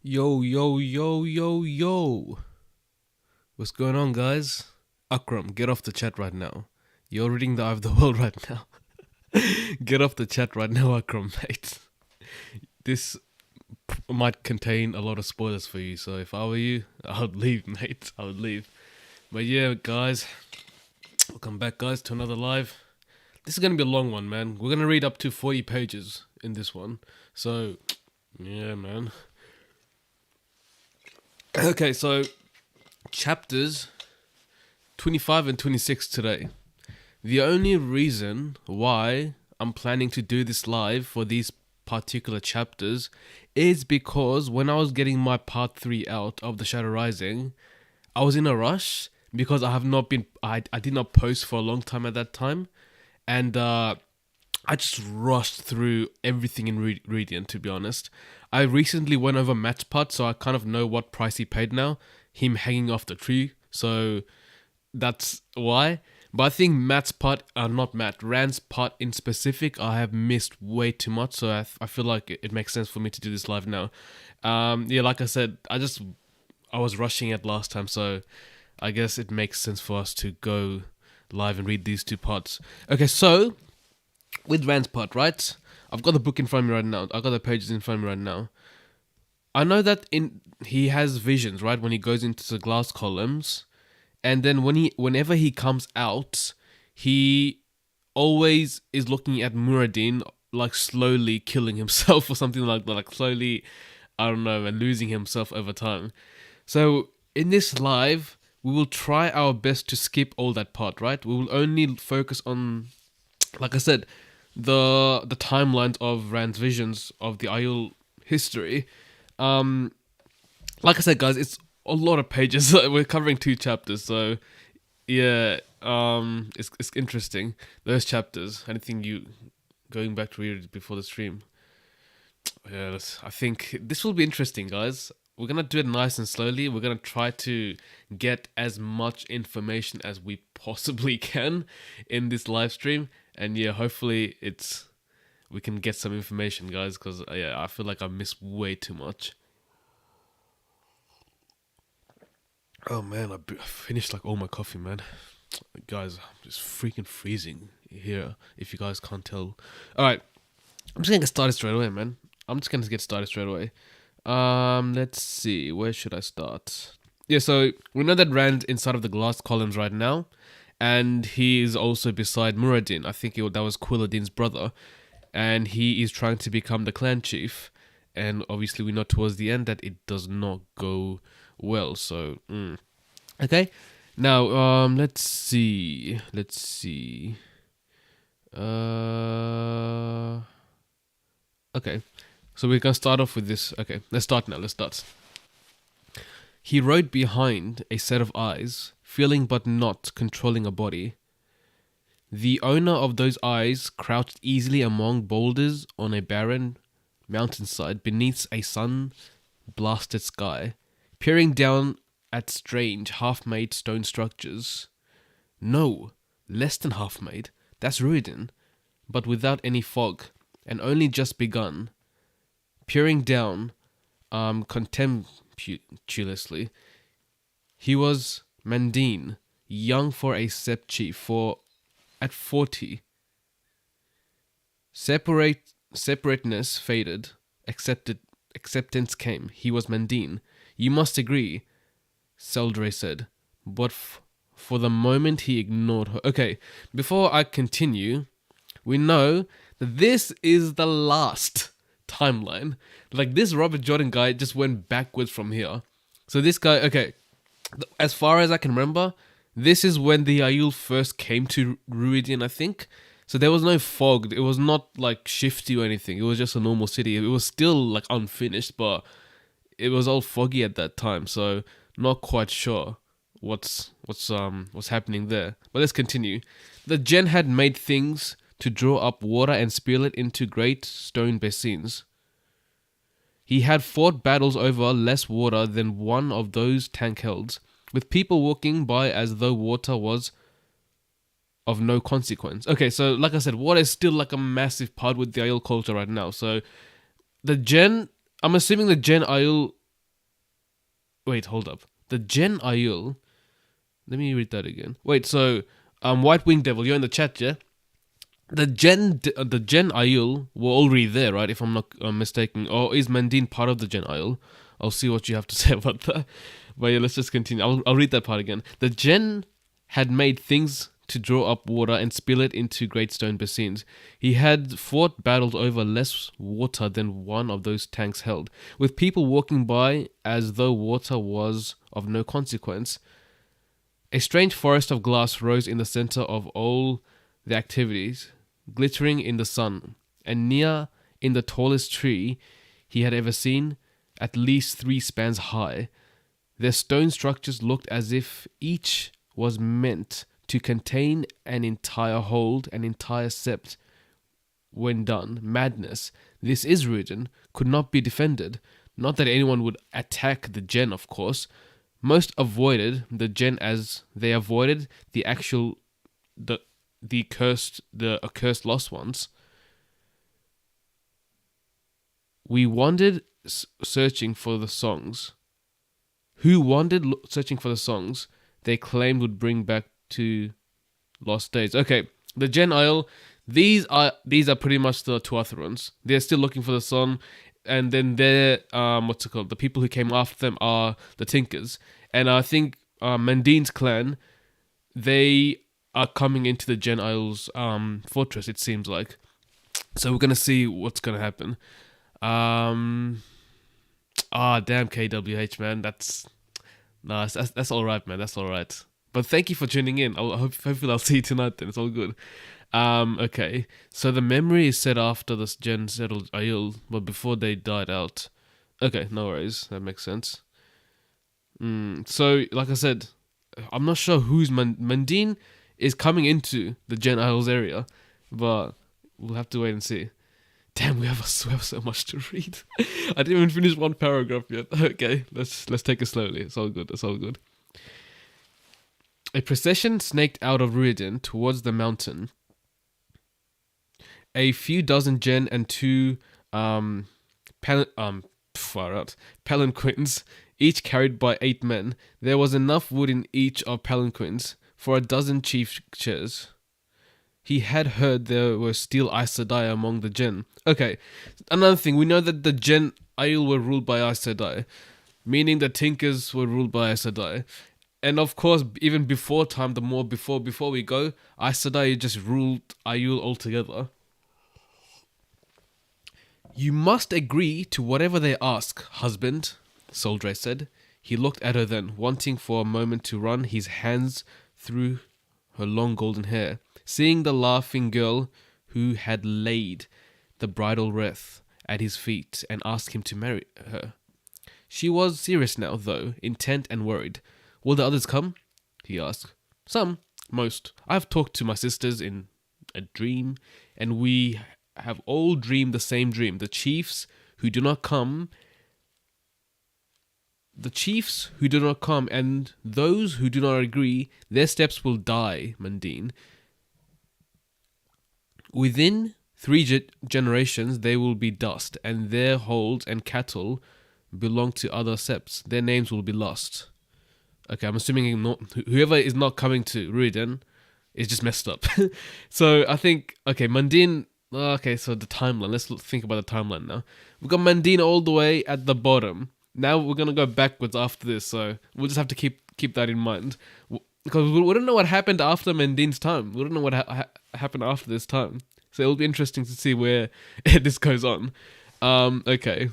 Yo, yo, yo, yo, yo. What's going on, guys? Akram, get off the chat right now. You're reading the Eye of the World right now. Get off the chat right now, Akram, mate. This might contain a lot of spoilers for you, so if I were you, I would leave, mate. I would leave. But yeah, guys, welcome back, guys, to another live. This is gonna be a long one, man. We're gonna read up to 40 pages in this one. So, yeah, man. Okay, so chapters 25 and 26 today. The only reason why I'm planning to do this live for these particular chapters is because when I was getting my part 3 out of The Shadow Rising, I was in a rush because I did not post for a long time at that time, and I just rushed through everything in Radiant, to be honest. I recently went over Matt's part, so I kind of know what price he paid now. Him hanging off the tree, so that's why. But I think Matt's part, not Matt, Rand's part in specific, I have missed way too much, so I feel like it makes sense for me to do this live now. Yeah, like I said, I was rushing it last time, so I guess it makes sense for us to go live and read these two parts. Okay, so with Rand's part, right? I've got the book in front of me right now. I've got the pages in front of me right now. I know that he has visions, right? When he goes into the glass columns, and then whenever he comes out, he always is looking at Muradin like slowly killing himself or something like that, like slowly, I don't know, and losing himself over time. So in this live, we will try our best to skip all that part, right? We will only focus on, like I said, the timelines of Rand's visions of the Aiel history. Like I said, guys, it's a lot of pages. We're covering 2 chapters, so yeah, it's interesting. Those chapters. Anything you going back to read it before the stream? Yeah, I think this will be interesting, guys. We're gonna do it nice and slowly. We're gonna try to get as much information as we possibly can in this live stream, and yeah, hopefully we can get some information, guys. Because yeah, I feel like I missed way too much. Oh man, I finished like all my coffee, man. Guys, I'm just freaking freezing here. If you guys can't tell. All right, I'm just gonna get started straight away, man. I'm just gonna get started straight away. Let's see. Where should I start? Yeah, so we know that Rand's inside of the glass columns right now, and he is also beside Muradin. I think that was Quilladin's brother, and he is trying to become the clan chief. And obviously, we know towards the end that it does not go well. So, okay. Now, let's see. Okay. So we're gonna start off with this. Okay, let's start now. Let's start. He rode behind a set of eyes, feeling but not controlling a body. The owner of those eyes crouched easily among boulders on a barren mountainside beneath a sun-blasted sky, peering down at strange, half-made stone structures. No, less than half-made. That's Ruidin, but without any fog, and only just begun. Peering down, contemptuously, he was Mandine, young for a sept chief, for at 40. Separateness faded, acceptance came. He was Mandine. You must agree, Seldre said, but for the moment he ignored her. Okay, before I continue, we know that this is the last timeline. Like, this Robert Jordan guy just went backwards from here. So this guy, okay, as far as I can remember, this is when the Aiel first came to Ruidin, I think. So there was no fog. It was not like shifty or anything. It was just a normal city. It was still like unfinished, but it was all foggy at that time. So not quite sure what's happening there. But let's continue. The Gen had made things to draw up water and spill it into great stone basins. He had fought battles over less water than one of those tank held, with people walking by as though water was of no consequence. Okay, so like I said, water is still like a massive part with the Aiel culture right now. So the Gen, I'm assuming the Gen Aiel Wait, hold up. The Gen Aiul. Let me read that again. Wait, so White Wing Devil, you're in the chat, yeah? The Gen Aiul were already there, right? If I'm not mistaken, or is Mandine part of the Gen Aiul? I'll see what you have to say about that. But yeah, let's just continue. I'll read that part again. The Gen had made things to draw up water and spill it into great stone basins. He had fought battles over less water than one of those tanks held, with people walking by as though water was of no consequence. A strange forest of glass rose in the center of all the activities, glittering in the sun, and near in the tallest tree he had ever seen, at least 3 spans high. Their stone structures looked as if each was meant to contain an entire hold, an entire sept. When done, madness. This is Rudin, could not be defended. Not that anyone would attack the Gen, of course. Most avoided the Gen as they avoided the actual, the accursed lost ones. We wandered searching for the songs. Who wandered searching for the songs they claimed would bring back to lost days. Okay, the Gen Isle. These are pretty much the Tuatharans. They're still looking for the song, and then they're what's it called? The people who came after them are the Tinkers, and I think Mandine's clan. They are coming into the Gen Isle's fortress. It seems like. So we're gonna see what's gonna happen. Damn KWH, man. That's all right, man. That's all right. But thank you for tuning in. Hopefully I'll see you tonight. Then it's all good. Okay. So the memory is set after this Gen settled Aiul, but before they died out. Okay, no worries. That makes sense. So like I said, I'm not sure who's Mandine is coming into the Gen Isles area, but we'll have to wait and see. Damn, we have so much to read. I didn't even finish one paragraph yet. Okay, let's take it slowly. It's all good. It's all good. A procession snaked out of Ruidin towards the mountain. A few dozen Gen and 2 palanquins, each carried by 8 men. There was enough wood in each of palanquins for a dozen chief chairs. He had heard there were still Aes Sedai among the Gen. Okay, another thing, we know that the Gen Aiel were ruled by Aes Sedai, meaning the Tinkers were ruled by Aes Sedai. And of course, even before time, before we go, Aes Sedai just ruled Aiel altogether. You must agree to whatever they ask, husband, Soldray said. He looked at her then, wanting for a moment to run his hands through her long golden hair, seeing the laughing girl who had laid the bridal wreath at his feet and asked him to marry her. She was serious now, though, intent and worried. Will the others come? He asked. Some, most. I've talked to my sisters in a dream, and we have all dreamed the same dream. The chiefs who do not come, and those who do not agree, their steps will die, Mandine. Within 3 generations, they will be dust, and their holds and cattle belong to other septs. Their names will be lost. Okay, I'm assuming whoever is not coming to Ruiden is just messed up. So I think, okay, Mandine. Okay, so the timeline. Let's think about the timeline now. We've got Mandine all the way at the bottom. Now we're gonna go backwards after this, so we'll just have to keep that in mind, because we don't know what happened after Mandine's time. We don't know what happened after this time, so it'll be interesting to see where this goes on. Okay,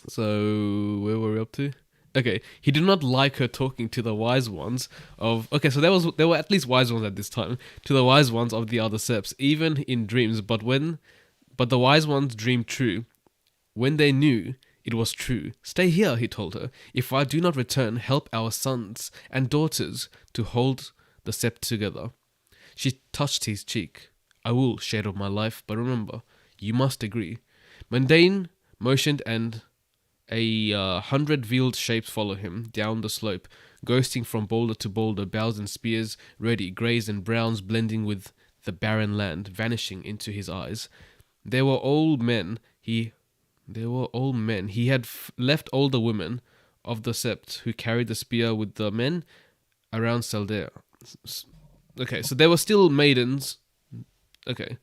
so where were we up to? Okay, he did not like her talking to the wise ones of... Okay, so there were at least wise ones at this time. To the wise ones of the other septs, even in dreams. But the wise ones dreamed true. When they knew it was true. Stay here, he told her. If I do not return, help our sons and daughters to hold the sept together. She touched his cheek. I will, shade of my life, but remember, you must agree. Mandane motioned, and 100 veiled shapes follow him down the slope, ghosting from boulder to boulder, bows and spears ready, greys and browns blending with the barren land, vanishing into his eyes. They were all men. He had left older women of the sept who carried the spear with the men around Saldea. Okay, so there were still maidens. Okay.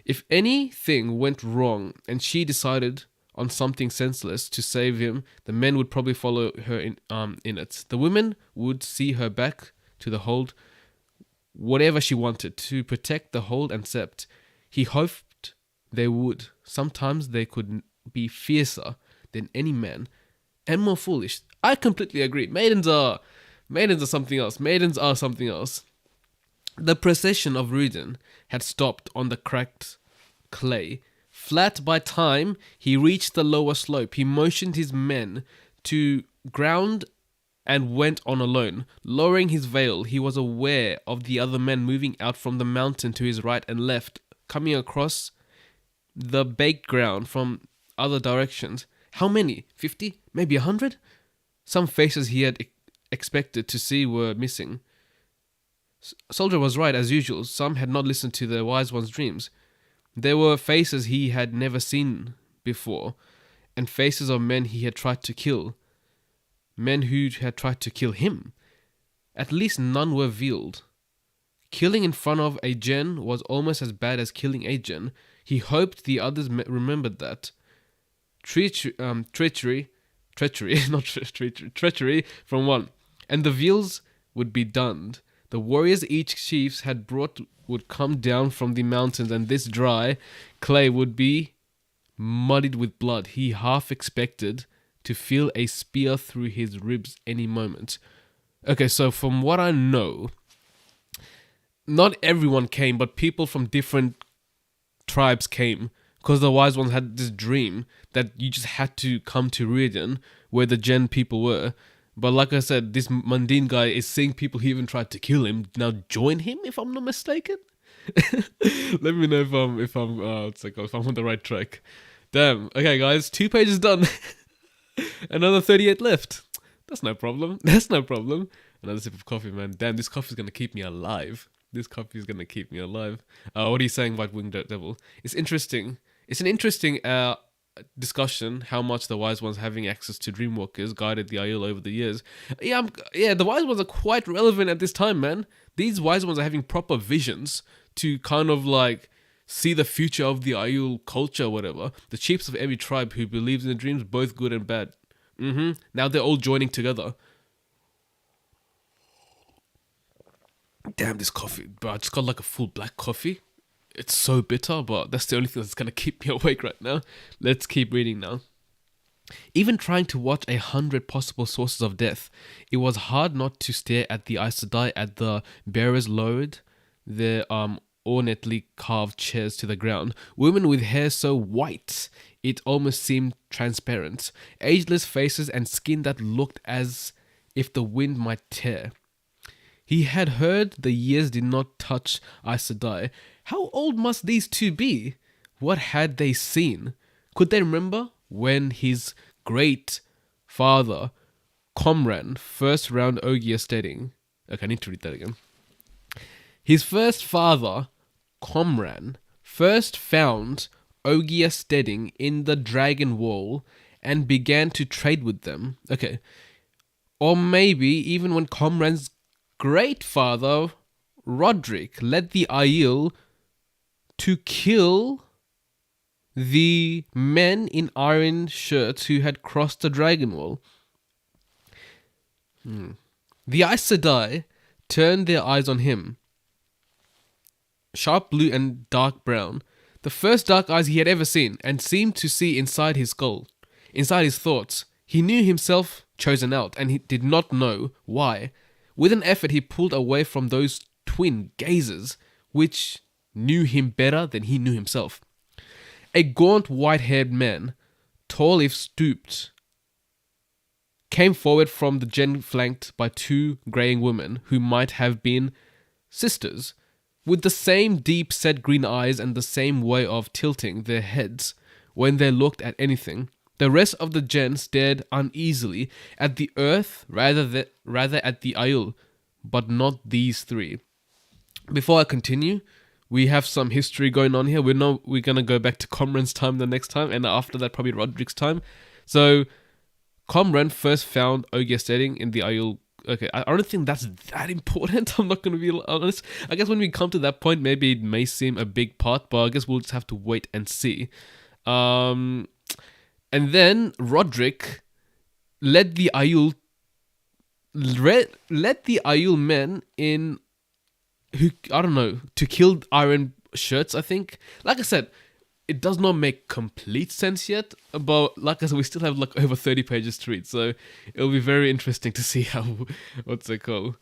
If anything went wrong and she decided on something senseless to save him, the men would probably follow her in it. The women would see her back to the hold, whatever she wanted, to protect the hold and sept. He hoped they would. Sometimes they could be fiercer than any man and more foolish. I completely agree. Maidens are something else. Maidens are something else. The procession of Rudin had stopped on the cracked clay. Flat by time he reached the lower slope, he motioned his men to ground and went on alone. Lowering his veil, he was aware of the other men moving out from the mountain to his right and left, coming across the baked ground from other directions. How many? 50? Maybe 100? Some faces he had expected to see were missing. Soldier was right as usual. Some had not listened to the wise one's dreams. There were faces he had never seen before, and faces of men he had tried to kill. Men who had tried to kill him. At least none were veiled. Killing in front of a gen was almost as bad as killing a gen. He hoped the others remembered that. Treachery from one, and the veils would be done. The warriors each chief had brought would come down from the mountains, and this dry clay would be muddied with blood. He half expected to feel a spear through his ribs any moment. Okay, so from what I know, not everyone came, but people from different tribes came, because the wise ones had this dream that you just had to come to Riordan, where the gen people were. But like I said, this Mundine guy is seeing people who even tried to kill him now join him, if I'm not mistaken. Let me know if I'm on the right track. Damn. Okay, guys, 2 pages done. Another 38 left. That's no problem. Another sip of coffee, man. Damn, this coffee's gonna keep me alive. What are you saying, White Winged Devil? It's interesting. It's an interesting discussion how much the wise ones having access to dreamwalkers guided the Aiel over the years. The wise ones are quite relevant at this time, man. These wise ones are having proper visions to kind of like see the future of the Aiel culture, whatever. The chiefs of every tribe who believes in the dreams, both good and bad. Now they're all joining together. Damn, this coffee, bro. I just got like a full black coffee. It's so bitter, but that's the only thing that's going to keep me awake right now. Let's keep reading now. Even trying to watch 100 possible sources of death, it was hard not to stare at the Aes Sedai at the bearers lowered their ornately carved chairs to the ground. Women with hair so white it almost seemed transparent. Ageless faces and skin that looked as if the wind might tear. He had heard the years did not touch Aes Sedai. How old must these two be? What had they seen? Could they remember when his great father, Comran, first round Ogier Steading? Okay, I need to read that again. His first father, Comran, first found Ogier Steading in the Dragon Wall and began to trade with them. Okay. Or maybe even when Comran's great father, Roderick, led the Aiel to kill the men in iron shirts who had crossed the Dragon Wall. The Aes Sedai turned their eyes on him. Sharp blue and dark brown. The first dark eyes he had ever seen, and seemed to see inside his skull, inside his thoughts. He knew himself chosen out, and he did not know why. With an effort, he pulled away from those twin gazes, which knew him better than he knew himself. A gaunt, white-haired man, tall if stooped, came forward from the gen flanked by 2 greying women who might have been sisters, with the same deep-set green eyes and the same way of tilting their heads when they looked at anything. The rest of the gen stared uneasily at the earth rather at the Aiel, but not these 3. Before I continue, we have some history going on here. We're going to go back to Comran's time the next time, and after that probably Roderick's time. So Comran first found Ogier setting in the Aiel. Okay, I don't think that's that important. I'm not going to be honest. I guess when we come to that point, maybe it may seem a big part, but I guess we'll just have to wait and see. And then Roderick led the Aiel men in, who, I don't know, to kill Iron Shirts, I think. Like I said, it does not make complete sense yet, but like I said, we still have like over 30 pages to read, so it'll be very interesting to see how, what's it called,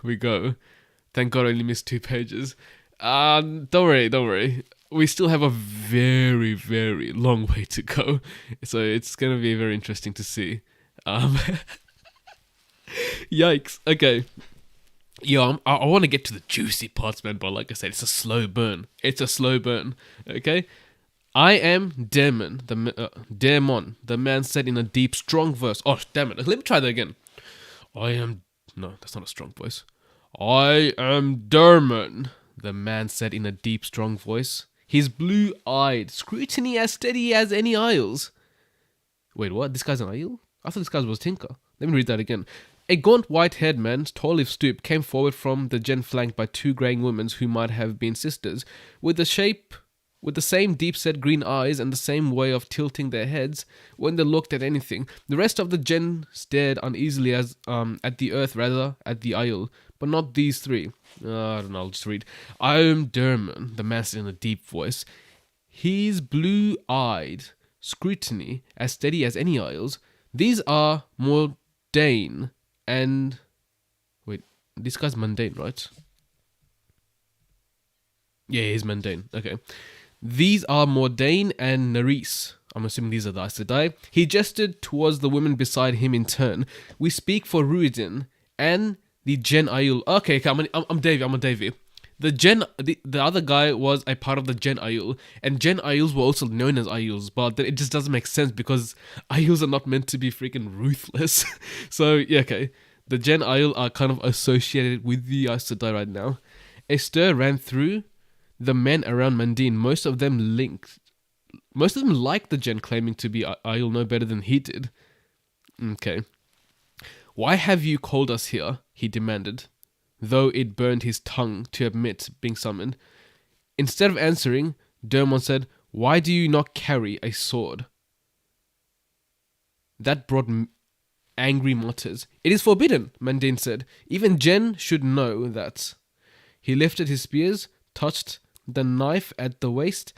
we go. Thank God I only missed 2 pages. Don't worry. We still have a very, very long way to go, so it's gonna be very interesting to see. Yikes. Okay. Yeah, I want to get to the juicy parts, man, but like I said, it's a slow burn. Okay? I am Daemon, the man said in a deep, strong voice. Oh, damn it. Let me try that again. No, that's not a strong voice. I am Daemon, the man said in a deep, strong voice. His blue-eyed scrutiny as steady as any Isles. Wait, what? This guy's an Isle? I thought this guy was Tinker. Let me read that again. A gaunt white-haired man, tall if stooped, came forward from the gen flanked by 2 greying women who might have been sisters, with the same deep-set green eyes and the same way of tilting their heads when they looked at anything. The rest of the gen stared uneasily at the earth, rather at the Isle, but not these 3. I don't know, I'll just read. I am Derman, the man said in a deep voice. His blue-eyed scrutiny, as steady as any Isles. These are Mordain and... Wait, this guy's mundane, right? Yeah, he's mundane. Okay. These are Mordain and Nerys. I'm assuming these are the Aes Sedai. He gestured towards the women beside him in turn. We speak for Ruidin and the Gen Aiel. Okay, I'm Davey. The other guy was a part of the Gen Aiel, and Gen Aiels were also known as Aiels, but it just doesn't make sense because Aiels are not meant to be freaking ruthless. So, yeah, okay. The Gen Aiel are kind of associated with the Aes Sedai right now. A stir ran through the men around Mandine. Most of them liked the Gen, claiming to be Aiel no better than he did. Okay. Why have you called us here? He demanded, though it burned his tongue to admit being summoned. Instead of answering, Dermon said, why do you not carry a sword? That brought angry mutters. It is forbidden, Mandine said. Even Jen should know that. He lifted his spears, touched the knife at the waist,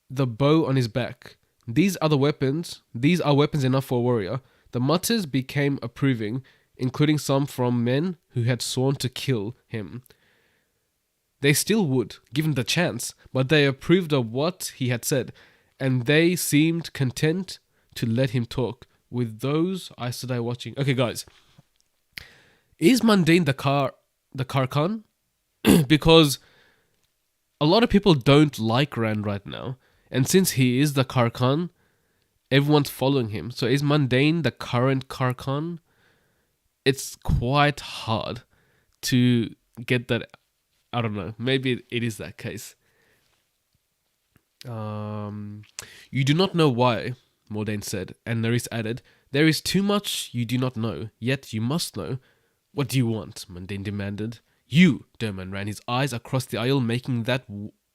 the bow on his back. These are weapons enough for a warrior. The mutters became approving, including some from men who had sworn to kill him. They still would, given the chance, but they approved of what he had said, and they seemed content to let him talk, with those Aes Sedai watching. Okay, guys. Is Mundane the Karkan? Because a lot of people don't like Rand right now, and since he is the Karkan, everyone's following him. So is Mundane the current Karkan? It's quite hard to get that. I don't know. Maybe it is that case. You do not know why, Mordain said, and Nerys added, there is too much you do not know, yet you must know. What do you want? Mundane demanded. You, Derman ran his eyes across the aisle, making that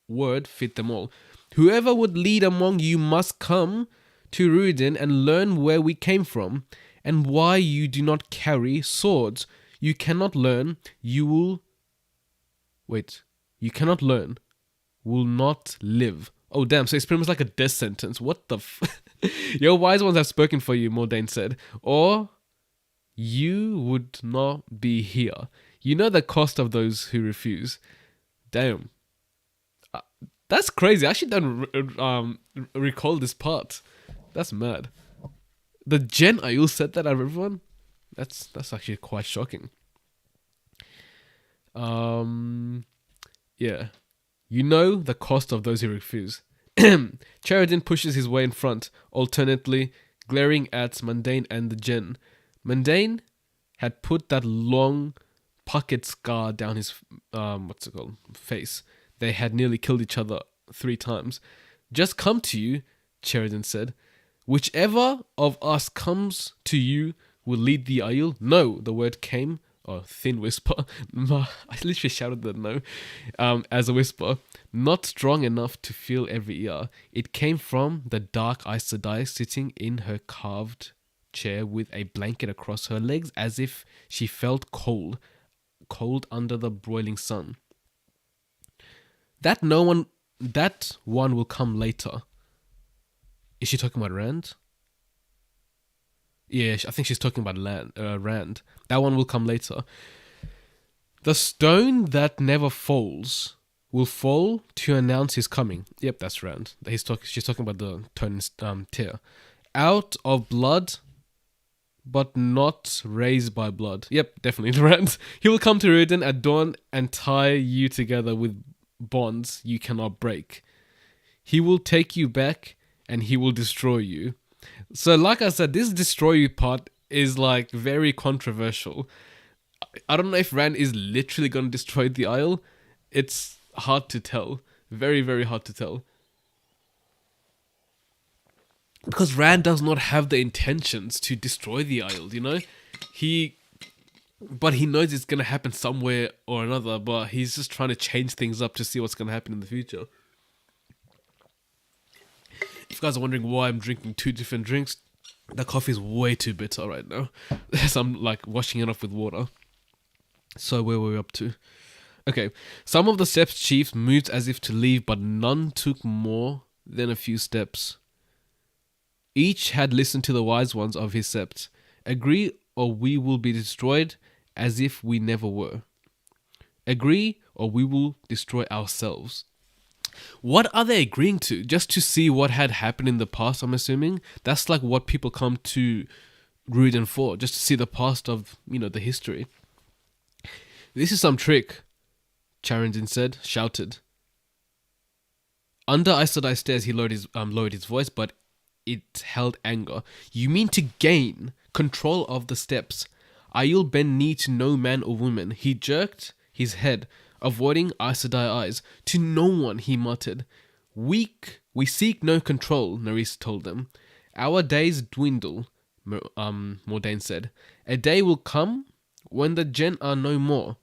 word fit them all. Whoever would lead among you must come to Ruidin and learn where we came from, and why you do not carry swords. You cannot learn, you cannot learn, will not live. Oh damn, so it's pretty much like a death sentence. What the Your wise ones have spoken for you, Mordain said, or you would not be here. You know the cost of those who refuse. Damn. That's crazy. I actually don't recall this part. That's mad. The Gen Aiel said that out of everyone? That's actually quite shocking. Yeah. You know the cost of those who refuse. Cheridin pushes his way in front, alternately glaring at Mundane and the Gen. Mundane had put that long, puckered scar down his face. They had nearly killed each other 3 times. Just come to you, Cheridin said. Whichever of us comes to you will lead the Aiel. No, the word came, or thin whisper. I literally shouted the no as a whisper. Not strong enough to fill every ear. It came from the dark Aes Sedai sitting in her carved chair with a blanket across her legs as if she felt cold under the broiling sun. That one will come later. Is she talking about Rand? Yeah, I think she's talking about Rand. That one will come later. The stone that never falls will fall to announce his coming. Yep, that's Rand. She's talking about the Tone tear. Out of blood, but not raised by blood. Yep, definitely Rand. He will come to Rhuidean at dawn and tie you together with bonds you cannot break. He will take you back and he will destroy you. So like I said, this destroy you part is like very controversial. I don't know if Rand is literally going to destroy the Isle. It's hard to tell. Very, very hard to tell. Because Rand does not have the intentions to destroy the Isle, you know? But he knows it's going to happen somewhere or another, but he's just trying to change things up to see what's going to happen in the future. If you guys are wondering why I'm drinking 2 different drinks, the coffee is way too bitter right now. So I'm like washing it off with water. So where were we up to? Okay, some of the Sept chiefs moved as if to leave, but none took more than a few steps. Each had listened to the wise ones of his Sept. Agree or we will be destroyed as if we never were. Agree or we will destroy ourselves. What are they agreeing to? Just to see what had happened in the past, I'm assuming? That's like what people come to Rhuidean for, just to see the past of, the history. This is some trick, Charrington shouted. Under Aes Sedai's stairs, he lowered his voice, but it held anger. You mean to gain control of the steps? Aiel bend knee to no man or woman. He jerked his head, avoiding Aes Sedai eyes. To no one, he muttered. We seek no control, Nerys told them. Our days dwindle, Mordain said. A day will come when the Gen are no more.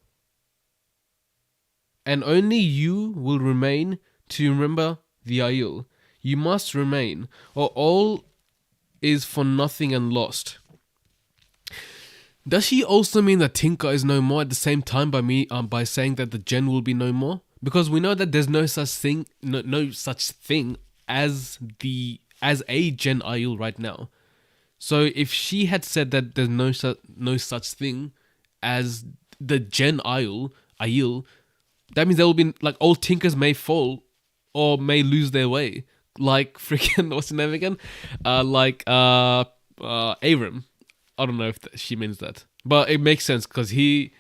And only you will remain to remember the Aiel. You must remain, or all is for nothing and lost. Does she also mean that Tinker is no more at the same time by saying that the Gen will be no more? Because we know that there's no such thing as a Gen Aiel right now. So if she had said that there's no such thing as the Gen Aiel, that means there will be like all Tinkers may fall or may lose their way. Like freaking what's the name again? Aram. I don't know if she means that, but it makes sense because the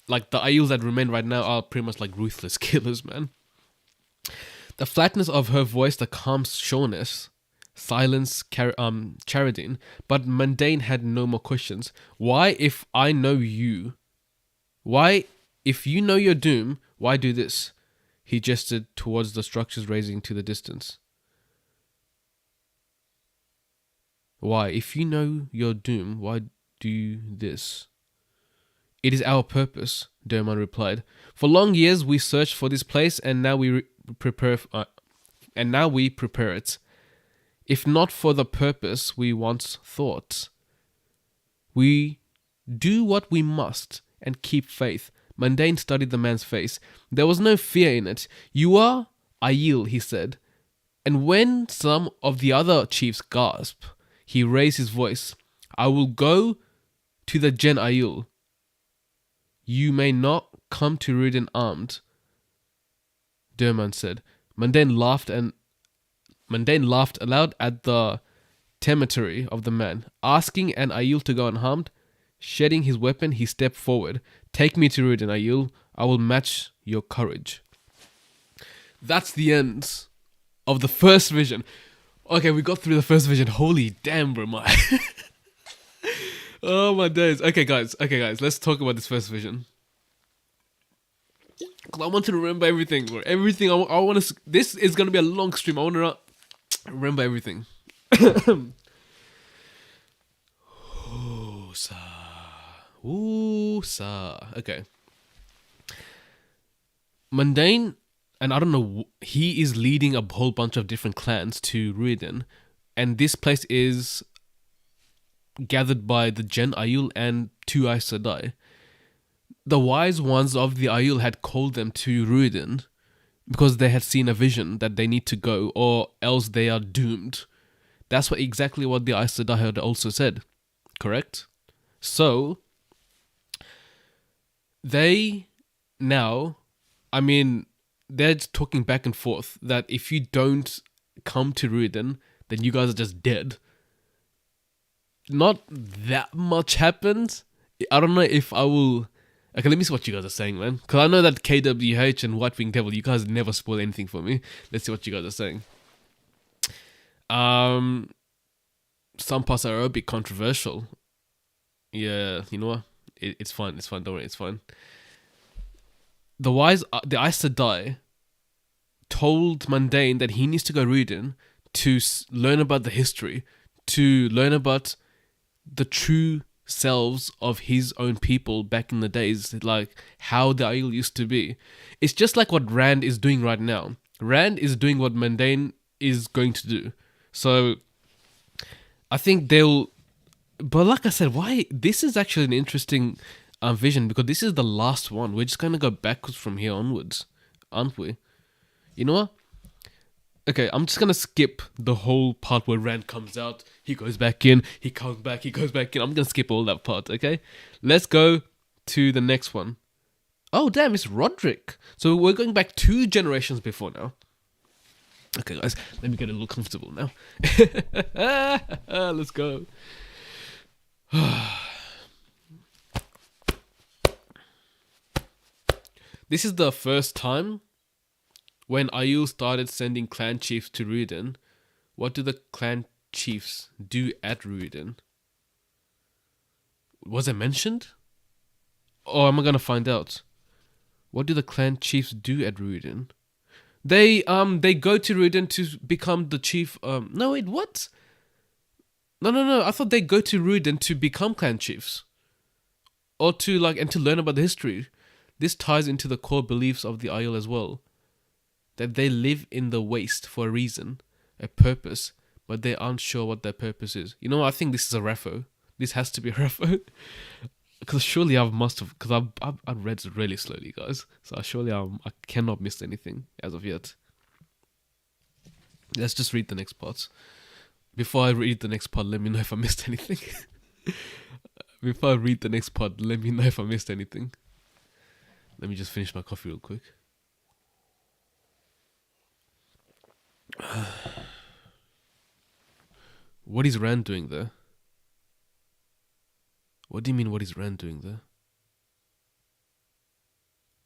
Aiels that remain right now are pretty much like ruthless killers, man. The flatness of her voice, the calm sureness, silenced Charrington, but Mundane had no more questions. Why, if I know you? Why, if you know your doom? Why do this? He gestured towards the structures raising to the distance. Why, if you know your doom, why do this? It is our purpose, Dermot replied. For long years we searched for this place, and now we prepare it. If not for the purpose we once thought, we do what we must and keep faith. Mundane studied the man's face. There was no fear in it. You are Aiel, he said. And when some of the other chiefs gasped, he raised his voice. I will go to the Gen Aiel. You may not come to Rhuidean armed, Dermot said. Mundane laughed aloud at the temerity of the man. Asking an Aiel to go unharmed, shedding his weapon, he stepped forward. Take me to Rhuidean, Aiel. I will match your courage. That's the end of the first vision. Okay, we got through the first vision. Holy damn, bro, my. Oh my days. Okay, guys. Let's talk about this first vision. Cause I want to remember everything, bro. Everything. I want to. This is gonna be a long stream. I want to remember everything. Ooh, sa. Ooh, sa. Okay. Mundane, and I don't know, he is leading a whole bunch of different clans to Ruiden. And this place is gathered by the Gen Aiel and two Aes Sedai. The wise ones of the Aiel had called them to Ruiden because they had seen a vision that they need to go or else they are doomed. That's exactly what the Aes Sedai had also said, correct? So, they now, I mean, they're just talking back and forth that if you don't come to Ruiden, then you guys are just dead. Not that much happens. I don't know if I will. Okay, let me see what you guys are saying, man. Because I know that KWH and White Wing Devil, you guys never spoil anything for me. Let's see what you guys are saying. Some parts are a bit controversial. Yeah, you know what? It's fine. It's fine. Don't worry. It's fine. The Aes Sedai told Mundane that he needs to go Ruiden to learn about the history, to learn about the true selves of his own people back in the days, like how the Aiel used to be. It's just like what Rand is doing right now. Rand is doing what Mundane is going to do. So I think they'll. But like I said, why this is actually an interesting vision because this is the last one. We're just gonna go backwards from here onwards, aren't we? You know what? Okay, I'm just gonna skip the whole part where Rand comes out, he goes back in, he comes back, he goes back in. I'm gonna skip all that part, okay? Let's go to the next one. Oh, damn, it's Roderick. So we're going back 2 generations before now. Okay, guys, let me get a little comfortable now. Let's go. This is the first time when Aiel started sending clan chiefs to Ruiden. What do the clan chiefs do at Ruiden? Was it mentioned? Or am I gonna find out? What do the clan chiefs do at Ruiden? They go to Ruiden to become the chief. No wait, what? No. I thought they go to Ruiden to become clan chiefs, or to and to learn about the history. This ties into the core beliefs of the Aiel as well. That they live in the waste for a reason, a purpose, but they aren't sure what their purpose is. You know, I think this is a refo. This has to be a refo. Because surely I must have, because I've read it really slowly, guys. So surely I cannot miss anything as of yet. Let's just read the next part. Before I read the next part, let me know if I missed anything. Before I read the next part, let me know if I missed anything. Let me just finish my coffee real quick. What is Rand doing there? What do you mean, what is Rand doing there?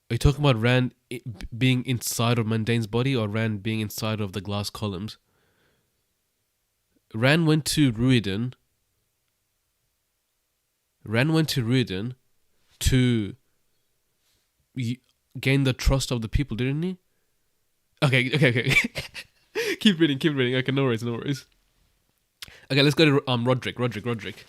Are you talking about Rand being inside of Mundane's body or Rand being inside of the glass columns? Rand went to Ruiden. To gain the trust of the people, didn't he? Okay. keep reading. Okay, no worries. Okay, let's go to Roderick.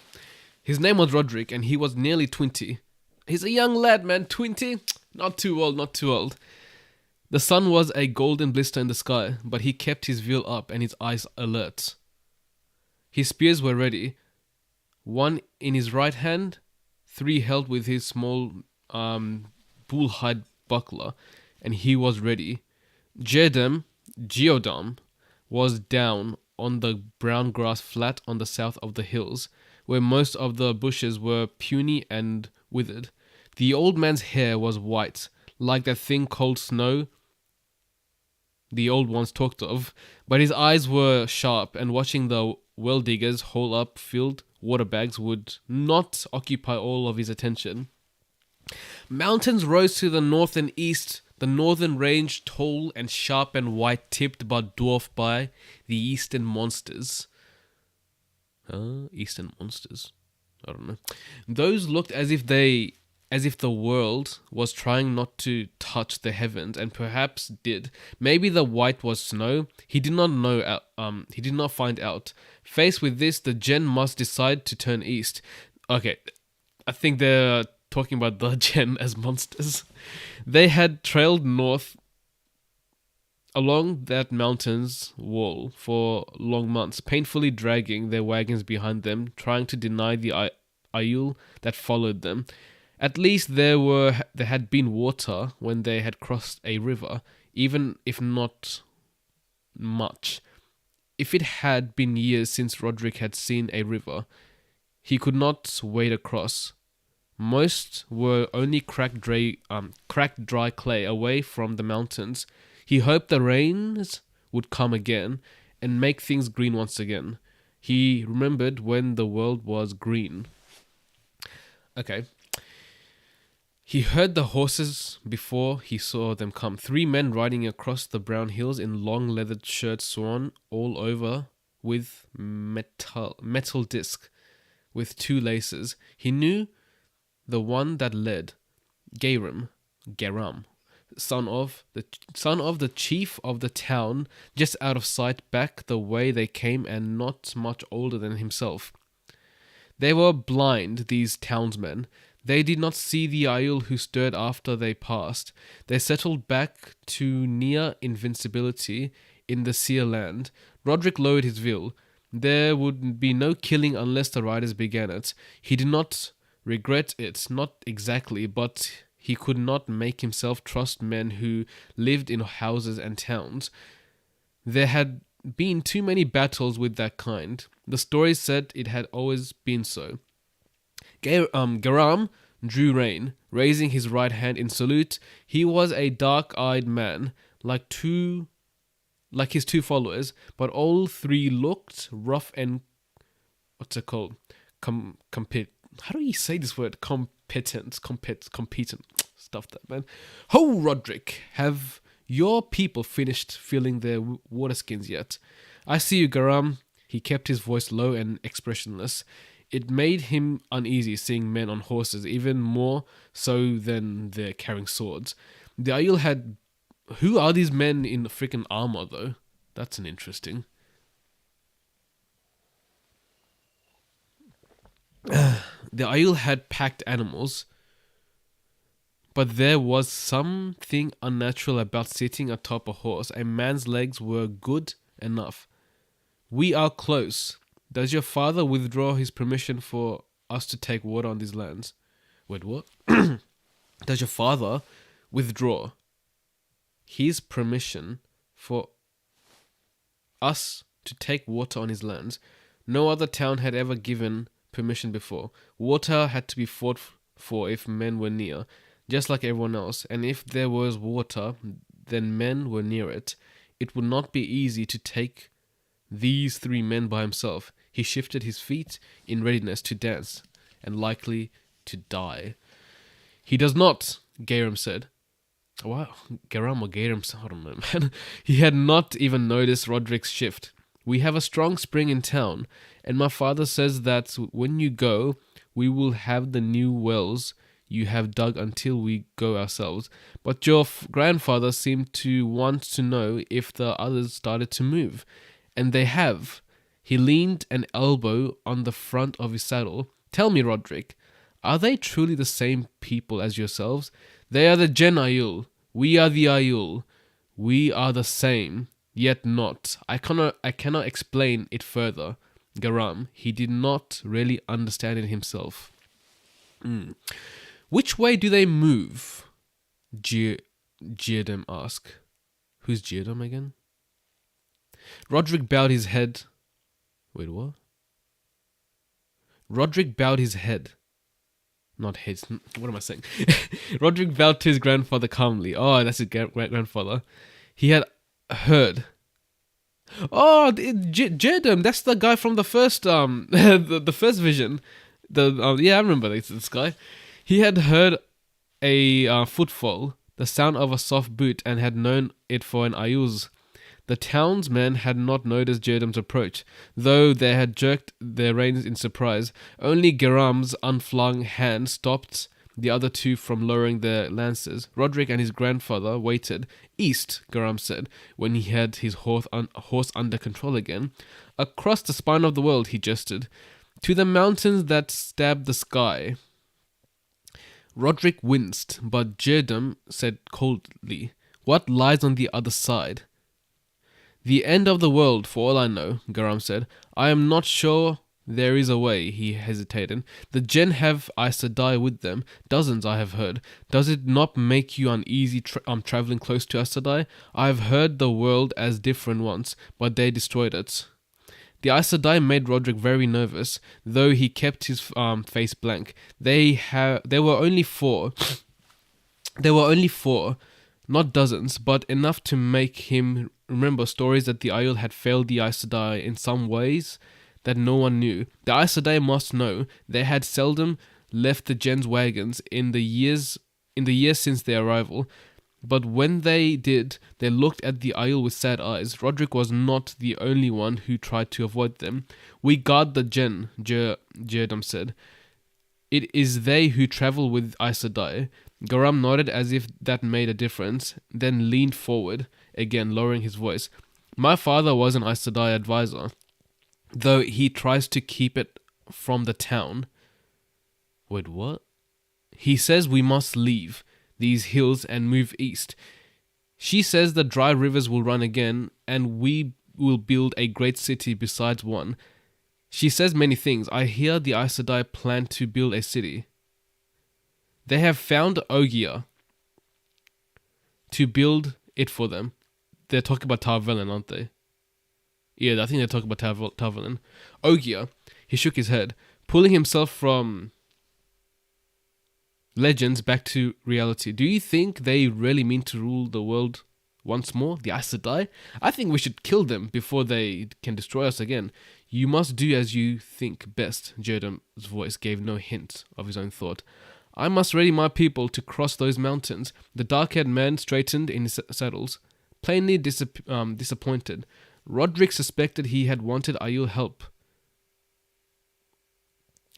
His name was Roderick, and he was nearly 20. He's a young lad, man. 20? Not too old. The sun was a golden blister in the sky, but he kept his veil up and his eyes alert. His spears were ready, 1 in his right hand, 3 held with his small bullhide buckler, and he was ready. Geodam was down on the brown grass flat on the south of the hills, where most of the bushes were puny and withered. The old man's hair was white, like that thing called snow the old ones talked of, but his eyes were sharp, and watching the well diggers haul up filled water bags would not occupy all of his attention. Mountains rose to the north and east, the northern range tall and sharp and white tipped but dwarfed by the eastern monsters. Eastern monsters? I don't know. Those looked as if as if the world was trying not to touch the heavens, and perhaps did. Maybe the white was snow. He did not know. He did not find out. Faced with this, the Gen must decide to turn east. Okay, I think they're talking about the Gen as monsters. They had trailed north along that mountain's wall for long months, painfully dragging their wagons behind them, trying to deny the Aiul that followed them. At least there had been water when they had crossed a river, even if not much. If it had been years since Roderick had seen a river, he could not wade across. Most were only cracked dry clay away from the mountains. He hoped the rains would come again and make things green once again. He remembered when the world was green. Okay. He heard the horses before he saw them come. 3 men riding across the brown hills in long leathered shirts sworn all over with metal disc with 2 laces. He knew the one that led, Geram, son of the chief of the town, just out of sight, back the way they came, and not much older than himself. They were blind, these townsmen. They did not see the Aiul who stirred after they passed. They settled back to near invincibility in the seer land. Roderick lowered his veil. There would be no killing unless the riders began it. He did not regret it, not exactly, but he could not make himself trust men who lived in houses and towns. There had been too many battles with that kind. The stories said it had always been so. Geram drew rein, raising his right hand in salute. He was a dark-eyed man, like his 2 followers, but all 3 looked rough and how do you say this word? Competent. Stuff that, man. Ho, Roderick, have your people finished filling their water skins yet? I see you, Geram. He kept his voice low and expressionless. It made him uneasy seeing men on horses, even more so than they're carrying swords. The Aiul had... Who are these men in freaking armor, though? That's an interesting... The Aiul had packed animals, but there was something unnatural about sitting atop a horse. A man's legs were good enough. We are close. Does your father withdraw his permission for us to take water on these lands? Wait, what? Does your father withdraw his permission for us to take water on his lands? No other town had ever given permission before. Water had to be fought for if men were near, just like everyone else. And if there was water, then men were near it. It would not be easy to take these 3 men by himself. He shifted his feet in readiness to dance, and likely to die. He does not, Geram said. Wow, Geram or Geram, I don't know, man. He had not even noticed Roderick's shift. We have a strong spring in town, and my father says that when you go, we will have the new wells you have dug until we go ourselves. But your grandfather seemed to want to know if the others started to move. And they have. He leaned an elbow on the front of his saddle. Tell me, Roderick, are they truly the same people as yourselves? They are the Gen Aiul. We are the Aiul. We are the same, yet not. I cannot explain it further. Geram, he did not really understand it himself. Which way do they move? Geardam asked. Who's Geardam again? Roderick bowed his head. Wait, what? Roderick bowed his head. Not his. What am I saying? Roderick bowed to his grandfather calmly. Oh, that's his grandfather. He had heard. Oh, Jedam. That's the guy from the first the first vision. Yeah, I remember this guy. He had heard a footfall, the sound of a soft boot, and had known it for an Aiul's. The townsmen had not noticed Jedam's approach, though they had jerked their reins in surprise. Only Geram's unflung hand stopped the other two from lowering their lances. Roderick and his grandfather waited. East, Garam said, when he had his horse under control again. Across the spine of the world, he gestured. To the mountains that stab the sky. Roderick winced, but Jerdam said coldly, "What lies on the other side?" "The end of the world, for all I know," Garam said. "I am not sure there is a way," he hesitated. "The Gen have Aes Sedai with them. Dozens, I have heard. Does it not make you uneasy traveling close to Aes Sedai? I have heard the world as different once, but they destroyed it." The Aes Sedai made Roderick very nervous, though he kept his face blank. There were only four. There were only four, not dozens, but enough to make him remember stories that the Aiel had failed the Aes Sedai in some ways that no one knew. The Aes Sedai must know they had seldom left the Gen's wagons in the years since their arrival. But when they did, they looked at the Aiel with sad eyes. Roderick was not the only one who tried to avoid them. "We guard the Gen," Jerdam said. "It is they who travel with Aes Sedai." Garam nodded as if that made a difference, then leaned forward, again lowering his voice. "My father was an Aes Sedai advisor, though he tries to keep it from the town." Wait, what? "He says we must leave these hills and move east. She says the dry rivers will run again, and we will build a great city besides one. She says many things. I hear the Aes Sedai plan to build a city. They have found Ogier to build it for them." They're talking about Tarvelen, aren't they? Yeah, I think they're talking about Tarvelen. "Ogier," he shook his head, pulling himself from legends back to reality. "Do you think they really mean to rule the world once more, the Aes Sedai? I think we should kill them before they can destroy us again." "You must do as you think best," Jerdam's voice gave no hint of his own thought. "I must ready my people to cross those mountains." The dark-haired man straightened in his saddles, plainly disappointed. Roderick suspected he had wanted Aiel help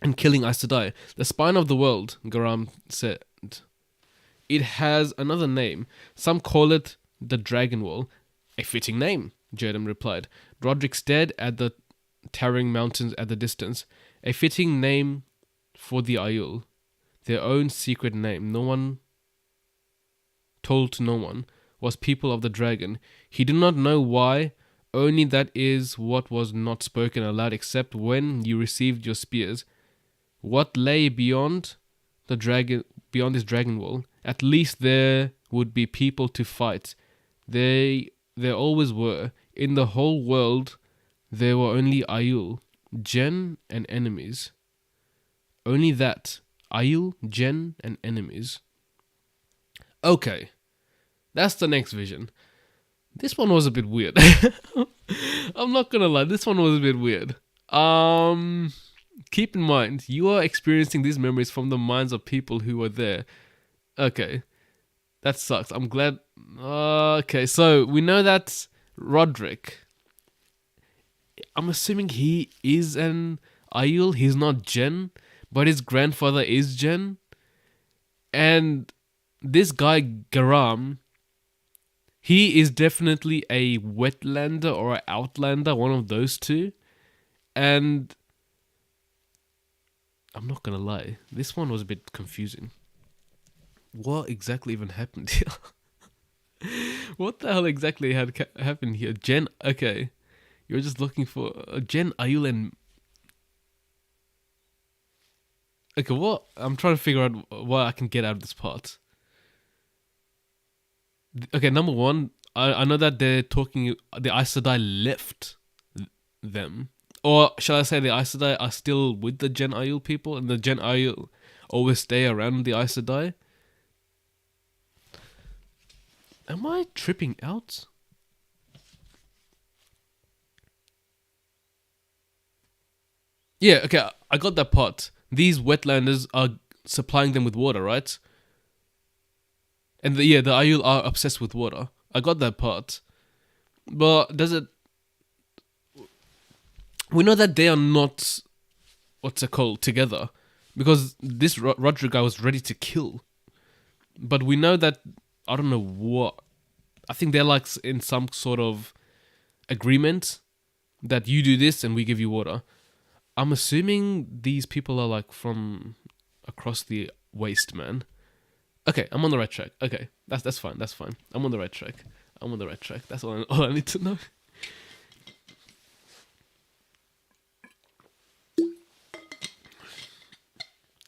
in killing Aes Sedai. "The spine of the world," Garam said. "It has another name. Some call it the Dragon Wall." "A fitting name," Jerdam replied. Roderick stared at the towering mountains at the distance. "A fitting name for the Aiel. Their own secret name. No one told to no one. Was people of the dragon. He did not know why. Only that is what was not spoken aloud except when you received your spears. What lay beyond the dragon, beyond this dragon wall? At least there would be people to fight. There always were. In the whole world, there were only Aiel, Gen, and enemies. Only that. Aiel, Gen, and enemies." Okay, that's the next vision. This one was a bit weird. I'm not gonna lie, this one was a bit weird. Keep in mind, you are experiencing these memories from the minds of people who were there. Okay, that sucks. I'm glad. Okay, so we know that Roderick, I'm assuming he is an Aiel. He's not Gen, but his grandfather is Gen. And this guy, Garam, he is definitely a wetlander or an outlander, one of those two. And I'm not gonna lie, this one was a bit confusing. What exactly even happened here? What the hell exactly had happened here? Gen, okay. You're just looking for Gen, Aiel, and... Okay, what? I'm trying to figure out what I can get out of this part. Okay, number one, I know that they're talking... The Aes Sedai left them. Or shall I say the Aes Sedai are still with the Gen Aiel people, and the Gen Aiel always stay around the Aes Sedai? Am I tripping out? Yeah, okay, I got that part. These wetlanders are supplying them with water, right? And the Aiel are obsessed with water. I got that part. But does it... We know that they are not... What's it called? Together. because this Roderick guy was ready to kill. But we know that, I don't know what, I think they're like in some sort of agreement that you do this and we give you water. I'm assuming these people are like from across the waste, man. Okay, I'm on the right track. Okay, that's fine. That's fine. I'm on the right track. That's all I need to know.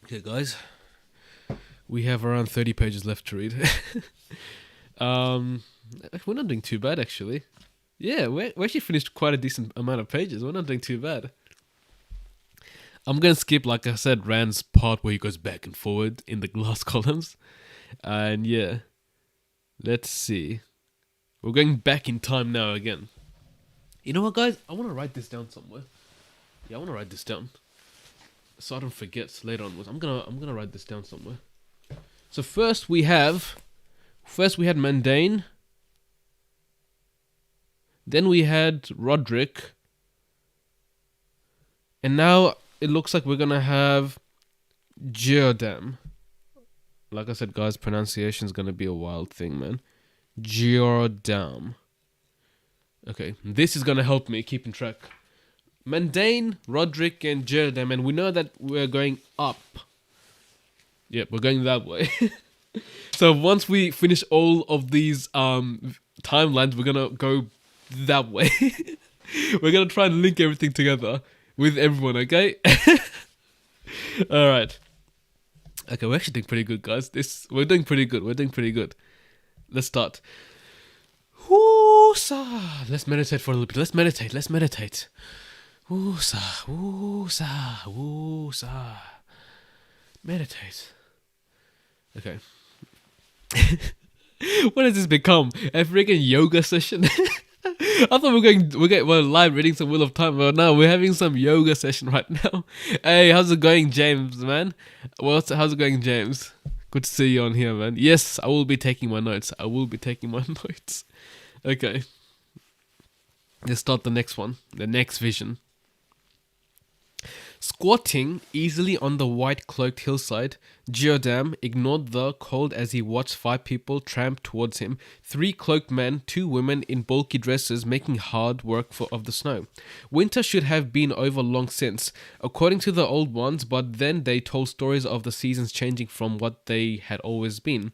Okay, guys. We have around 30 pages left to read. We're not doing too bad, actually. Yeah, we actually finished quite a decent amount of pages. We're not doing too bad. I'm going to skip, like I said, Rand's part where he goes back and forward in the glass columns. And yeah, let's see. We're going back in time now again. You know what, guys? I want to write this down somewhere. Yeah, I want to write this down so I don't forget later on. I'm gonna write this down somewhere. So first we had Mundane. Then we had Roderick. And now it looks like we're gonna have Giordam. Like I said, guys, pronunciation is gonna be a wild thing, man. Giordam. Okay, this is gonna help me keeping track. Mundane, Roderick, and Giordam, and we know that we're going up. Yep, we're going that way. So once we finish all of these timelines, we're gonna go that way. We're gonna try and link everything together with everyone, okay? Alright. Okay, we're actually doing pretty good, guys. We're doing pretty good. Let's start. Woosa. Let's meditate for a little bit. Let's meditate. Woosa. Meditate. Okay. What has this become? A freaking yoga session? I thought we're live reading some Wheel of Time, but no, we're having some yoga session right now. Hey, how's it going, James, man? How's it going, James? Good to see you on here, man. Yes, I will be taking my notes. Okay. Let's start the next one. The next vision. Squatting easily on the white-cloaked hillside, Giordam ignored the cold as he watched 5 people tramp towards him, 3 cloaked men, 2 women in bulky dresses making hard work of the snow. Winter should have been over long since, according to the old ones, but then they told stories of the seasons changing from what they had always been.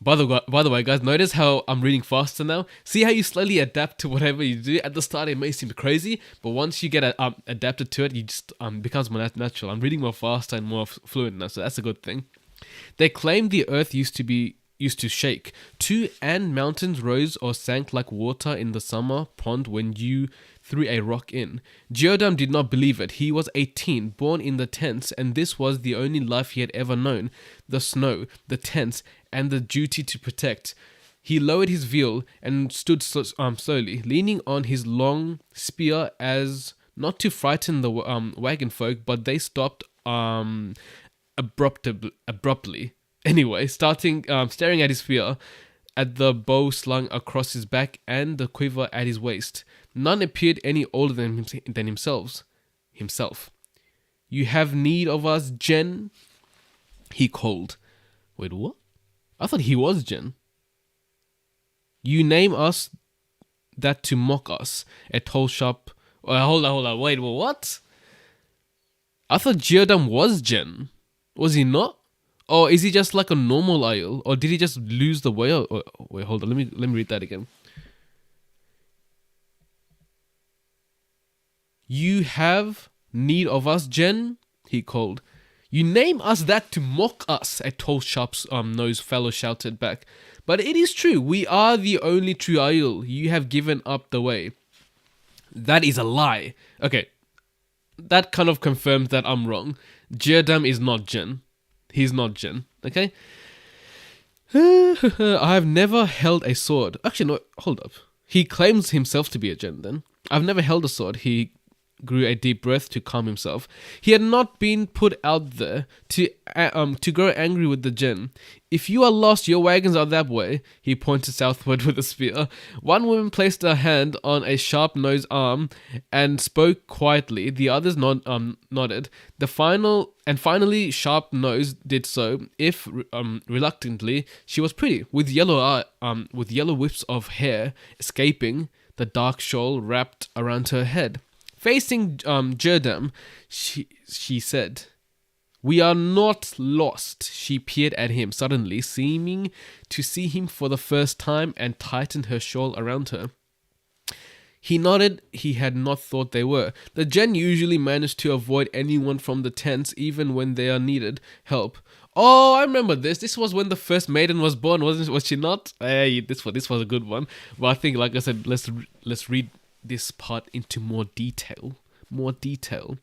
By the way, guys, notice how I'm reading faster now? See how you slowly adapt to whatever you do? At the start, it may seem crazy, but once you get adapted to it, you just becomes more natural. I'm reading more faster and more fluent now, so that's a good thing. They claimed the earth used to shake. 2 and mountains rose or sank like water in the summer pond when you threw a rock in. Giordam did not believe it. He was 18, born in the tents, and this was the only life he had ever known. The snow, the tents, and the duty to protect. He lowered his veil and stood slowly, leaning on his long spear as not to frighten the wagon folk, but they stopped abruptly. Anyway, staring at his spear, at the bow slung across his back and the quiver at his waist. None appeared any older than himself. You have need of us, Jen? He called. Wait, what? I thought he was Jen. You name us that to mock us. A tall shop. Hold on. Wait, what? I thought Giordam was Jen. Was he not? Or is he just like a normal Aiel? Or did he just lose the way? Wait, hold on. Let me read that again. You have need of us, Jen? He called. You name us that to mock us, a tall, sharp-nosed fellow shouted back. But it is true, we are the only true Aiel. You have given up the way. That is a lie. Okay, that kind of confirms that I'm wrong. Giordam is not Jen. He's not Jen, okay? I have never held a sword. Actually, no, hold up. He claims himself to be a Jen then. I've never held a sword. He grew a deep breath to calm himself. He had not been put out there to grow angry with the Jinn. If you are lost, your wagons are that way. He pointed southward with a spear. One woman placed her hand on a sharp-nosed arm and spoke quietly. The others nodded. Finally, Sharp-Nose did so, if reluctantly. She was pretty, with yellow wisps of hair escaping the dark shawl wrapped around her head. Facing Jerdam, she said, "We are not lost." She peered at him suddenly, seeming to see him for the first time, and tightened her shawl around her. He nodded. He had not thought they were. The Jinn usually manage to avoid anyone from the tents, even when they are needed help. Oh, I remember this. This was when the first maiden was born, wasn't? Was she not? Hey, this was a good one. But I think, like I said, let's read this part into more detail. More detail.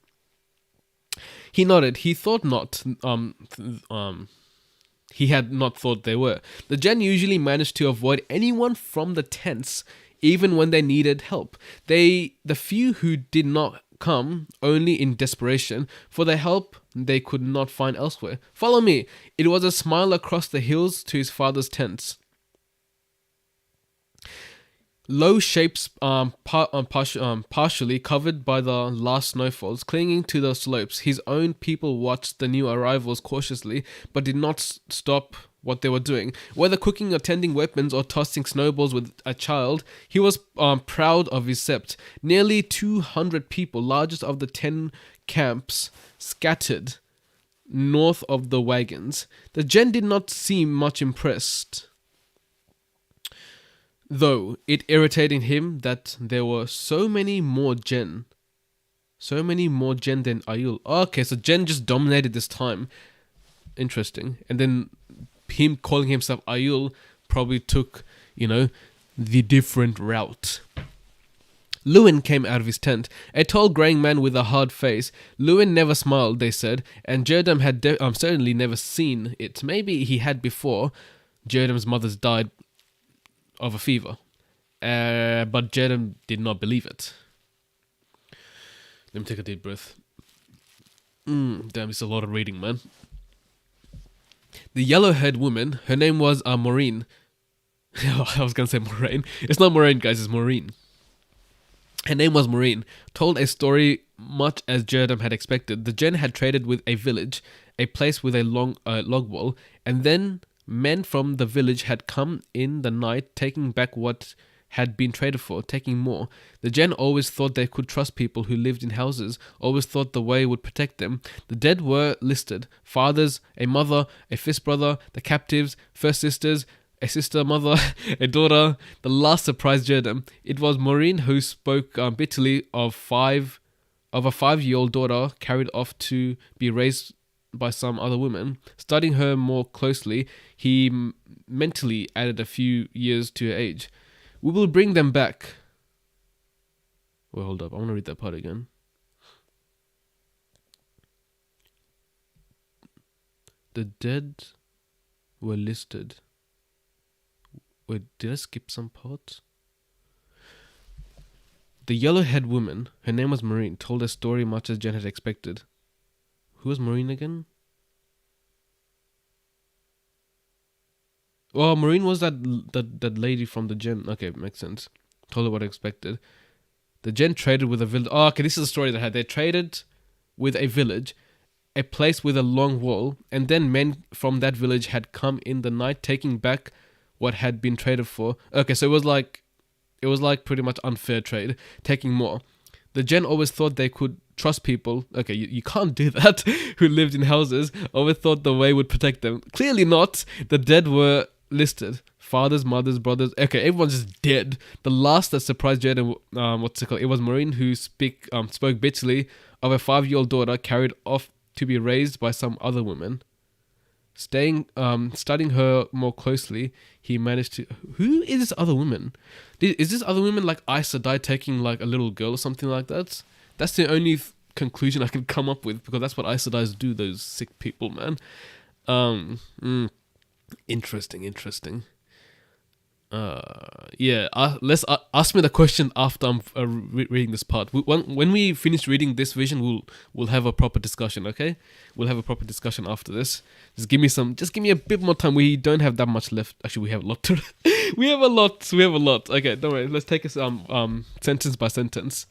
He nodded. He thought not. He had not thought they were. The Jinn usually managed to avoid anyone from the tents, even when they needed help. The few who did not come only in desperation for the help they could not find elsewhere. Follow me. It was a smile across the hills to his father's tents. Low shapes partially covered by the last snowfalls, clinging to the slopes. His own people watched the new arrivals cautiously, but did not stop what they were doing. Whether cooking or tending weapons or tossing snowballs with a child, he was proud of his sept. Nearly 200 people, largest of the 10 camps, scattered north of the wagons. The Jinn did not seem much impressed, though it irritated him that there were so many more Jinn than Aiul. Okay, so Jinn just dominated this time. Interesting. And then him calling himself Aiul probably took, the different route. Lewin came out of his tent, a tall greying man with a hard face. Lewin never smiled, they said, and Jerdam had certainly never seen it. Maybe he had before. Jerdam's mother's died of a fever, but Jerdam did not believe it. Let me take a deep breath. Damn, it's a lot of reading, man. The yellow-haired woman, her name was Maureen. I was going to say Moraine. It's not Moraine, guys, it's Maureen. Her name was Maureen, told a story much as Jerdam had expected. The Jinn had traded with a village, a place with a long log wall, and then men from the village had come in the night, taking back what had been traded for, taking more. The Jinn always thought they could trust people who lived in houses, always thought the way would protect them. The dead were listed: fathers, a mother, a fifth brother, the captives, first sisters, a sister, mother, a daughter. The last surprised Jerdam. It was Maureen who spoke bitterly of a 5-year-old daughter carried off to be raised by some other woman. Studying her more closely, he mentally added a few years to her age. We will bring them back. Well, hold up. I want to read that part again. The dead were listed. Wait, did I skip some parts? The yellow-haired woman, her name was Maureen, told a story much as Jen had expected. Who was Maureen again? Oh, Maureen was that lady from the Jinn. Okay, makes sense. Told her what I expected. The Jinn traded with a village. Oh, okay, this is the story they had. They traded with a village, a place with a long wall, and then men from that village had come in the night, taking back what had been traded for. Okay, so it was like pretty much unfair trade, taking more. The Jinn always thought they could trust people. Okay, you can't do that. Who lived in houses. Always thought the way would protect them. Clearly not. The dead were listed: fathers, mothers, brothers. Okay, everyone's just dead. The last that surprised Jerdam, it was Maureen who spoke bitterly of a 5-year-old daughter carried off to be raised by some other woman. Studying her more closely, he managed to... Who is this other woman? Is this other woman like Aes Sedai taking like a little girl or something like that? That's the only conclusion I can come up with, because that's what Aes Sedais do, those sick people, man. Interesting. Yeah. Let's ask me the question after I'm reading this part. When we finish reading this vision, we'll have a proper discussion. Okay, we'll have a proper discussion after this. Just give me a bit more time. We don't have that much left. Actually, we have a lot to. We have a lot. Okay, don't worry. Let's take us sentence by sentence.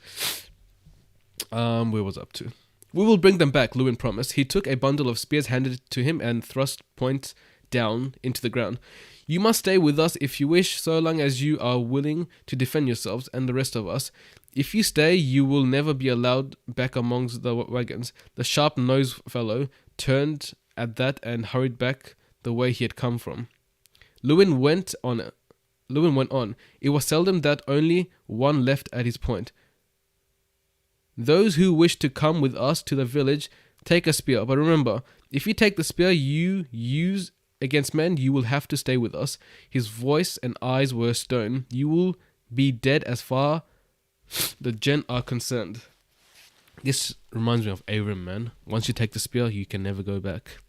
Where was I up to? We will bring them back, Lewin promised. He took a bundle of spears, handed it to him, and thrust point down into the ground. You must stay with us if you wish, so long as you are willing to defend yourselves and the rest of us. If you stay, you will never be allowed back amongst the wagons. The sharp-nosed fellow turned at that and hurried back the way he had come from. Lewin went on. It was seldom that only one left at his point. Those who wish to come with us to the village, take a spear. But remember, if you take the spear you use against men, you will have to stay with us. His voice and eyes were stone. You will be dead as far the Gen are concerned. This reminds me of Avram, man. Once you take the spear, you can never go back.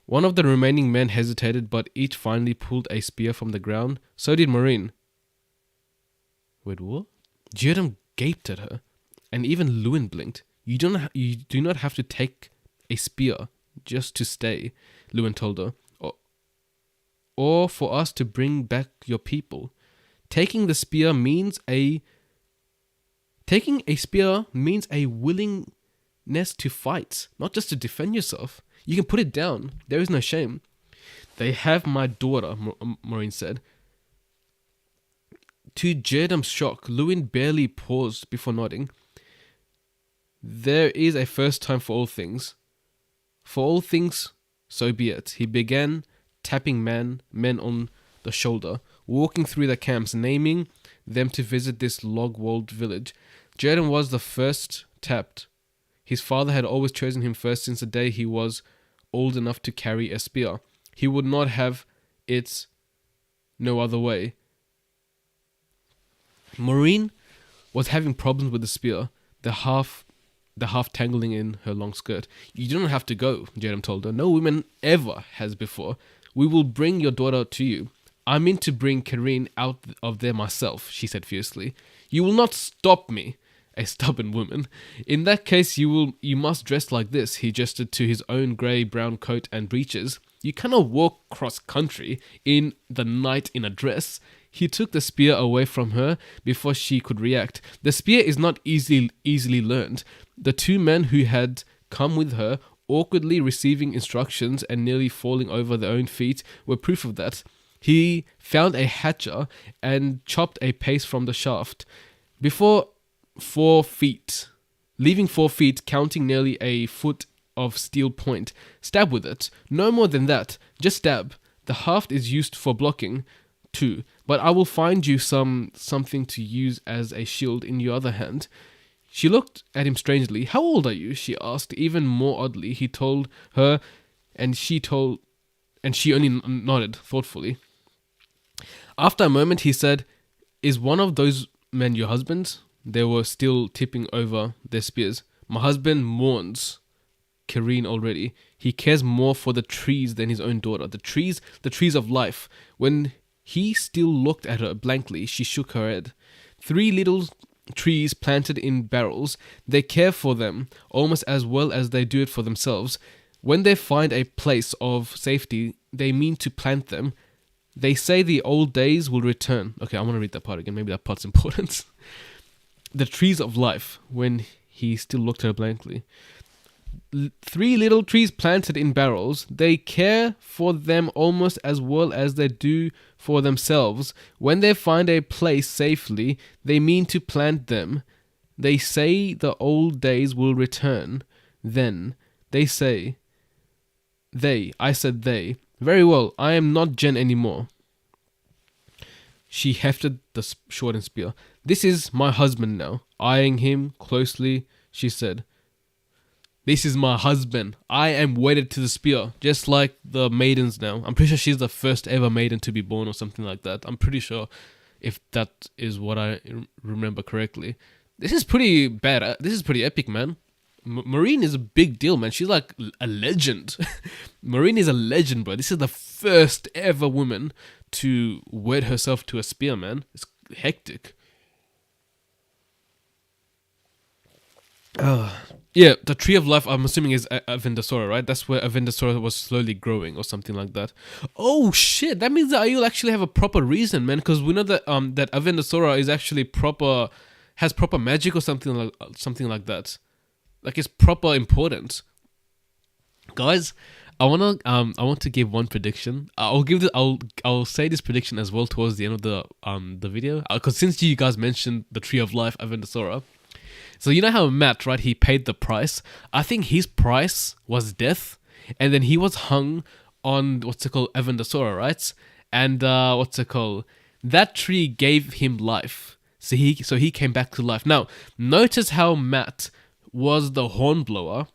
One of the remaining men hesitated, but each finally pulled a spear from the ground. So did Maureen. Wait, what? Jerem gaped at her, and even Lewin blinked. You do not have to take a spear just to stay, Lewin told her. Or for us to bring back your people. Taking a spear means a willingness to fight, not just to defend yourself. You can put it down. There is no shame. They have my daughter, Maureen said. To Jerdam's shock, Lewin barely paused before nodding. There is a first time for all things. For all things, so be it. He began tapping men on the shoulder, walking through the camps, naming them to visit this log-walled village. Jerdan was the first tapped. His father had always chosen him first since the day he was old enough to carry a spear. He would not have it no other way. Maureen was having problems with the spear, the half tangling in her long skirt. You don't have to go, Jerem told her. No woman ever has before. We will bring your daughter to you. I mean to bring Kareen out of there myself, she said fiercely. You will not stop me, a stubborn woman. In that case, you must dress like this, he gestured to his own grey-brown coat and breeches. You cannot walk cross-country in the night in a dress. He took the spear away from her before she could react. The spear is not easily learned. The two men who had come with her, awkwardly receiving instructions and nearly falling over their own feet, were proof of that. He found a hatcher and chopped a pace from the shaft. Leaving 4 feet, counting nearly a foot of steel point. Stab with it. No more than that. Just stab. The haft is used for blocking, too, but I will find you something to use as a shield in your other hand. She looked at him strangely. How old are you? She asked. Even more oddly, he told her, and she only nodded thoughtfully. After a moment, he said, Is one of those men your husband? They were still tipping over their spears. My husband mourns Kareen already. He cares more for the trees than his own daughter. The trees of life. When he still looked at her blankly, she shook her head. 3 little trees planted in barrels. They care for them almost as well as they do it for themselves. When they find a place of safety, they mean to plant them. They say the old days will return. Okay, I want to read that part again. Maybe that part's important. The trees of life. When he still looked at her blankly. 3 little trees planted in barrels. They care for them almost as well as they do for themselves. When they find a place safely, they mean to plant them. They say the old days will return. Then they say, I said they. Very well, I am not Jen anymore. She hefted the shortened spear. This is my husband now. Eyeing him closely, she said, This is my husband. I am wedded to the spear, just like the maidens now. I'm pretty sure she's the first ever maiden to be born or something like that. I'm pretty sure, if that is what I remember correctly. This is pretty bad. This is pretty epic, man. Marine is a big deal, man. She's like a legend. Marine is a legend, bro. This is the first ever woman to wed herself to a spear, man. It's hectic. Yeah, the tree of life, I'm assuming, is Avendasora, right? That's where Avendasora was slowly growing or something like that. Oh shit, that means that you'll actually have a proper reason, man, because we know that that Avendasora is actually proper, has proper magic or something like that. Like, it's proper important. Guys, I want to give one prediction. I'll say this prediction as well towards the end of the video, because since you guys mentioned the tree of life, Avendasora. So you know how Matt, right, he paid the price? I think his price was death, and then he was hung on, Avendasora, right? And that tree gave him life. So he came back to life. Now, notice how Matt was the hornblower.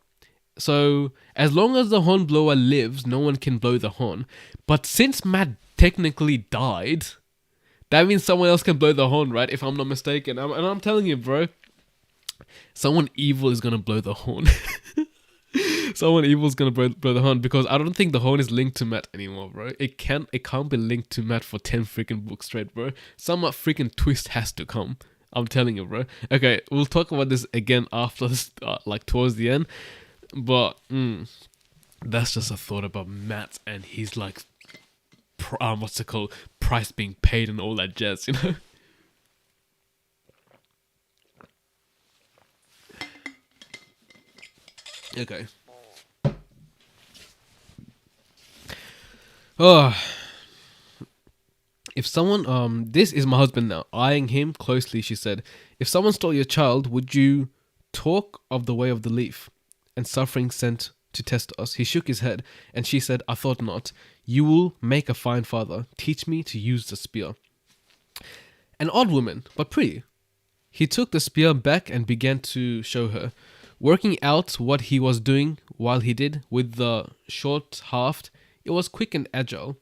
So as long as the hornblower lives, no one can blow the horn. But since Matt technically died, that means someone else can blow the horn, right? If I'm not mistaken. And I'm telling you, bro. Someone evil is gonna blow the horn. Someone evil is gonna blow the horn, because I don't think the horn is linked to Matt anymore, bro. It can't be linked to Matt for 10 freaking books straight, bro. Some freaking twist has to come. I'm telling you, bro. Okay, we'll talk about this again after this, like towards the end. But that's just a thought about Matt and his like, price being paid and all that jazz, you know. Okay. Oh, if someone, this is my husband now, eyeing him closely, she said, if someone stole your child, would you talk of the way of the leaf and suffering sent to test us? He shook his head, and she said, I thought not. You will make a fine father. Teach me to use the spear. An odd woman, but pretty. He took the spear back and began to show her, working out what he was doing while he did with the short haft. It was quick and agile.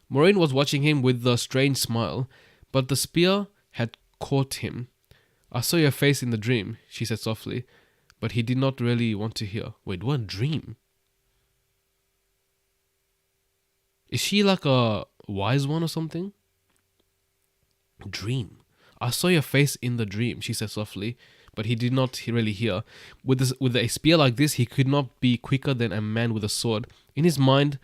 Maureen was watching him with a strange smile, but the spear had caught him. I saw your face in the dream, she said softly, but he did not really want to hear. Wait, what dream? Is she like a wise one or something? Dream. I saw your face in the dream, she said softly, but he did not really hear. With a spear like this, he could not be quicker than a man with a sword. In his mind's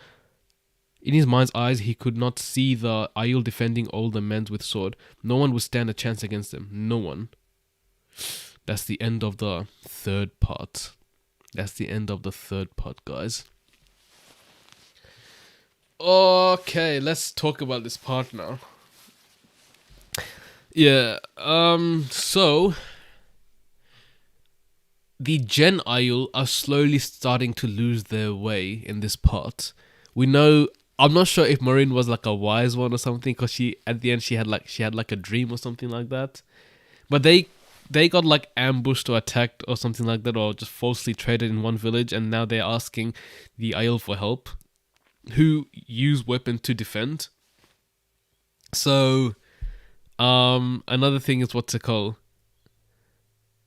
eyes, he could not see the Aiel defending older men with sword. No one would stand a chance against them. No one. That's the end of the third part. Guys. Okay, let's talk about this part now. Yeah, so the Gen Aiel are slowly starting to lose their way in this part. We know, I'm not sure if Maureen was like a wise one or something, because at the end she had like a dream or something like that. But they got like ambushed or attacked or something like that, or just falsely traded in one village, and now they're asking the Aiel for help, who use weapon to defend. So another thing is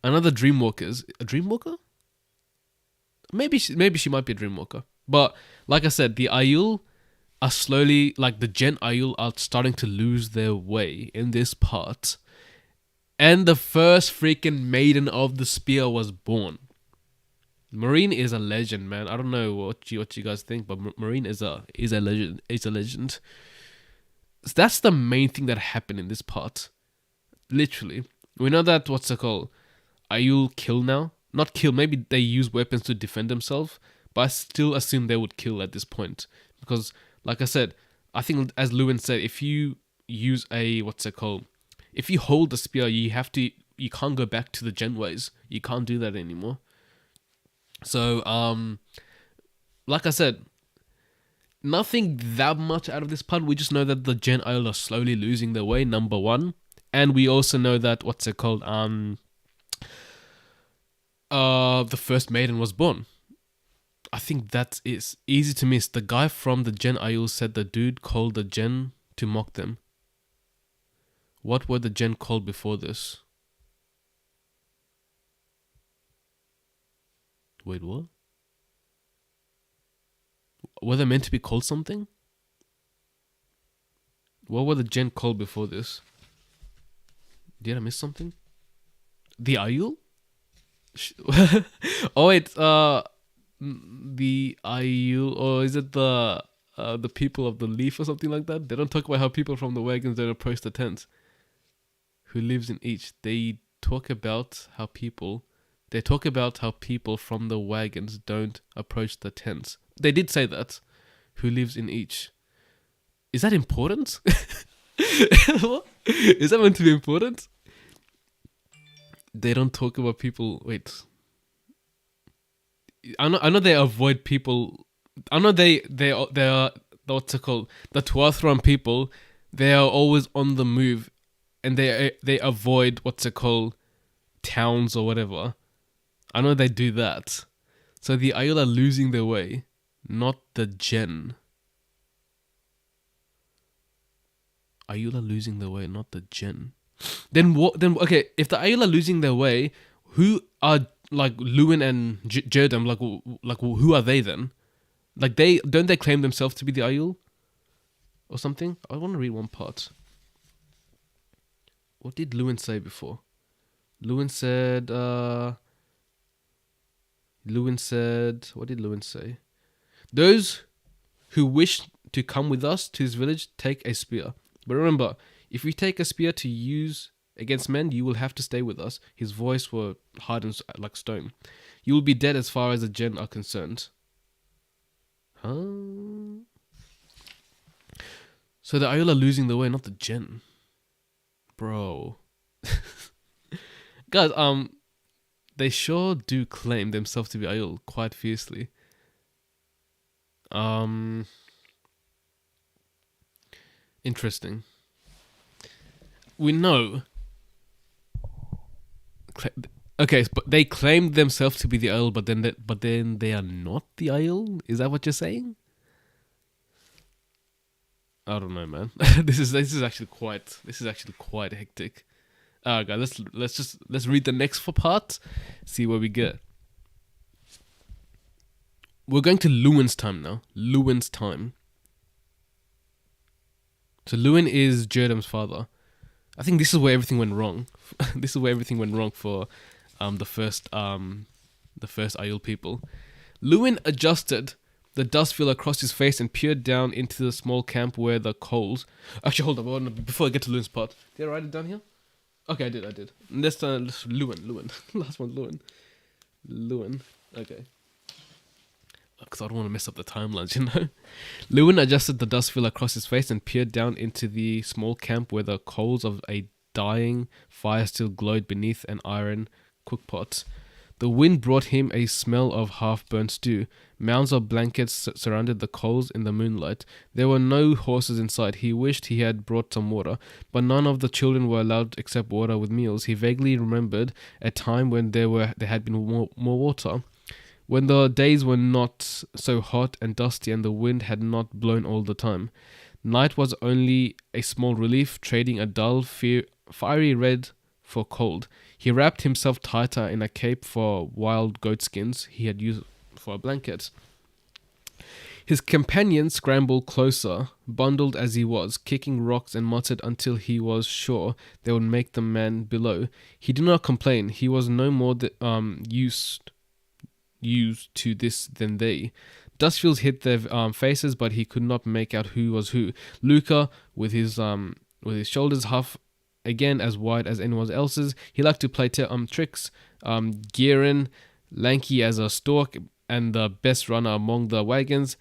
another Dreamwalker. A Dreamwalker? Maybe she might be a Dreamwalker. But like I said, the Aiel are slowly, like the Gen Aiel are starting to lose their way in this part. And the first freaking Maiden of the Spear was born. Marine is a legend, man. I don't know what you guys think, but Marine is a legend. It's a legend. So that's the main thing that happened in this part. Literally. We know that, Aiel kill now? Not kill, maybe they use weapons to defend themselves, but I still assume they would kill at this point. Because, like I said, I think as Lewin said, if you use if you hold the spear, you can't go back to the Gen ways. You can't do that anymore. So, like I said, nothing that much out of this part. We just know that the Gen Aiel are slowly losing their way, number one. And we also know that, the first maiden was born. I think that is easy to miss. The guy from the Gen Aiel said the dude called the Gen to mock them. What were the Gen called before this? Wait, what? Were they meant to be called something? What were the gen called before this? Did I miss something? The Ayul? Oh wait, the Ayul, or is it the people of the leaf or something like that? They don't talk about how people from the wagons don't approach the tents. Who lives in each? They talk about how people from the wagons don't approach the tents. They did say that. Who lives in each? Is that important? What? Is that meant to be important? They don't talk about people. Wait. I know they avoid people. I know they are, what's it called? The Tuathran people. They are always on the move, and they avoid, what's it called, towns or whatever. I know they do that. So the Ayul are losing their way, not the gen. Ayul are losing their way, not the gen. Then what? Then okay, if the Ayul are losing their way, who are like Lewin and Jerdam? Like who are they then? Like they claim themselves to be the Ayul or something? I want to read one part. What did Lewin say before? Lewin said. What did Lewin say? Those who wish to come with us to his village take a spear. But remember, if we take a spear to use against men, you will have to stay with us. His voice were hardened like stone. You will be dead as far as the gen are concerned. Huh? So the Ayul are losing the way, not the gen. Bro. Guys, they sure do claim themselves to be Ayul quite fiercely. Interesting. We know. Okay, but they claim themselves to be the Ayul, but then they are not the Ayul. Is that what you're saying? I don't know, man. This is actually quite hectic. Alright, guys, let's read the next part. See where we get. We're going to Lewin's time now. Lewin's time. So Lewin is Jerdam's father. I think this is where everything went wrong. This is where everything went wrong for the first Ayul people. Lewin adjusted the dust fell across his face and peered down into the small camp where the coals. Actually, hold on. Before I get to Lewin's part, did I write it down here? Okay, I did. Let's Lewin. Last one, Lewin. Okay. Because I don't want to mess up the timelines, you know. Lewin adjusted the dust fell across his face and peered down into the small camp where the coals of a dying fire still glowed beneath an iron cookpot. The wind brought him a smell of half-burnt stew. Mounds of blankets surrounded the coals in the moonlight. There were no horses in sight. He wished he had brought some water, but none of the children were allowed except water with meals. He vaguely remembered a time when there had been more water, when the days were not so hot and dusty and the wind had not blown all the time. Night was only a small relief, trading a dull, fiery red for cold. He wrapped himself tighter in a cape for wild goat skins he had used for a blanket. His companion scrambled closer, bundled as he was, kicking rocks and muttered until he was sure they would make the man below. He did not complain. He was no more used to this than they. Dust fields hit their faces, but he could not make out who was who. Luca, with his shoulders half again as wide as anyone else's, he liked to play tricks. Gearin, lanky as a stork and the best runner among the wagons.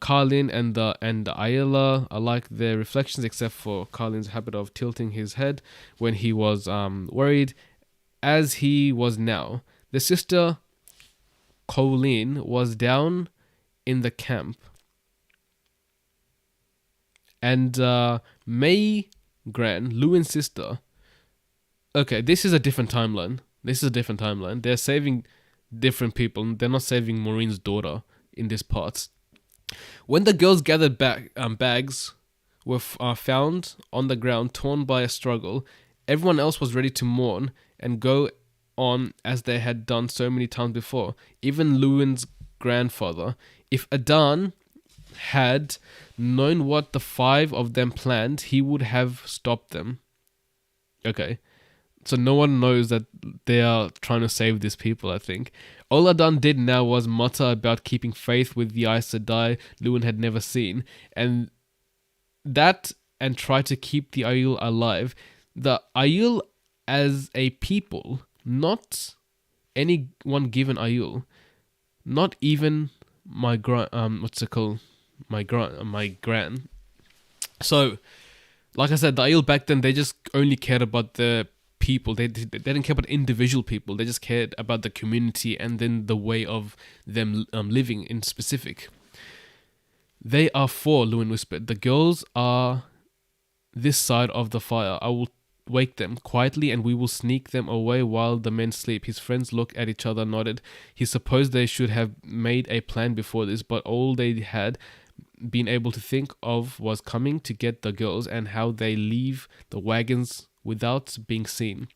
Carlin and the Ayala alike their reflections, except for Carlin's habit of tilting his head when he was worried, as he was now. The sister Colleen was down in the camp, and May Gran, Lewin's sister. Okay, this is a different timeline. They're saving different people. They're not saving Maureen's daughter in this part. When the girls gathered back, bags were found on the ground, torn by a struggle. Everyone else was ready to mourn and go on as they had done so many times before. Even Lewin's grandfather. If Adan had known what the five of them planned, he would have stopped them. Okay. So no one knows that they are trying to save these people, I think. All Adan did now was mutter about keeping faith with the Aes Sedai Lewin had never seen. And try to keep the Aiel alive. The Aiel as a people, not any one given Aiel, not even my gran. So, like I said, the Aiel back then, they just only cared about the people. They didn't care about individual people. They just cared about the community and then the way of them living in specific. They are four, Lewin whispered. The girls are this side of the fire. I will wake them quietly and we will sneak them away while the men sleep. His friends looked at each other, nodded. He supposed they should have made a plan before this, but all they had been able to think of was coming to get the girls and how they leave the wagons without being seen.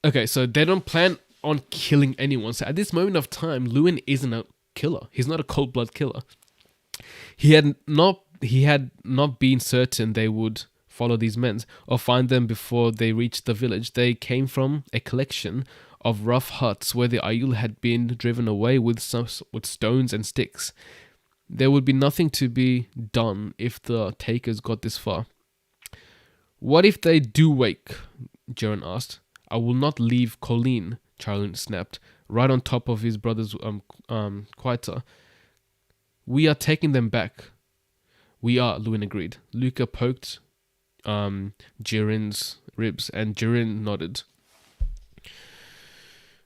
Okay, so they don't plan on killing anyone. So at this moment of time, Lewin isn't a killer. He's not a cold-blooded killer. He had not been certain they would follow these men or find them before they reached the village. They came from a collection of rough huts where the Aiel had been driven away with stones and sticks. There would be nothing to be done if the takers got this far. What if they do wake? Jaren asked. I will not leave Colleen, Charlene snapped, right on top of his brother's quieter. We are taking them back. We are, Lewin agreed. Luca poked Jiren's ribs and Jiren nodded.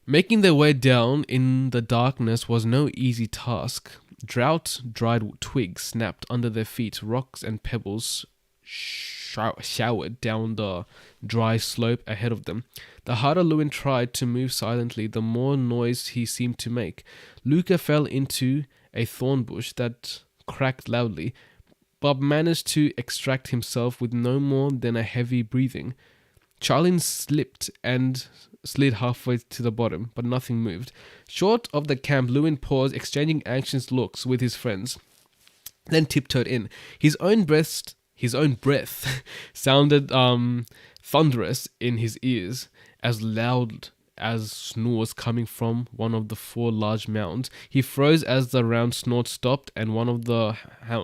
Making their way down in the darkness was no easy task. Drought-dried twigs snapped under their feet. Rocks and pebbles showered down the dry slope ahead of them. The harder Lewin tried to move silently, the more noise he seemed to make. Luca fell into a thorn bush that cracked loudly. Bob managed to extract himself with no more than a heavy breathing. Charlene slipped and slid halfway to the bottom, but nothing moved. Short of the camp, Lewin paused, exchanging anxious looks with his friends, then tiptoed in. His own breath sounded thunderous in his ears, as loud as snores coming from one of the four large mounds. He froze as the round snort stopped and one of the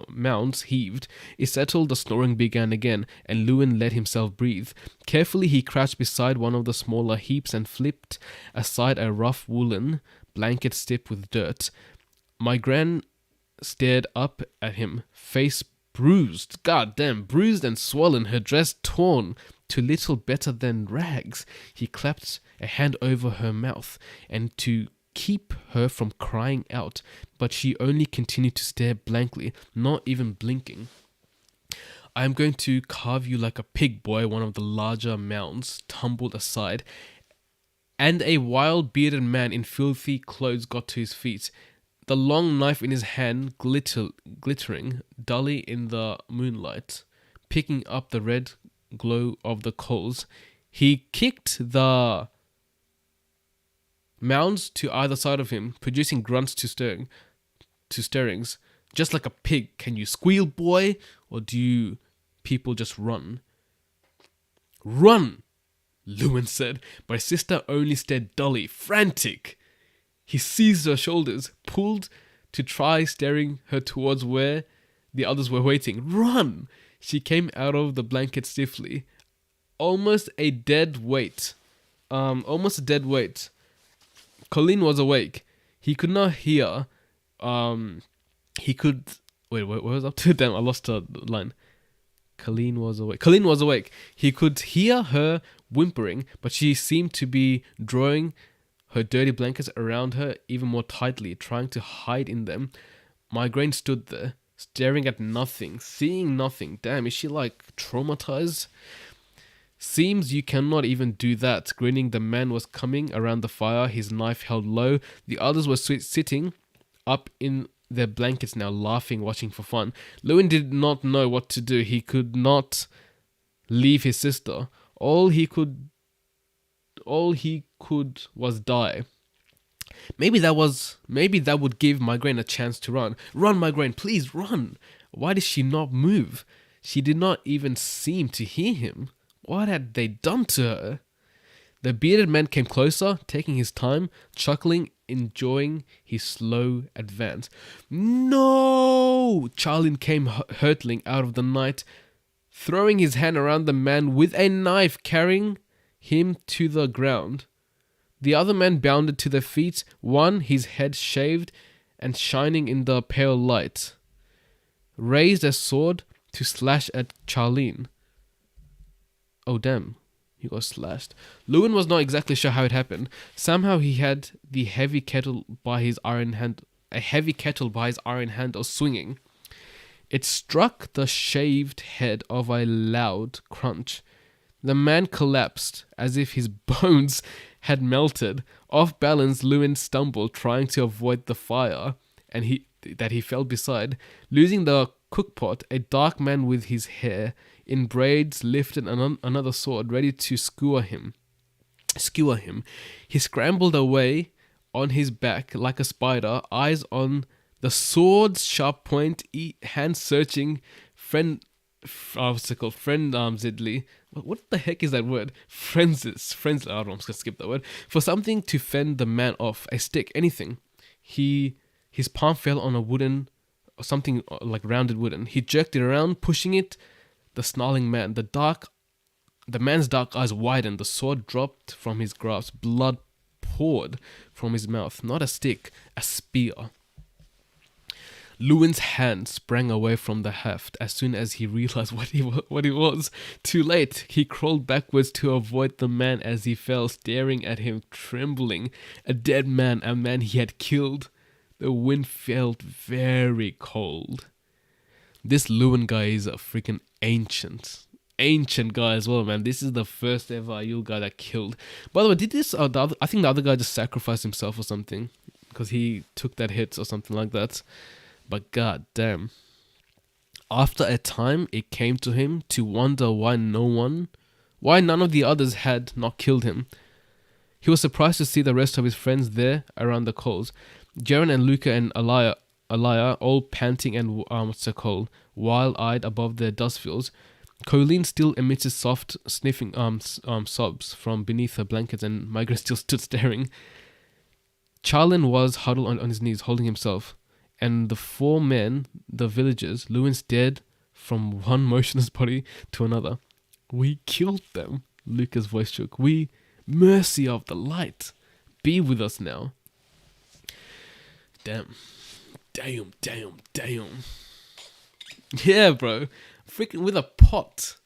mounds heaved. It settled, the snoring began again, and Lewin let himself breathe. Carefully he crouched beside one of the smaller heaps and flipped aside a rough woolen blanket stipped with dirt. My gran stared up at him, face bruised, bruised and swollen, her dress torn to little better than rags. He clapped a hand over her mouth and to keep her from crying out, but she only continued to stare blankly, not even blinking. I am going to carve you like a pig, boy, one of the larger mounds tumbled aside, and a wild bearded man in filthy clothes got to his feet. The long knife in his hand glittering dully in the moonlight, picking up the red glow of the coals. He kicked the mounds to either side of him, producing grunts to stirrings. Just like a pig, can you squeal, boy? Or do you people just run? Run, Lewin said, but his sister only stared dully, frantic. He seized her shoulders, pulled to try steering her towards where the others were waiting. Run! She came out of the blanket stiffly. Almost a dead weight. Colleen was awake. He could not hear. Wait, what was up to? Damn, I lost the line. Colleen was awake. He could hear her whimpering, but she seemed to be drawing her dirty blankets around her even more tightly, trying to hide in them. Migraine stood there, staring at nothing, seeing nothing. Damn, is she like traumatized? Seems you cannot even do that. Grinning, the man was coming around the fire, his knife held low. The others were sitting up in their blankets now, laughing, watching for fun. Lewin did not know what to do. He could not leave his sister. All he could all he could was die. Maybe that would give Migraine a chance to run. Run, Migraine, please run. Why did she not move? She did not even seem to hear him. What had they done to her? The bearded man came closer, taking his time, chuckling, enjoying his slow advance. No! Charlene came hurtling out of the night, throwing his hand around the man with a knife, carrying him to the ground. The other men bounded to their feet, one, his head shaved and shining in the pale light, raised a sword to slash at Charlene. Oh damn, he got slashed. Lewin was not exactly sure how it happened. Somehow he had the heavy kettle by his iron handle swinging. It struck the shaved head of a loud crunch. The man collapsed as if his bones had melted. Off balance, Lewin stumbled, trying to avoid the fire, and he fell beside. Losing the cookpot, a dark man with his hair in braids lifted another sword, ready to skewer him. He scrambled away on his back like a spider, eyes on the sword's sharp point, hand searching. Frenziedly. What the heck is that word? Friends. I don't know, I'm just gonna skip that word. For something to fend the man off, a stick, anything. His palm fell on a wooden, or something like rounded wooden. He jerked it around, pushing it. The snarling man. The man's dark eyes widened. The sword dropped from his grasp. Blood poured from his mouth. Not a stick, a spear. Lewin's hand sprang away from the haft as soon as he realized what it was. Too late. He crawled backwards to avoid the man as he fell, staring at him, trembling. A dead man, a man he had killed. The wind felt very cold. This Lewin guy is a freaking ancient guy as well, man. This is the first ever Ayul guy that killed. By the way, did this? I think the other guy just sacrificed himself or something because he took that hit or something like that. But god damn. After a time, it came to him to wonder why none of the others had not killed him. He was surprised to see the rest of his friends there around the coals. Jaren and Luca and Alaya all panting and wild-eyed above their dust fields. Colleen still emitted soft sniffing sobs from beneath her blankets, and Migraine still stood staring. Charlin was huddled on his knees, holding himself. And the four men, the villagers, Lewin stared from one motionless body to another. We killed them, Luca's voice shook. We, mercy of the light, be with us now. Damn. Yeah, bro. Freaking with a pot.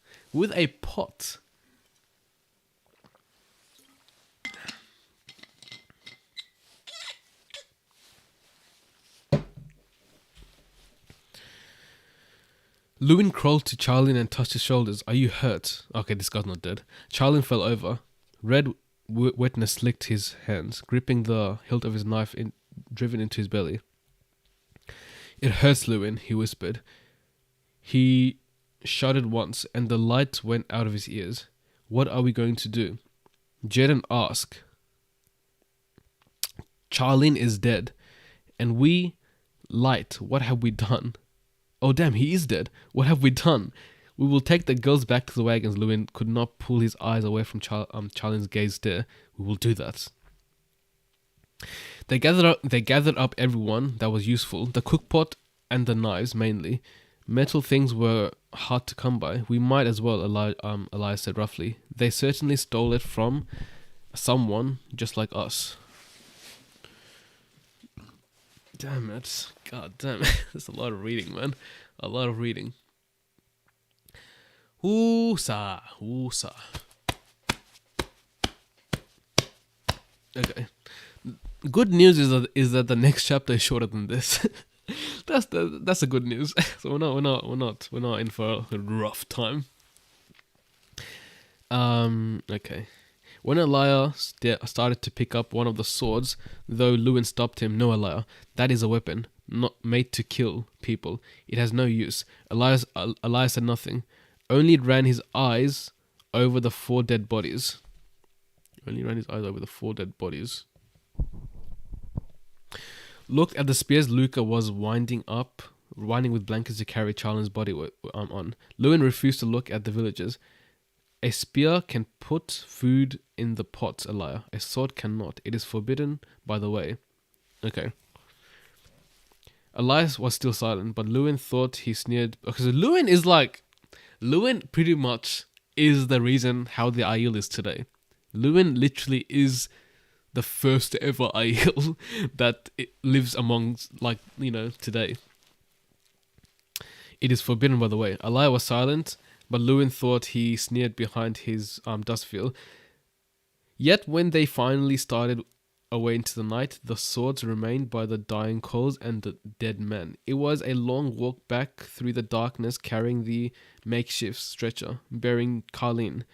Lewin crawled to Charlene and touched his shoulders. Are you hurt? Okay, this guy's not dead. Charlene fell over. Red wetness licked his hands, gripping the hilt of his knife driven into his belly. It hurts, Lewin, he whispered. He shuddered once, and the light went out of his ears. What are we going to do? Jaden asked. Charlene is dead. And we, Light, what have we done? Oh damn, he is dead. What have we done? We will take the girls back to the wagons. Lewin could not pull his eyes away from Charlene's gaze stare. We will do that. They gathered up everyone that was useful. The cookpot and the knives, mainly. Metal things were hard to come by. We might as well, Elias said roughly. They certainly stole it from someone just like us. Damn it. God damn it. That's a lot of reading, man. A lot of reading. Ooh-sa. Okay. Good news is that the next chapter is shorter than this. That's the good news. So we're not in for a rough time. Okay. When Elia started to pick up one of the swords, though Lewin stopped him, no, Elia, that is a weapon, not made to kill people. It has no use. Elias said nothing, only ran his eyes over the 4 dead bodies. Only ran his eyes over the 4 dead bodies. Looked at the spears Luca was winding with blankets to carry Charlin's body on. Lewin refused to look at the villagers. A spear can put food in the pot, Elia. A sword cannot. It is forbidden by the way. Okay. Elias was still silent, but Lewin thought he sneered. Because Lewin pretty much is the reason how the Aiel is today. Lewin literally is the first ever Aiel that lives amongst, today. It is forbidden by the way. Elia was silent, but Lewin thought he sneered behind his dustfield. Yet when they finally started away into the night, the swords remained by the dying coals and the dead men. It was a long walk back through the darkness, carrying the makeshift stretcher, bearing Carlin.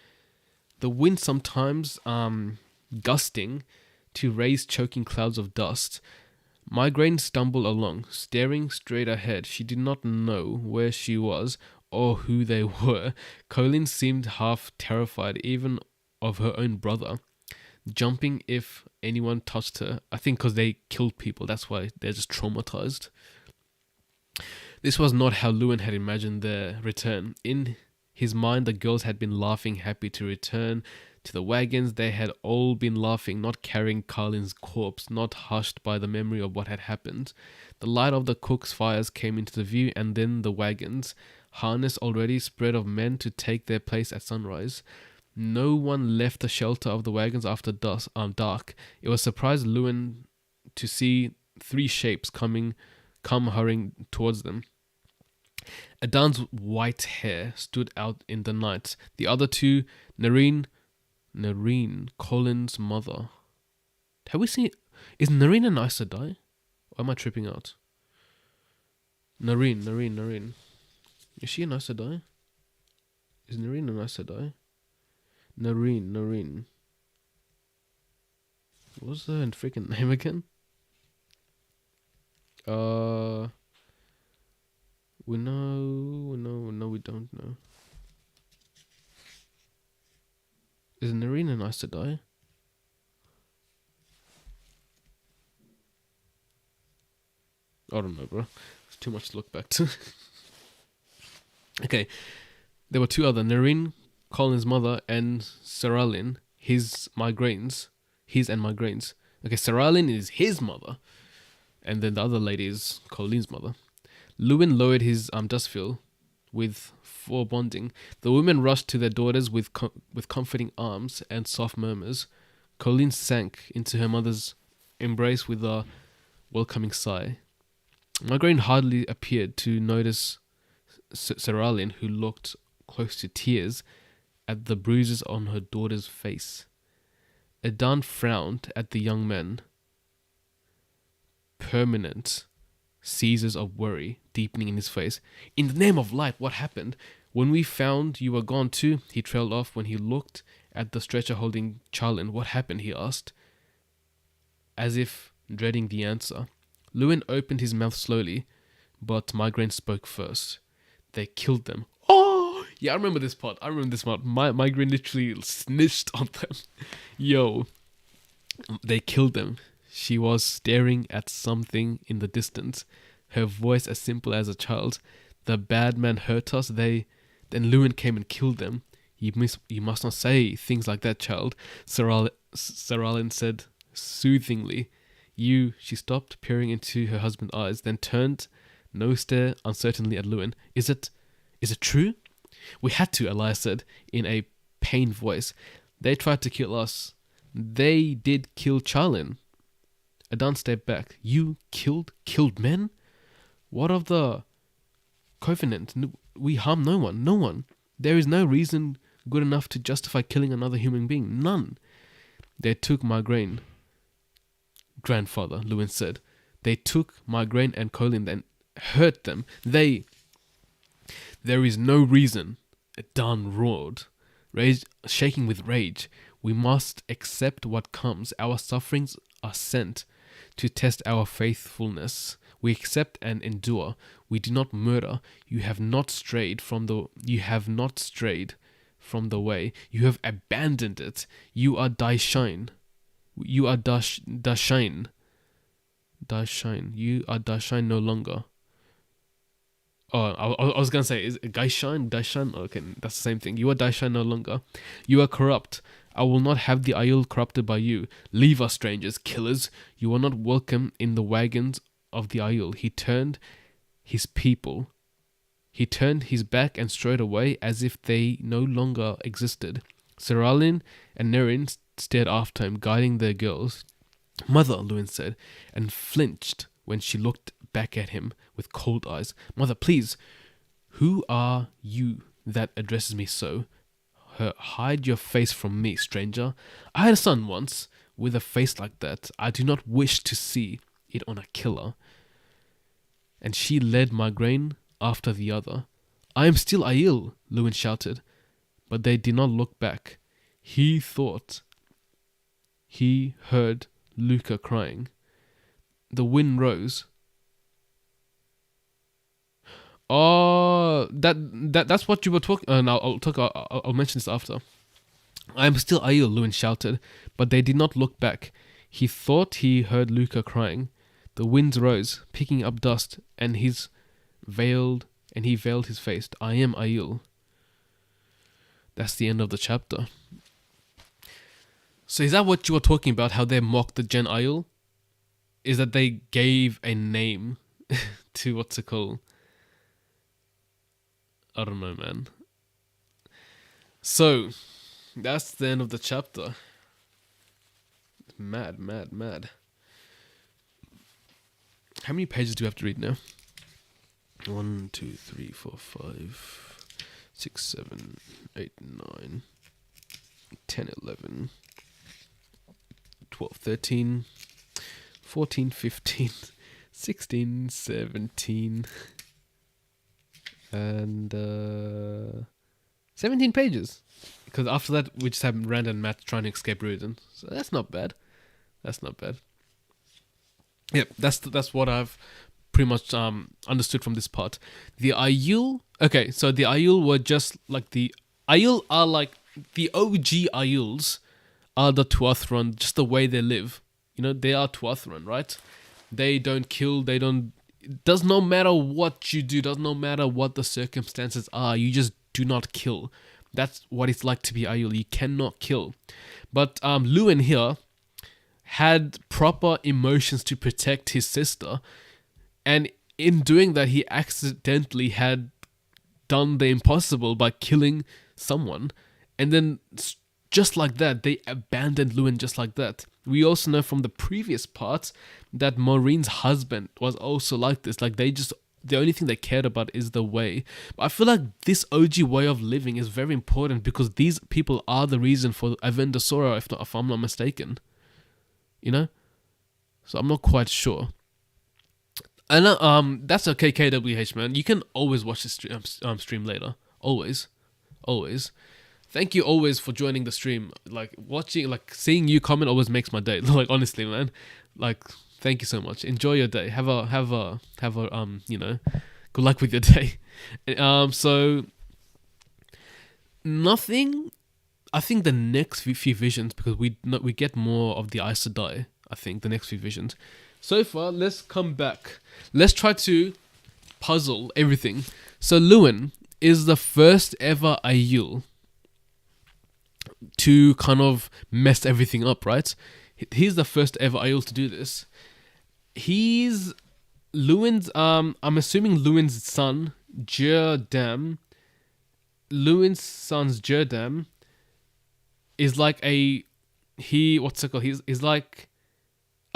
The wind sometimes gusting to raise choking clouds of dust. Migraine stumbled along, staring straight ahead. She did not know where she was or who they were. Colin seemed half terrified even of her own brother, jumping if anyone touched her. I think because they killed people, that's why they're just traumatized. This was not how Lewin had imagined their return. In his mind, the girls had been laughing, happy to return to the wagons. They had all been laughing, not carrying Carlin's corpse, not hushed by the memory of what had happened. The light of the cook's fires came into the view, and then the wagons, harness already spread of men to take their place at sunrise. No one left the shelter of the wagons after dark. It was surprised Lewin to see 3 shapes come hurrying towards them. Adan's white hair stood out in the night. The other 2, Nareen, Colin's mother. Have we seen? Is Nareen an Aes Sedai? Or am I tripping out? Nareen. Is she an Aes Sedai? Is Nareen an Aes Sedai? Nareen. What's her freaking name again? We don't know. Is Nareen an Aes Sedai? I don't know, bro. It's too much to look back to. Okay. There were 2 other, Nareen, Colin's mother, and Saralin, his and migraines. Okay, Saralin is his mother, and then the other lady is Colin's mother. Lewin lowered his dustfield with foreboding. The women rushed to their daughters with comforting arms and soft murmurs. Colin sank into her mother's embrace with a welcoming sigh. Migraine hardly appeared to notice Saralin, who looked close to tears at the bruises on her daughter's face. Adan frowned at the young men. Permanent seizures of worry deepening in his face. In the name of light, what happened? When we found you were gone too, he trailed off when he looked at the stretcher holding Charlin. What happened? He asked, as if dreading the answer. Lewin opened his mouth slowly, but Migraine spoke first. They killed them. Oh! Yeah, I remember this part. Migraine literally snitched on them. Yo. They killed them. She was staring at something in the distance, her voice as simple as a child's. The bad man hurt us. Then Lewin came and killed them. You must not say things like that, child, Saralin said soothingly. She stopped, peering into her husband's eyes, then turned, no stare, uncertainly at Lewin. Is it true? We had to, Elias said, in a pained voice. They tried to kill us. They did kill Charlin. Adan stepped back. You killed men? What of the Covenant? We harmed no one. There is no reason good enough to justify killing another human being. None. They took Migraine, grandfather, Lewin said. They took Migraine and Colin and hurt them. There is no reason. Adan roared, shaking with rage. We must accept what comes. Our sufferings are sent to test our faithfulness. We accept and endure. We do not murder. You have not strayed from from the way. You have abandoned it. You are Daishin. You are Daishin. Daishin. You are Daishin no longer. Oh, I was gonna say, is it Gaishan? Daishan? Okay, that's the same thing. You are Daishan no longer. You are corrupt. I will not have the Aiel corrupted by you. Leave us, strangers, killers. You are not welcome in the wagons of the Aiel. He turned his people. He turned his back and strode away as if they no longer existed. Seralin and Nerin stared after him, guiding their girls. Mother, Luin said, and flinched when she looked back at him with cold eyes. Mother, please, who are you that addresses me so? Hide your face from me, stranger. I had a son once with a face like that. I do not wish to see it on a killer. And she led migraine after the other. I am still Aiel, Luin shouted, but they did not look back. He thought he heard Luca crying. The wind rose. Oh, that's what you were talking. I'll mention this after. I am still Aiel, Luin shouted, but they did not look back. He thought he heard Luca crying. The winds rose, picking up dust, and he veiled his face. I am Aiel. That's the end of the chapter. So is that what you were talking about? How they mocked the Gen Aiel? Is that they gave a name to what's it called? I don't know, man. So that's the end of the chapter. Mad. How many pages do we have to read now? 1, 2, 3, 4, 5, 6, 7, 8, 9, 10, 11, 12, 13, 14, 15, 16, 17, and 17 pages. Because after that, we just have Rand and Matt trying to escape Rudin. So that's not bad. Yep, that's what I've pretty much understood from this part. The Aiel, okay, so the Aiel were just like the Aiel are like the OG Aiels are the Tuathran, just the way they live. You know, they are Tuathran, right? They don't kill, they don't. It does not matter what you do, does not matter what the circumstances are. You just do not kill. That's what it's like to be Aiel. You cannot kill. But Luin here had proper emotions to protect his sister, and in doing that, he accidentally had done the impossible by killing someone, and then just like that, they abandoned Luin just like that. We also know from the previous parts that Maureen's husband was also like this. Like the only thing they cared about is the way. But I feel like this OG way of living is very important because these people are the reason for Avendasora, if I'm not mistaken. You know? So I'm not quite sure. And that's okay, KWH, man. You can always watch the stream later. Always. Thank you always for joining the stream. Like watching, like seeing you comment always makes my day. Like honestly, man. Like thank you so much. Enjoy your day. Have a you know, good luck with your day. So nothing. I think the next few visions, because we get more of the Aes Sedai. I think the next few visions. So far, let's come back. Let's try to puzzle everything. So Luin is the first ever Aiel to kind of mess everything up, right? He's the first ever Aiel to do this. He's Luin's, I'm assuming Luin's son, Jerdam. Luin's son's Jerdam is like what's it called? He's like,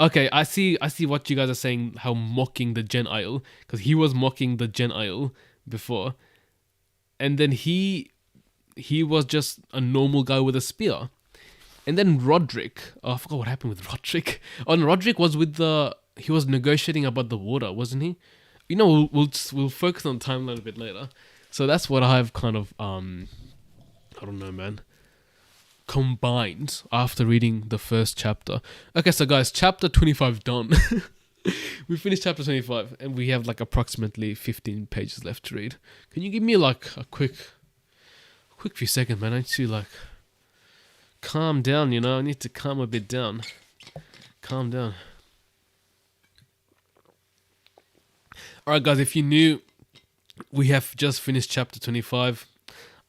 okay, I see what you guys are saying, how mocking the Gen Aiel, because he was mocking the Gen Aiel before. And then he was just a normal guy with a spear. And then Roderick, I forgot what happened with Roderick. Oh, no, Roderick was he was negotiating about the water, wasn't he? You know, we'll focus on the timeline a bit later. So that's what I've kind of, I don't know, man, combined after reading the first chapter. Okay, so guys, chapter 25 done. We finished chapter 25 and we have like approximately 15 pages left to read. Can you give me like a quick quick few seconds, man. I need to like calm down, you know. I need to calm a bit down. Calm down. Alright guys, if you're new, we have just finished chapter 25.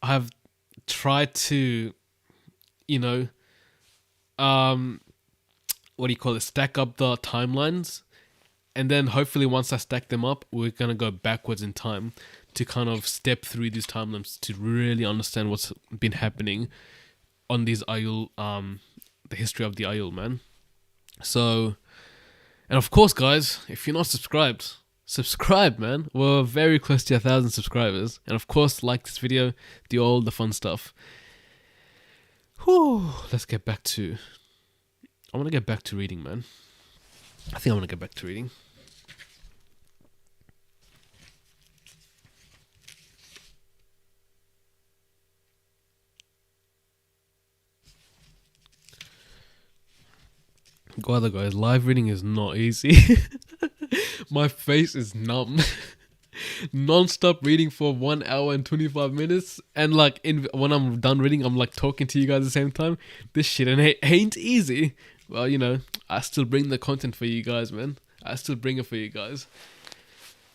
I have tried to, you know, what do you call it? Stack up the timelines. And then hopefully once I stack them up, we're going to go backwards in time to kind of step through these timelines to really understand what's been happening on these Aiel, the history of the Aiel, man. So, and of course, guys, if you're not subscribed, subscribe, man. We're very close to 1,000 subscribers. And of course, like this video, do all the fun stuff. Whew, let's get back to... I want to get back to reading, man. I think I want to get back to reading. God, guys, live reading is not easy. My face is numb. Non-stop reading for 1 hour and 25 minutes. And like when I'm done reading, I'm like talking to you guys at the same time. This shit ain't easy. Well, you know, I still bring the content for you guys, man. I still bring it for you guys.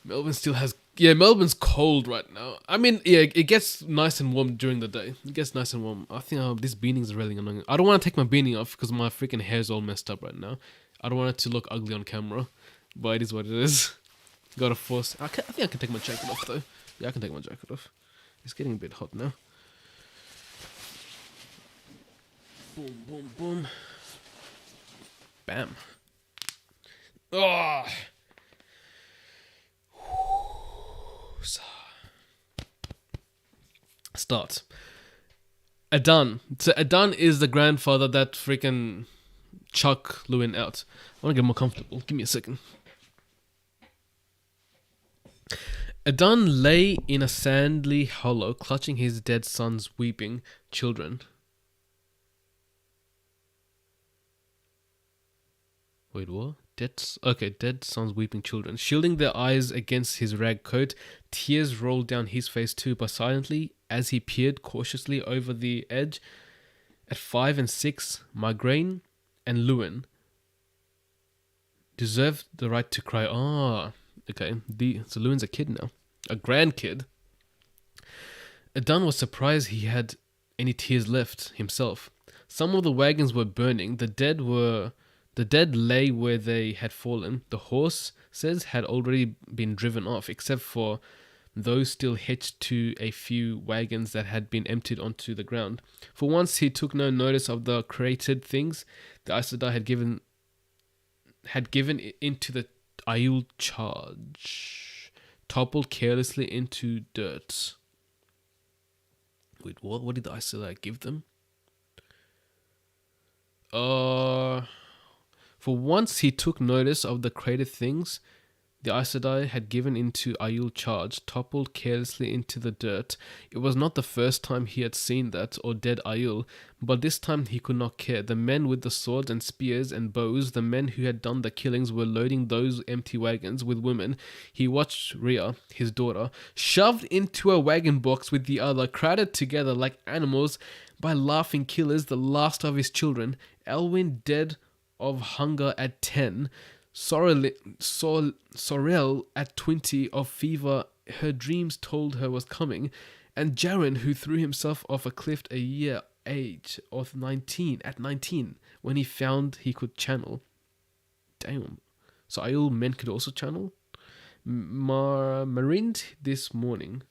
Melbourne still has... Yeah, Melbourne's cold right now. I mean, yeah, it gets nice and warm during the day. It gets nice and warm. I think this beanie is really annoying. I don't want to take my beanie off because my freaking hair's all messed up right now. I don't want it to look ugly on camera. But it is what it is. Gotta force... I think I can take my jacket off, though. Yeah, I can take my jacket off. It's getting a bit hot now. Boom, boom, boom. Bam. Oh. Start. Adan. So Adan is the grandfather that freaking Chuck Lewin out. I want to get more comfortable. Give me a second. Adan lay in a sandy hollow, clutching his dead son's weeping children. Wait, what? Dead son's weeping children. Shielding their eyes against his rag coat, tears rolled down his face too, but silently, as he peered cautiously over the edge. At 5 and 6, Migraine and Lewin deserved the right to cry. Ah, okay. So Lewin's a kid now. A grandkid. Adan was surprised he had any tears left himself. Some of the wagons were burning. The dead lay where they had fallen. The horses had already been driven off, except for those still hitched to a few wagons that had been emptied onto the ground. For once, he took no notice of the created things the Aes Sedai had given into the Aiel charge, toppled carelessly into dirt. Wait, what? What did the Aes Sedai give them? For once he took notice of the created things the Aes Sedai had given into Aiel charge, toppled carelessly into the dirt. It was not the first time he had seen that, or dead Aiel, but this time he could not care. The men with the swords and spears and bows, the men who had done the killings, were loading those empty wagons with women. He watched Rhea, his daughter, shoved into a wagon box with the other, crowded together like animals by laughing killers, the last of his children. Elwyn dead of hunger at 10, Sorrel at 20 of fever her dreams told her was coming, and Jaren, who threw himself off a cliff age of 19 when he found he could channel. Damn. So Aiel men could also channel? Marind this morning.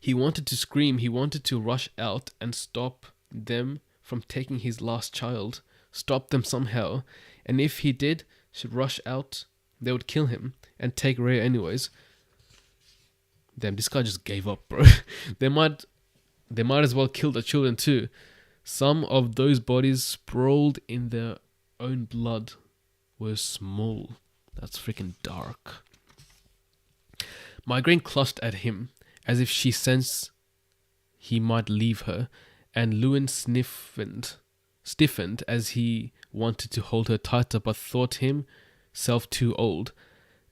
He wanted to scream, he wanted to rush out and stop them from taking his last child. Stop them somehow, and if he did should rush out, they would kill him and take Rhea anyways. Damn, this guy just gave up, bro. They might as well kill the children too. Some of those bodies sprawled in their own blood were small. That's freaking dark. Migraine clutched at him as if she sensed he might leave her, and Lewin stiffened as he wanted to hold her tighter but thought himself too old.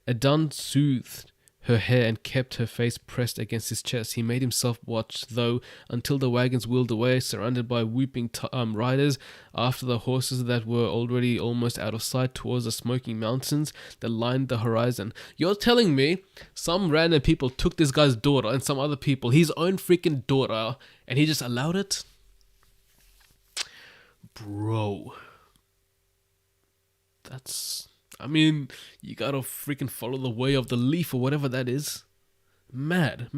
Adan soothed her hair and kept her face pressed against his chest. He made himself watch, though, until the wagons wheeled away, surrounded by whooping riders, after the horses that were already almost out of sight towards the smoking mountains that lined the horizon. You're telling me some random people took this guy's daughter and some other people, his own freaking daughter, and he just allowed it? Bro. I mean, you gotta freaking follow the way of the leaf or whatever that is. Mad.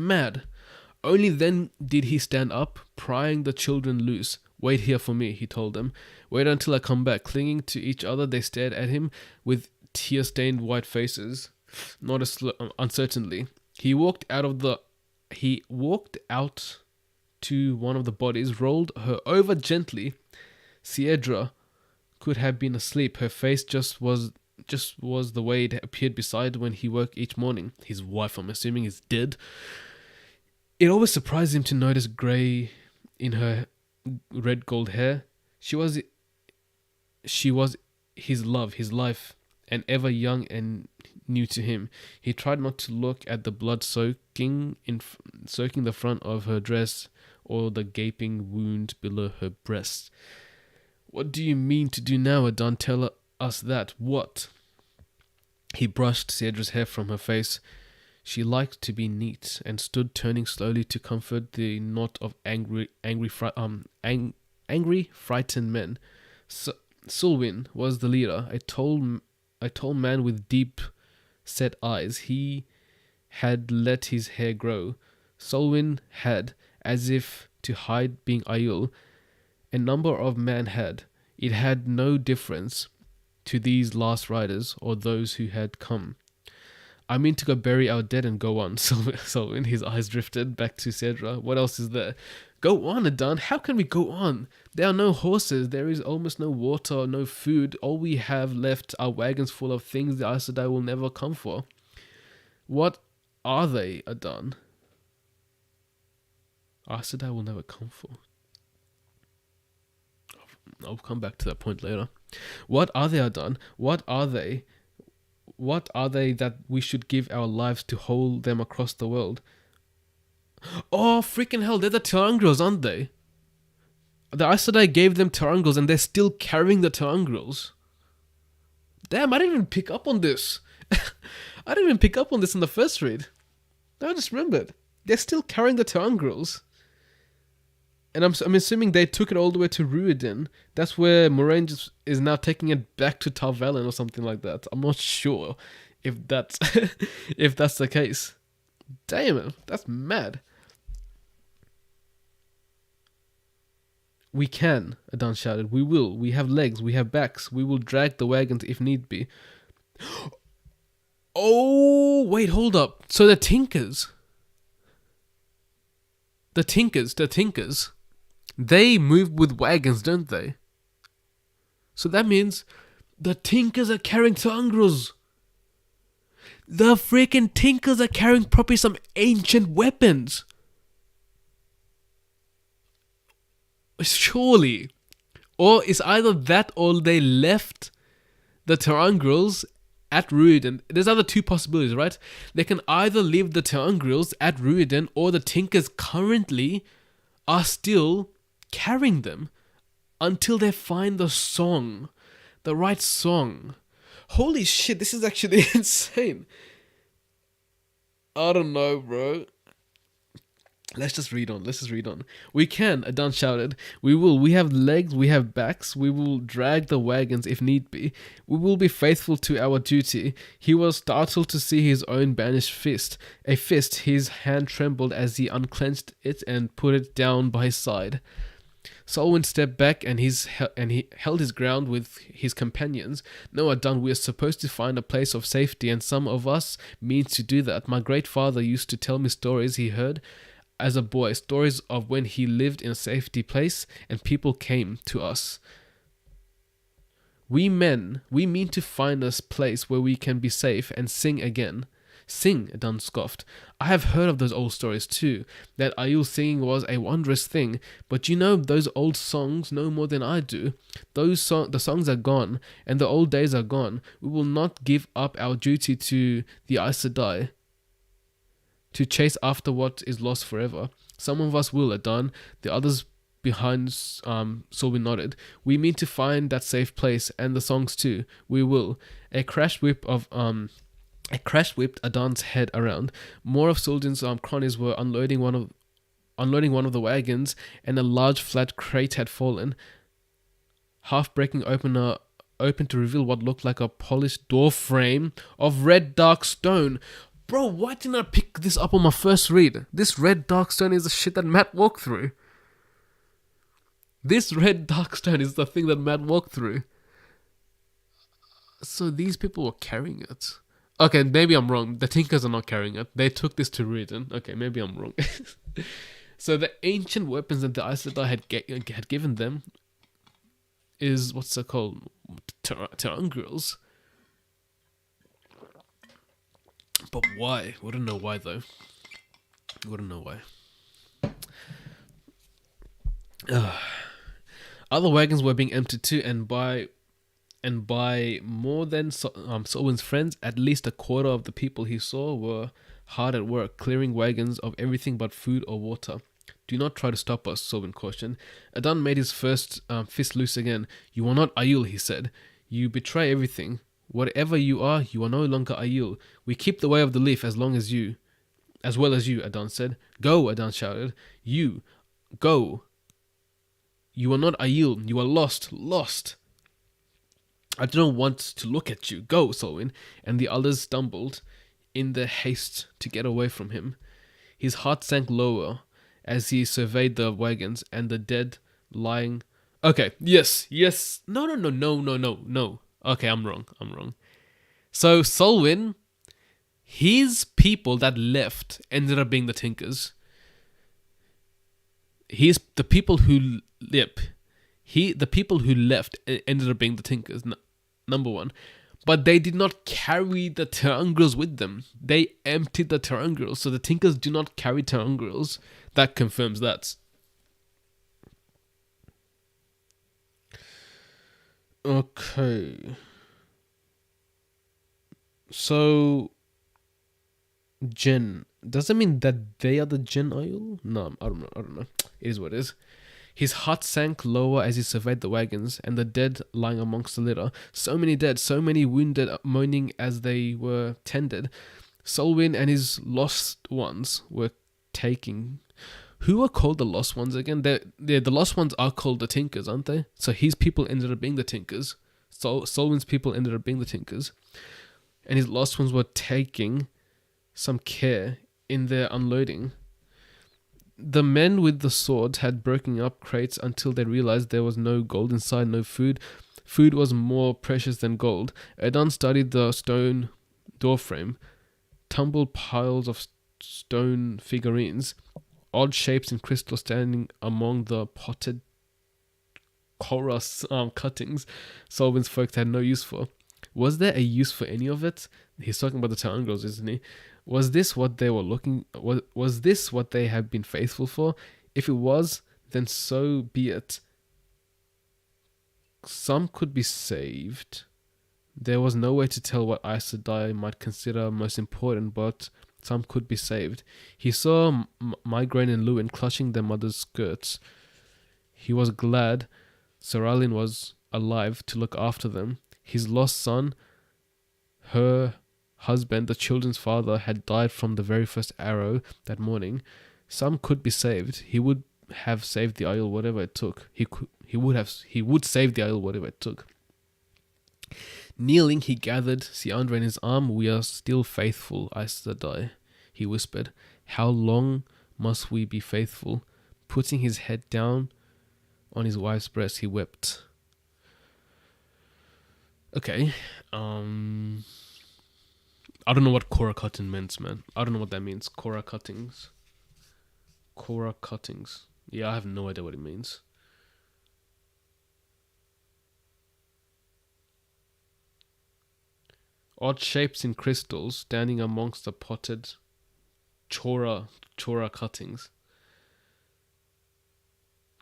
Only then did he stand up, prying the children loose. Wait here for me, he told them. Wait until I come back. Clinging to each other, they stared at him with tear-stained white faces, not uncertainly. He walked out to one of the bodies, rolled her over gently. Cedra could have been asleep. Her face just was the way it appeared beside when he woke each morning. His wife, I'm assuming, is dead. It always surprised him to notice grey in her red gold hair. She was his love, his life, and ever young and new to him. He tried not to look at the blood soaking the front of her dress or the gaping wound below her breast. What do you mean to do now, Adon? Tell us that. What? He brushed Cedra's hair from her face. She liked to be neat and stood turning slowly to comfort the knot of angry, frightened men. Sulwyn was the leader, a tall man with deep set eyes. He had let his hair grow. Sulwyn had, as if to hide being Aiul. A number of men had. It had no difference to these last riders or those who had come. I mean to go bury our dead and go on. Sulwyn, his eyes drifted back to Cedra. What else is there? Go on, Adon. How can we go on? There are no horses. There is almost no water, no food. All we have left are wagons full of things the Aes Sedai will never come for. What are they, Adon? Aes Sedai will never come for. I'll come back to that point later. What are they, Adon? What are they? What are they that we should give our lives to hold them across the world? Oh, freaking hell, they're the Terangrials, aren't they? The Aes Sedai gave them Terangrials and they're still carrying the Terangrials. Damn, I didn't even pick up on this. I didn't even pick up on this in the first read. I just remembered. They're still carrying the Terangrials. And I'm assuming they took it all the way to Ruidin. That's where Moraine is now taking it back to Tar Valon or something like that. I'm not sure if that's if that's the case. Damn it, that's mad. We can, Adon shouted. We will. We have legs. We have backs. We will drag the wagons if need be. Oh, wait, hold up. So the Tinkers. The Tinkers. They move with wagons, don't they? So that means the Tinkers are carrying Terangrials. The freaking Tinkers are carrying probably some ancient weapons. Surely. Or it's either that or they left the Terangrials at Ruidin. There's other two possibilities, right? They can either leave the Terangrials at Ruidin or the Tinkers currently are still carrying them until they find the right song. Holy shit, this is actually insane. I don't know, bro. Let's just read on. We can, Adon shouted. We will. We have legs, we have backs. We will drag the wagons if need be. We will be faithful to our duty. He was startled to see his own banished fist. A fist, his hand trembled as he unclenched it and put it down by his side. Sulwyn stepped back and he held his ground with his companions. No, Adon, we are supposed to find a place of safety, and some of us means to do that. My great father used to tell me stories he heard as a boy, stories of when he lived in a safety place and people came to us. We mean to find a place where we can be safe and sing again. Sing, Adon scoffed. I have heard of those old stories too, that Aiul singing was a wondrous thing, but you know those old songs no more than I do. The songs are gone, and the old days are gone. We will not give up our duty to the Aes Sedai. to chase after what is lost forever. Some of us will, Adan. The others behind so we nodded. We mean to find that safe place and the songs too. We will. A crash whipped Adan's head around. More of Sultan's cronies were unloading one of the wagons, and a large flat crate had fallen, half breaking open to reveal what looked like a polished door frame of red dark stone. Bro, why didn't I pick this up on my first read? This red dark stone is the shit that Matt walked through. This red dark stone is the thing that Matt walked through. So these people were carrying it. Okay, maybe I'm wrong. The Tinkers are not carrying it. They took this to Reardon. Okay, maybe I'm wrong. So the ancient weapons that the Aes Sedai had given them is, what's it called? Terangrials. But why? Wouldn't know why though. Wouldn't know why. Other wagons were being emptied too, and by more than Selwyn's friends, at least a quarter of the people he saw were hard at work, clearing wagons of everything but food or water. Do not try to stop us, Selwyn cautioned. Adan made his fist loose again. You are not Aiel, he said. You betray everything. Whatever you are no longer Aiel. We keep the way of the leaf as well as you, Adan said. Go, Adan shouted. You, go. You are not Aiel. You are lost. I don't want to look at you. Go, Selwyn. And the others stumbled in their haste to get away from him. His heart sank lower as he surveyed the wagons and the dead lying. Okay, yes. No. Okay, I'm wrong. So Selwyn, his people that left ended up being the Tinkers. The people who left ended up being the Tinkers, number one. But they did not carry the Terangrials with them. They emptied the Terangrials. So the Tinkers do not carry Terangrials. That confirms that. Okay. So, Jinn. Does that mean that they are the Jinn Aiel? No, I don't know. It is what it is. His heart sank lower as he surveyed the wagons and the dead lying amongst the litter. So many dead, so many wounded, moaning as they were tended. Selwyn and his lost ones were taking. Who are called the lost ones again? The lost ones are called the Tinkers, aren't they? So his people ended up being the Tinkers. So Selwyn's people ended up being the Tinkers. And his lost ones were taking some care in their unloading. The men with the swords had broken up crates until they realized there was no gold inside, no food. Food was more precious than gold. Adan studied the stone doorframe, tumbled piles of stone figurines, odd shapes in crystal standing among the potted chorus cuttings Selwyn's folks had no use for. Was there a use for any of it? He's talking about the Terangrials, isn't he? Was this what they were looking? Was this what they had been faithful for? If it was, then so be it. Some could be saved. There was no way to tell what Aes Sedai might consider most important, but some could be saved. He saw Migraine and Lewin clutching their mother's skirts. He was glad Soralin was alive to look after them. His lost son, her husband, the children's father, had died from the very first arrow that morning. Some could be saved. He would have saved the Aiel whatever it took. He would save the Aiel whatever it took. Kneeling, he gathered Siandra in his arm. We are still faithful, Aes Sedai, he whispered. How long must we be faithful? Putting his head down on his wife's breast, he wept. Okay, I don't know what Cora cutting means, man. I don't know what that means. Cora cuttings. Yeah, I have no idea what it means. Odd shapes in crystals standing amongst the potted chora cuttings.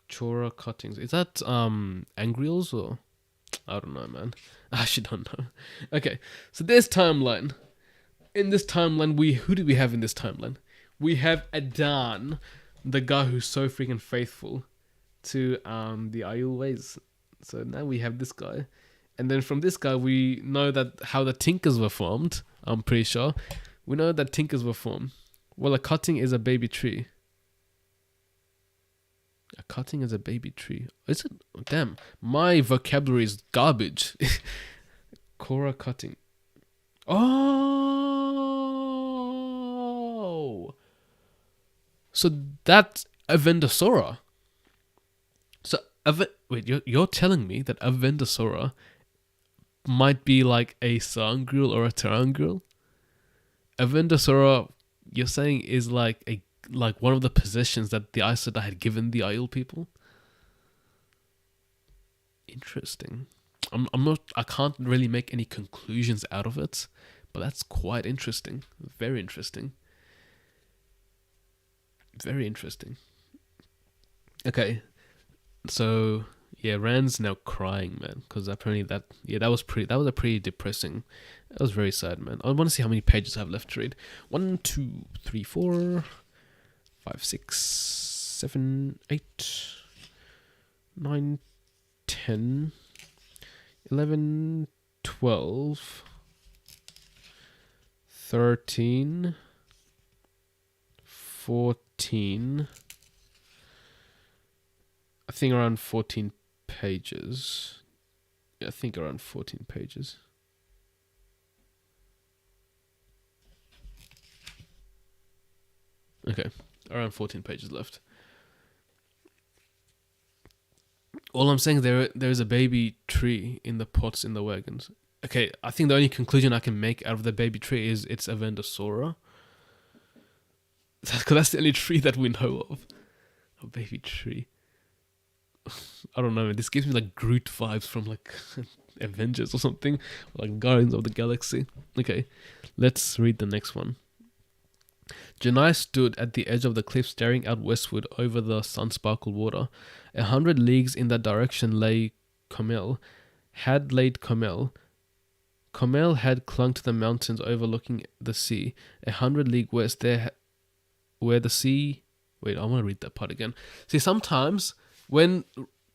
Chora cuttings. Is that angrials or? I don't know, man. I actually don't know. Okay, so this timeline. In this timeline, who do we have in this timeline? We have Adan, the guy who's so freaking faithful to the Aiel ways. So now we have this guy. And then from this guy, we know that how the Tinkers were formed. I'm pretty sure. We know that Tinkers were formed. Well, a cutting is a baby tree. A cutting is a baby tree. Is it? Damn. My vocabulary is garbage. Cora cutting. Oh! So that's Avendosora. So, wait, you're telling me that Avendosora might be like a Sangreal or a Terangreal? Avendosora, you're saying, is like one of the possessions that the Aes Sedai had given the Aiel people? Interesting. I can't really make any conclusions out of it, but that's quite interesting. Very interesting. Very interesting. Okay. So yeah, Rand's now crying, man, because apparently that was a pretty depressing. That was very sad, man. I want to see how many pages I have left to read. 1, 2, 3, 4, 5, 6, 7, 8, 9, 10, 11, 12, 13, 14. I think around 14 pages. Yeah, I think around 14 pages. Okay, around 14 pages left. All I'm saying, there is a baby tree in the pots in the wagons. Okay, I think the only conclusion I can make out of the baby tree is it's Avendosora. Because that's the only tree that we know of. A baby tree. I don't know. This gives me like Groot vibes from like Avengers or something, or like Guardians of the Galaxy. Okay, let's read the next one. Janai stood at the edge of the cliff, staring out westward over the sun-sparkled water. 100 leagues in that direction lay Comel. Comel had clung to the mountains overlooking the sea. 100 leagues west, there, where the sea. Wait, I want to read that part again. See, sometimes when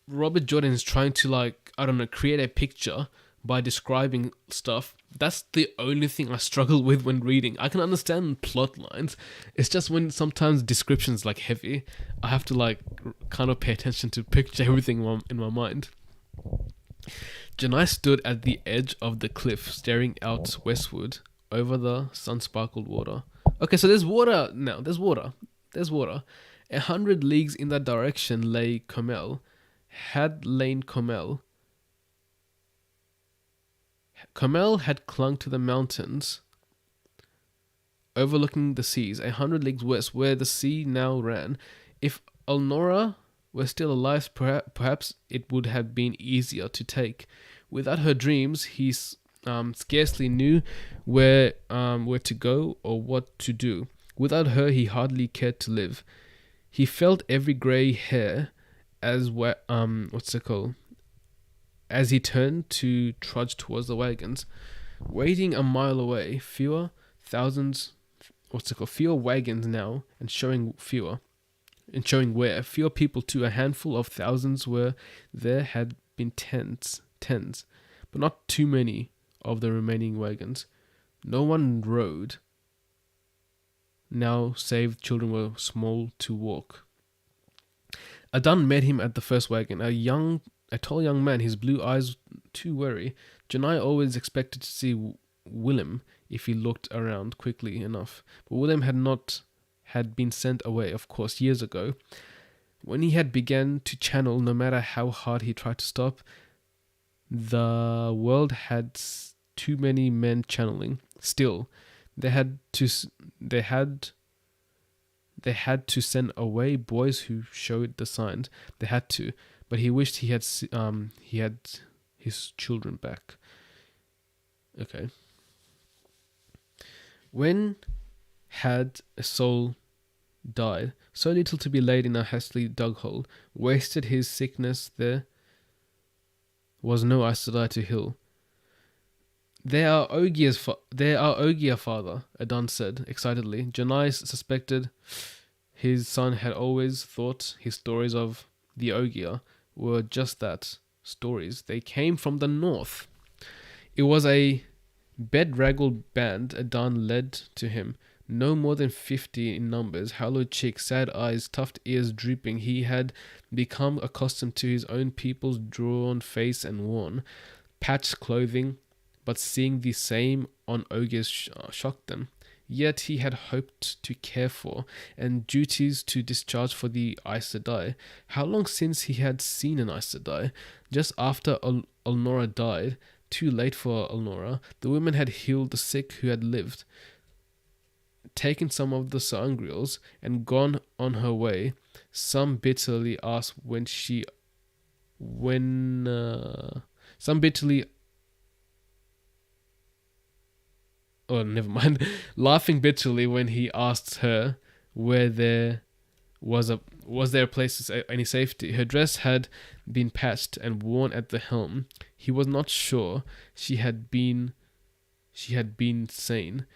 Robert Jordan is trying to, like, I don't know, create a picture by describing stuff, that's the only thing I struggle with when reading. I can understand plot lines. It's just when sometimes descriptions like heavy, I have to like kind of pay attention to picture everything in my mind. Janai stood at the edge of the cliff, staring out westward over the sun-sparkled water. Okay, so there's water now. There's water. 100 leagues in that direction lay Comel. Comel had clung to the mountains overlooking the seas, 100 leagues west, where the sea now ran. If Elnora were still alive, perhaps it would have been easier to take. Without her dreams, he scarcely knew where to go or what to do. Without her, he hardly cared to live. He felt every grey hair as as he turned to trudge towards the wagons. Waiting a mile away, fewer wagons now, and showing where, fewer people too, a handful of thousands where there had been tens, but not too many of the remaining wagons. No one rode, now save children were small to walk. Adan met him at the first wagon, a tall young man, his blue eyes too wary. Janai always expected to see Willem if he looked around quickly enough. But Willem had been sent away, of course, years ago. When he had begun to channel, no matter how hard he tried to stop, the world had too many men channeling. Still, they had to send away boys who showed the signs. They had to. But he wished he had his children back. Okay. When had a soul died, so little to be laid in a hastily dug hole, wasted his sickness, there was no Aes Sedai to heal. They are Ogier, father, Adon said excitedly. Janai suspected his son had always thought his stories of the Ogier were just that, stories. They came from the north. It was a bedraggled band Adon led to him. No more than 50 in numbers, hollow cheeks, sad eyes, tufted ears drooping. He had become accustomed to his own people's drawn face and worn, patched clothing, but seeing the same on Ogres shocked them. Yet he had hoped to care for, and duties to discharge for the Aes Sedai. How long since he had seen an Aes Sedai? Just after Elnora died, too late for Elnora, the women had healed the sick who had lived, taken some of the sangreals, and gone on her way. Some bitterly asked some bitterly oh, never mind. Laughing bitterly when he asked her where there was there a place of any safety. Her dress had been patched and worn at the helm. He was not sure she had been sane.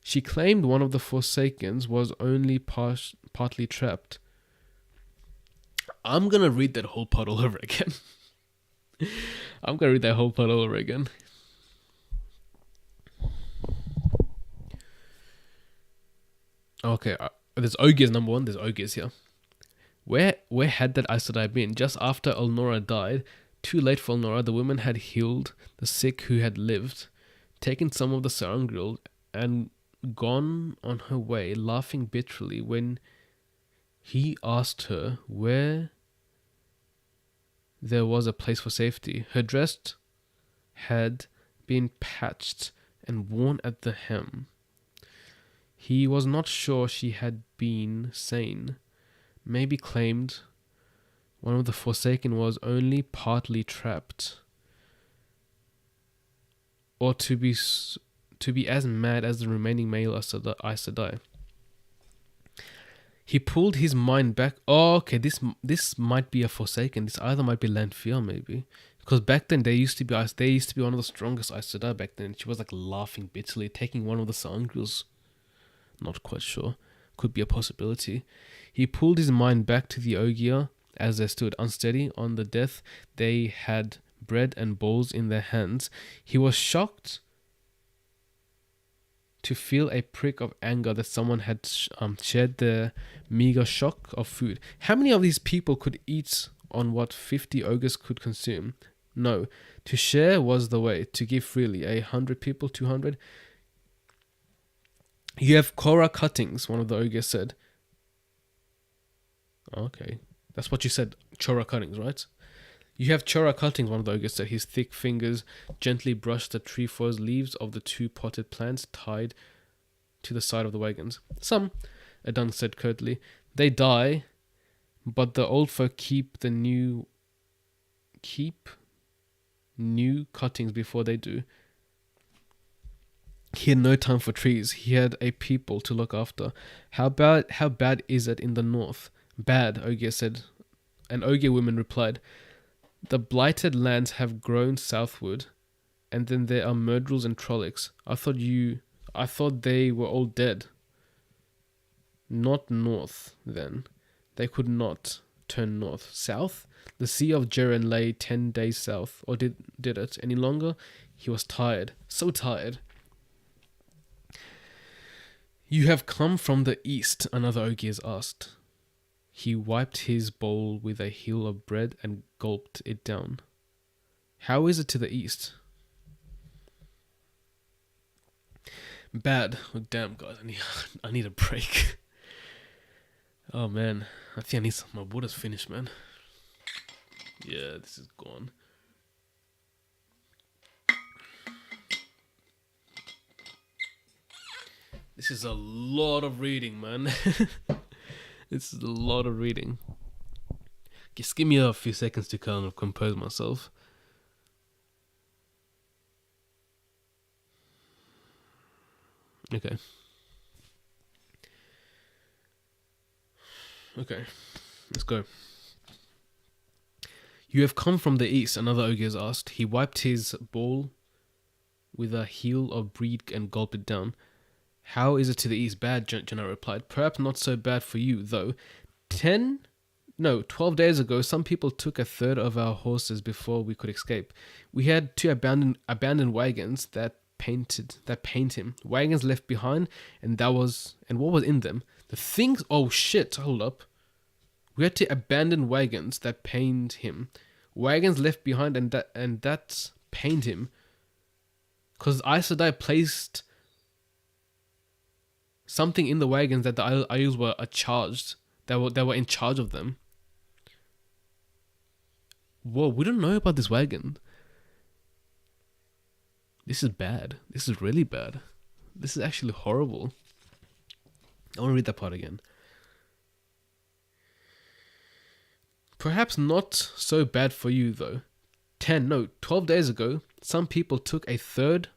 She claimed one of the Forsakens was only partly trapped. I'm gonna read that whole part all over again. Okay, there's Ogiers number one. There's Ogiers here. Where had that Aes Sedai been? Just after Elnora died, too late for Elnora, the women had healed the sick who had lived, taken some of the sangreal, and gone on her way, laughing bitterly when he asked her where there was a place for safety. Her dress had been patched and worn at the hem. He was not sure she had been sane. Maybe claimed one of the Forsaken was only partly trapped, or to be as mad as the remaining male Aes Sedai. He pulled his mind back. Oh, okay, this might be a Forsaken. This either might be Lanfear, maybe, because back then they used to be one of the strongest Aes Sedai back then. She was like laughing bitterly, taking one of the sangreals. Not quite sure. Could be a possibility. He pulled his mind back to the Ogier as they stood unsteady on the death. They had bread and bowls in their hands. He was shocked to feel a prick of anger that someone had shared their meager shock of food. How many of these people could eat on what 50 ogres could consume? No. To share was the way. To give freely. 100 people, 200. You have Korra cuttings, one of the ogres said. Okay. That's what you said, Chora cuttings, right? You have Chora cuttings, one of the ogres said. His thick fingers gently brushed the trefoil's leaves of the 2 potted plants tied to the side of the wagons. Some, Adun said curtly. They die, but the old folk keep new cuttings before they do. He had no time for trees. He had a people to look after. How bad is it in the north? Bad, Ogier said. An Ogier woman replied, the blighted lands have grown southward, and then there are Murdrels and Trollocs. I thought they were all dead. Not north, then. They could not turn north. South? The Sea of Jeren lay 10 days south, or did it any longer? He was tired. So tired. You have come from the east, another Ogier asked. He wiped his bowl with a heel of bread and gulped it down. How is it to the east? Bad. Oh, damn, guys. I need a break. Oh, man. I think my water's finished, man. Yeah, this is gone. This is a lot of reading, man. This is a lot of reading. Just give me a few seconds to kind of compose myself. Okay. Let's go. You have come from the east, another Ogier asked. He wiped his bowl with a heel of breed and gulped it down. How is it to the east? Bad, Janai replied. Perhaps not so bad for you, though. 12 days ago, some people took a third of our horses before we could escape. We had two abandoned wagons that paint him. Wagons left behind, and what was in them? The things. Oh shit! Hold up. We had to abandon wagons that pained him. Wagons left behind, and that's pained him. Because Aes Sedai placed something in the wagons that the Aiels were charged. They were in charge of them. Whoa, we don't know about this wagon. This is bad. This is really bad. This is actually horrible. I want to read that part again. Perhaps not so bad for you, though. 12 days ago, some people took a third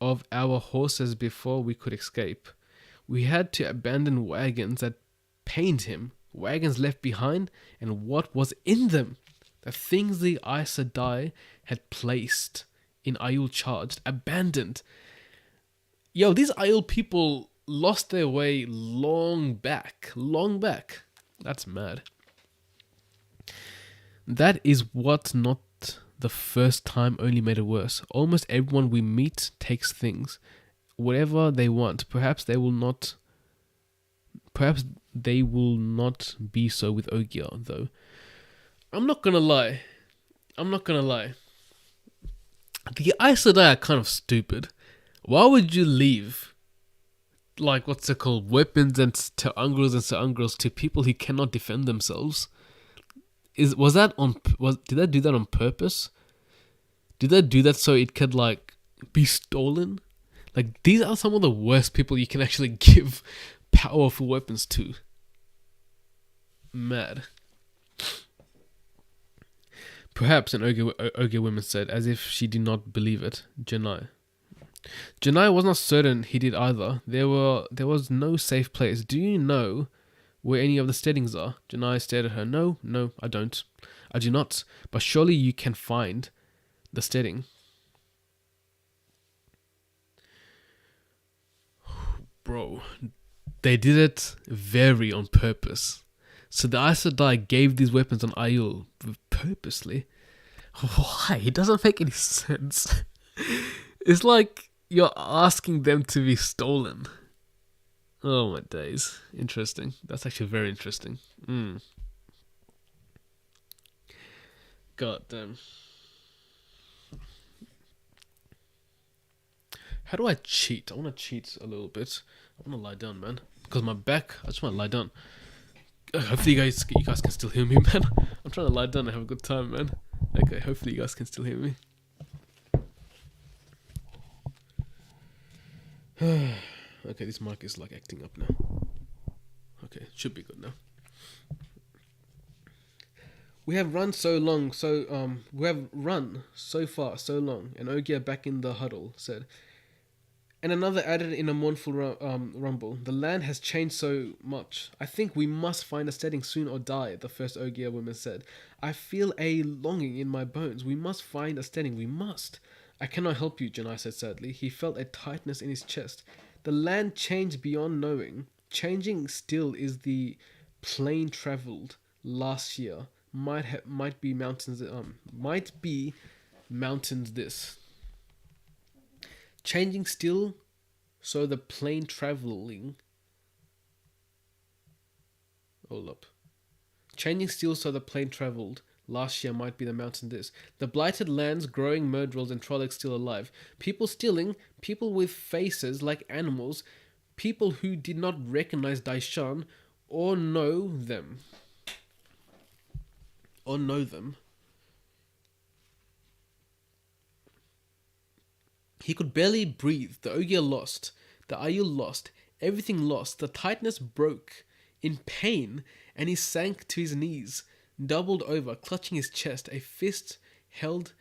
of our horses before we could escape. We had to abandon wagons that pained him. Wagons left behind, and what was in them? The things the Aes Sedai had placed in Aiel charged, abandoned. Yo, these Aiel people lost their way long back. That's mad. That is what not the first time only made it worse. Almost everyone we meet takes things, whatever they want. Perhaps they will not be so with Ogier, though. I'm not gonna lie. The Aes Sedai are kind of stupid. Why would you leave, like, what's it called, weapons and Sa'angros to people who cannot defend themselves? Did they do that on purpose? Did they do that so it could, like, be stolen? Like, these are some of the worst people you can actually give powerful weapons to. Mad. Perhaps, an Ogier woman said, as if she did not believe it. Janai was not certain he did either. There was no safe place. Do you know where any of the steadings are? Janai stared at her. No, I don't. I do not. But surely you can find the steading. Bro, they did it very on purpose. So the Aes Sedai gave these weapons on Aiel purposely. Why? It doesn't make any sense. It's like you're asking them to be stolen. Oh my days. Interesting. That's actually very interesting. God damn. How do I cheat? I want to cheat a little bit. I want to lie down, man. Because my back, I just want to lie down. Hopefully you guys can still hear me, man. I'm trying to lie down and have a good time, man. Okay, hopefully you guys can still hear me. Okay, this mic is like acting up now. Okay, should be good now. We have run so far, so long. And Ogier, back in the huddle, said. And another added in a mournful rumble. The land has changed so much. I think we must find a steading soon or die, the first Ogier woman said. I feel a longing in my bones. We must find a steading. We must. I cannot help you, Janai said sadly. He felt a tightness in his chest. The land changed beyond knowing. Changing still is the plain travelled last year. Might be mountains this. Changing still, so the plain travelling. Hold up. Changing still, so the plain travelled. Last year might be the mountain this. The blighted lands, growing murdrels and trollocs still alive. People stealing, people with faces like animals, people who did not recognize Daishan or know them. He could barely breathe. The Ogier lost. The Aiel lost. Everything lost. The tightness broke in pain, and he sank to his knees, doubled over, clutching his chest. A fist held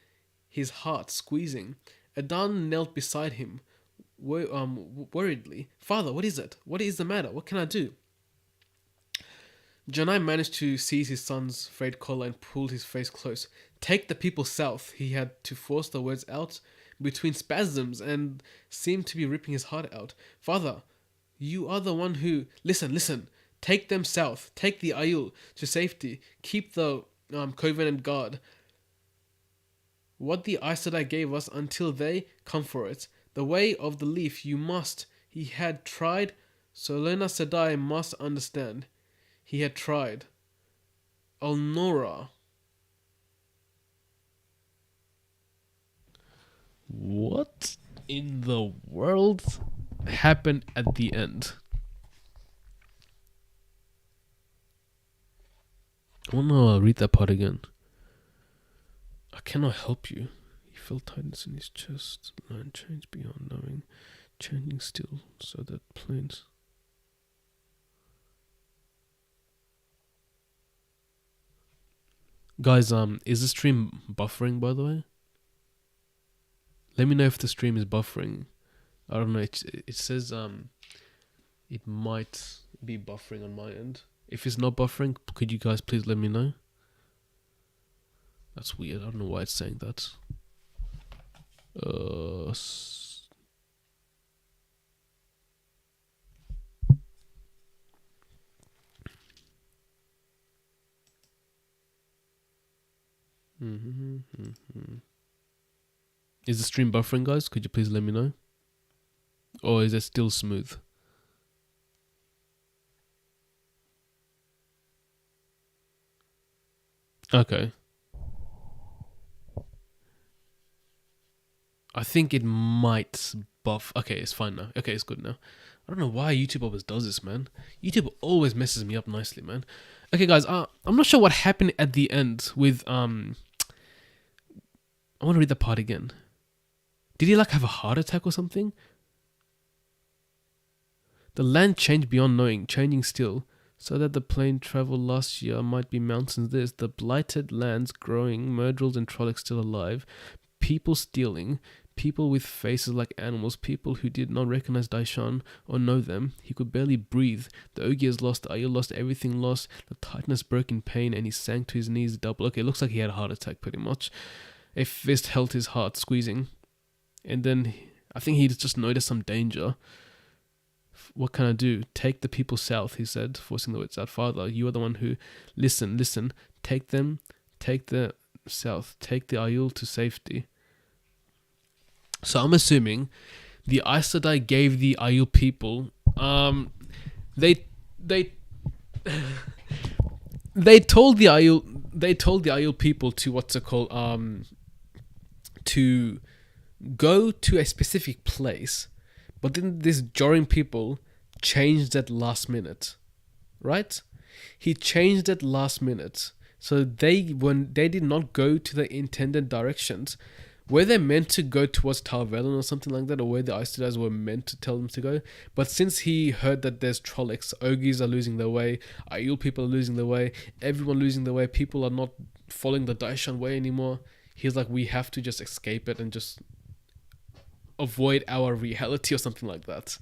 his heart, squeezing. Adan knelt beside him, worriedly. Father, what is it? What is the matter? What can I do? Janai managed to seize his son's frayed collar and pulled his face close. Take the people south. He had to force the words out between spasms and seemed to be ripping his heart out. Father, you are the one who... Listen. Take them south. Take the Ayul to safety. Keep the Covenant guard. What the Aes Sedai gave us until they come for it. The way of the leaf you must. He had tried. Solena Sedai must understand. He had tried. Alnora. What in the world happened at the end? I want to read that part again. I cannot help you. He felt tightness in his chest. Line changed beyond knowing. Changing still so that planes... Guys, is the stream buffering, by the way? Let me know if the stream is buffering. I don't know. It says it might be buffering on my end. If it's not buffering, could you guys please let me know? That's weird. I don't know why it's saying that. Is the stream buffering, guys? Could you please let me know? Or is it still smooth? Okay. I think it might buff. Okay, it's fine now. Okay, it's good now. I don't know why YouTube always does this, man. YouTube always messes me up nicely, man. Okay, guys, I'm not sure what happened at the end with, I want to read the part again. Did he, like, have a heart attack or something? The land changed beyond knowing, changing still, so that the plane traveled last year might be mountains this, the blighted lands growing, murderers and trollocs still alive, people stealing, people with faces like animals, people who did not recognize Daishan or know them. He could barely breathe. The Ogiers lost, the Ayil lost, everything lost. The tightness broke in pain and he sank to his knees double. Okay, it looks like he had a heart attack pretty much. A fist held his heart, squeezing. And then I think he just noticed some danger. What can I do? Take the people south, he said, forcing the words out. Father, you are the one who... Listen. Take them. Take the south. Take the Ayul to safety. So I'm assuming the Aes Sedai gave the Ayul people... They told the Ayul people to what's it called? To go to a specific place, but then this Jorin people changed at last minute, right? He changed at last minute, so they did not go to the intended directions. Were they meant to go towards Tar Valon or something like that, or where the Aes Sedai were meant to tell them to go? But since he heard that there's Trollocs, Ogies are losing their way, Ayul people are losing their way, everyone losing their way, people are not following the Daishan way anymore, he's like, we have to just escape it and just avoid our reality or something like that.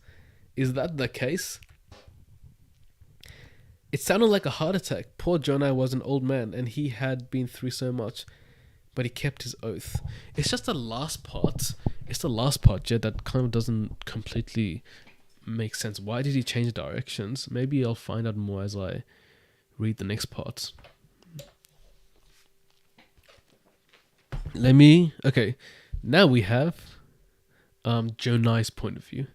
Is that the case? It sounded like a heart attack. Poor Jonai was an old man and he had been through so much, but he kept his oath. It's just the last part. It's the last part, Jed, that kind of doesn't completely make sense. Why did he change directions? Maybe I'll find out more as I read the next part. Okay, now we have Jonai's point of view.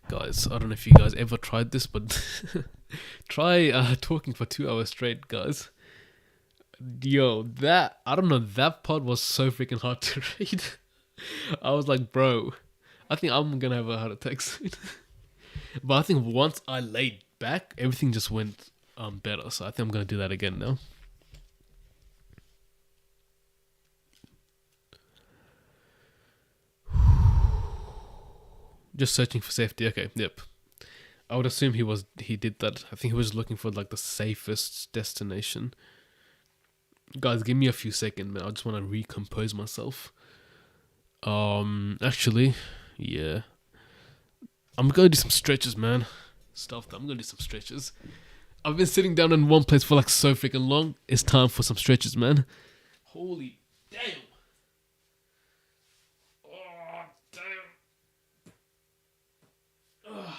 Guys, I don't know if you guys ever tried this, but try talking for 2 hours straight, guys. Yo, that part was so freaking hard to read. I was like, bro, I think I'm gonna have a heart attack soon. But I think once I laid back, everything just went better. So I think I'm gonna do that again now. Just searching for safety. Okay, yep. I would assume he did that. I think he was looking for like the safest destination. Guys, give me a few seconds, man. I just want to recompose myself. Actually, yeah. I'm gonna do some stretches, man. I'm gonna do some stretches. I've been sitting down in one place for like so freaking long. It's time for some stretches, man. Holy damn. Oh, damn. Ugh.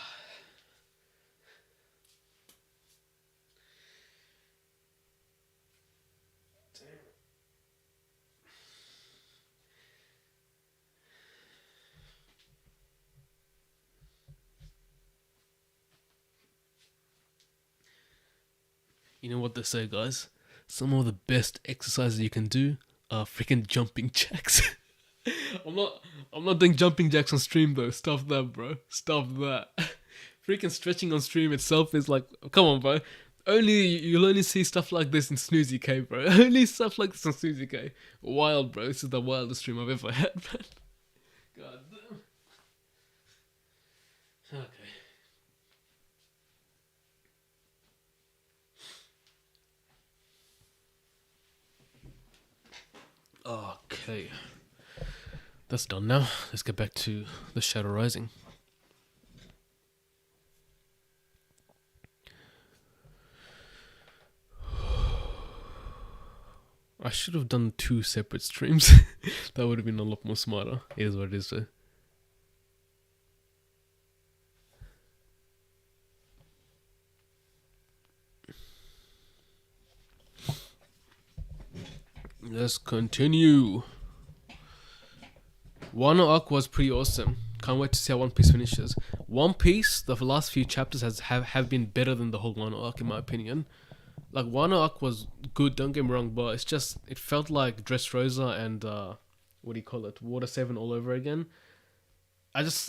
You know what they say, guys? Some of the best exercises you can do are freaking jumping jacks. I'm not I'm not doing jumping jacks on stream though. Stop that, bro. Stop that. Freaking stretching on stream itself is like, come on, bro. You'll only see stuff like this in Snoozy K, bro. Only stuff like this in Snoozy K. Wild, bro. This is the wildest stream I've ever had, man. God damn. Okay. Okay. That's done now. Let's get back to the Shadow Rising. I should have done 2 separate streams. That would have been a lot more smarter. It is what it is, though. Let's continue. Wano arc was pretty awesome. Can't wait to see how One Piece finishes. One Piece, the last few chapters have been better than the whole Wano arc in my opinion. Like Wano arc was good, don't get me wrong, but it's just it felt like Dressrosa and what do you call it, Water 7 all over again.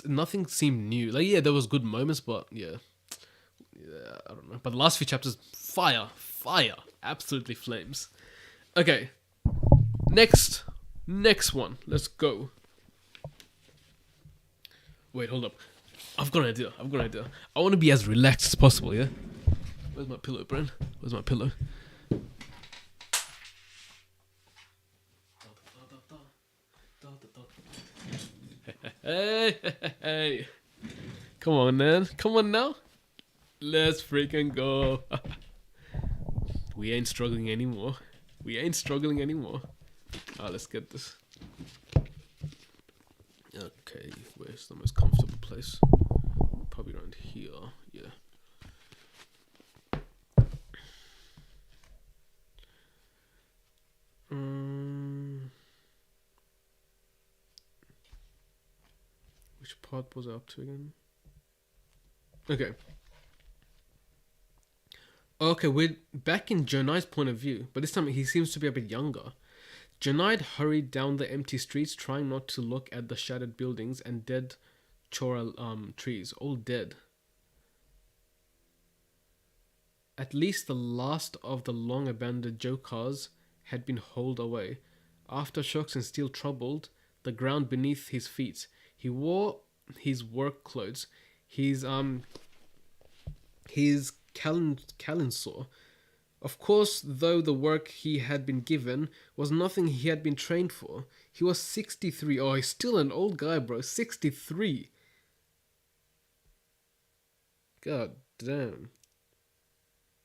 Nothing seemed new. Like yeah, there was good moments, but yeah, I don't know. But the last few chapters, fire, absolutely flames. Okay, next one. Let's go. Wait, hold up. I've got an idea. I want to be as relaxed as possible, yeah? Where's my pillow, Bren? Where's my pillow? Hey. Come on, man. Come on now. Let's freaking go. We ain't struggling anymore. Let's get this. Okay, where's the most comfortable place? Probably around here, yeah. Which part was I up to again? Okay, we're back in Jonai's point of view, but this time he seems to be a bit younger. Jonai hurried down the empty streets, trying not to look at the shattered buildings and dead chora trees, all dead. At least the last of the long-abandoned jokers had been hauled away. Aftershocks and steel troubled the ground beneath his feet. He wore his work clothes, his saw. Of course, though the work he had been given was nothing he had been trained for. He was 63. Oh, he's still an old guy, bro. 63. God damn.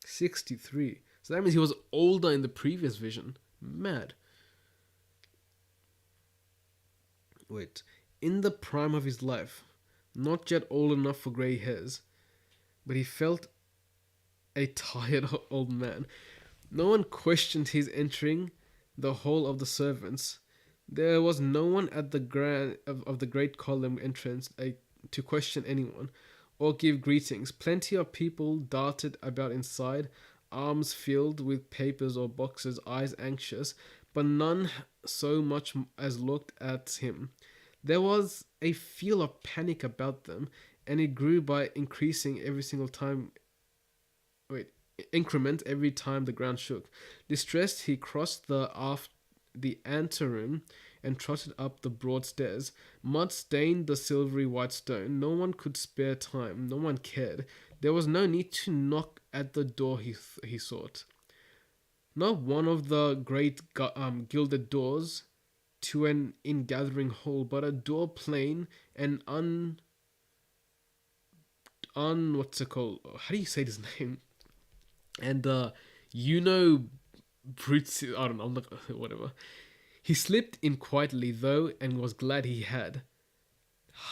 63. So that means he was older in the previous vision. Mad. Wait. In the prime of his life. Not yet old enough for grey hairs. But he felt a tired old man. No one questioned his entering the hall of the servants. There was no one at the great column entrance to question anyone or give greetings. Plenty of people darted about inside, arms filled with papers or boxes, eyes anxious, but none so much as looked at him. There was a feel of panic about them, and it grew by increasing every single time. Increment every time the ground shook. Distressed, he crossed the anteroom and trotted up the broad stairs. Mud stained the silvery white stone. No one could spare time. No one cared. There was no need to knock at the door he sought. Not one of the great gilded doors to an ingathering hall, but a door plain and what's it called? How do you say this name? And you know, brutes. I don't know. I'm not whatever. He slipped in quietly though, and was glad he had.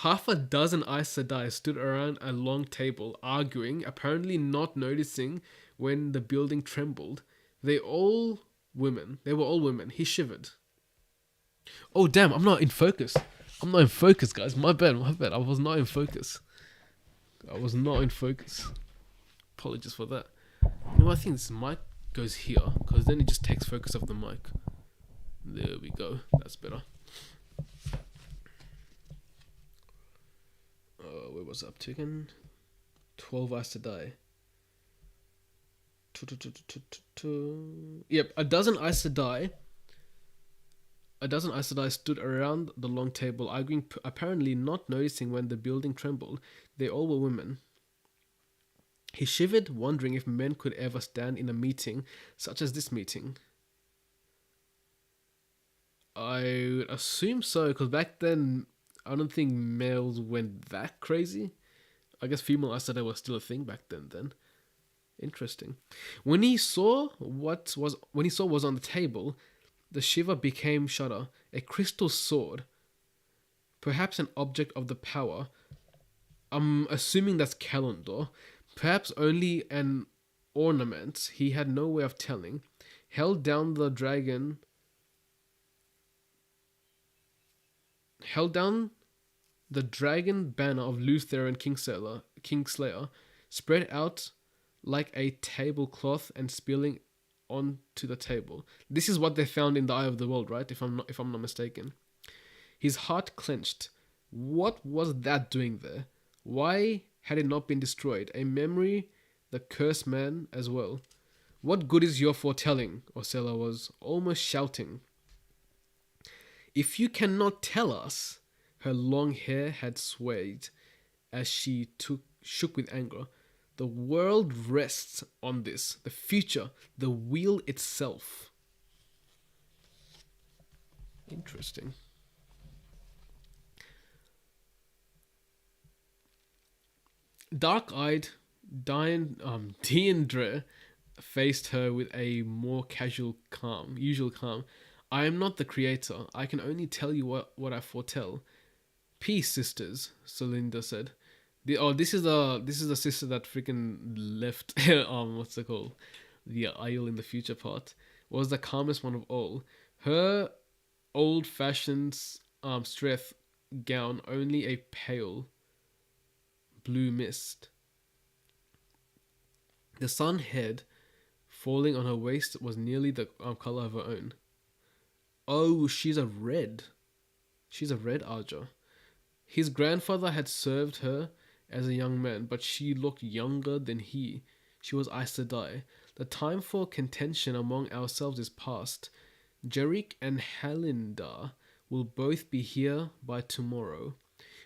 Half a dozen Aes Sedai stood around a long table, arguing, apparently not noticing when the building trembled. They were all women. He shivered. Oh damn! I'm not in focus. I'm not in focus, guys. My bad. My bad. I was not in focus. I was not in focus. Apologies for that. You know, I think this mic goes here because then it just takes focus off the mic. There we go. That's better. Where was I up to again? 12 Aes Sedai. Yep, a dozen Aes Sedai. A dozen Aes Sedai stood around the long table, arguing, apparently not noticing when the building trembled. They all were women. He shivered, wondering if men could ever stand in a meeting such as this meeting. I would assume so, because back then, I don't think males went that crazy. I guess female Aes Sedai was still a thing back then. Interesting. When he saw what was on the table, the shiver became shudder. A crystal sword, perhaps an object of the power. I'm assuming that's Calendar. Perhaps only an ornament. He had no way of telling. Held down the dragon. Held down the dragon banner of Luther and Kingslayer, spread out like a tablecloth and spilling onto the table. This is what they found in the Eye of the World, right? If I'm not mistaken. His heart clenched. What was that doing there? Why had it not been destroyed? A memory, the cursed man as well. What good is your foretelling? Osella was almost shouting. If you cannot tell us, her long hair had swayed as she shook with anger. The world rests on this. The future, the wheel itself. Interesting. Dark-eyed, Deandre faced her with a more usual calm. I am not the creator. I can only tell you what I foretell. Peace, sisters, Celinda said. This is the sister that freaking left. What's it called? The Isle in the Future part was the calmest one of all. Her old-fashioned strength gown only a pale blue mist. The sun head falling on her waist was nearly the color of her own. Oh, she's a red. She's a red Arja. His grandfather had served her as a young man, but she looked younger than he. She was Aes Sedai. The time for contention among ourselves is past. Jerick and Halindar will both be here by tomorrow,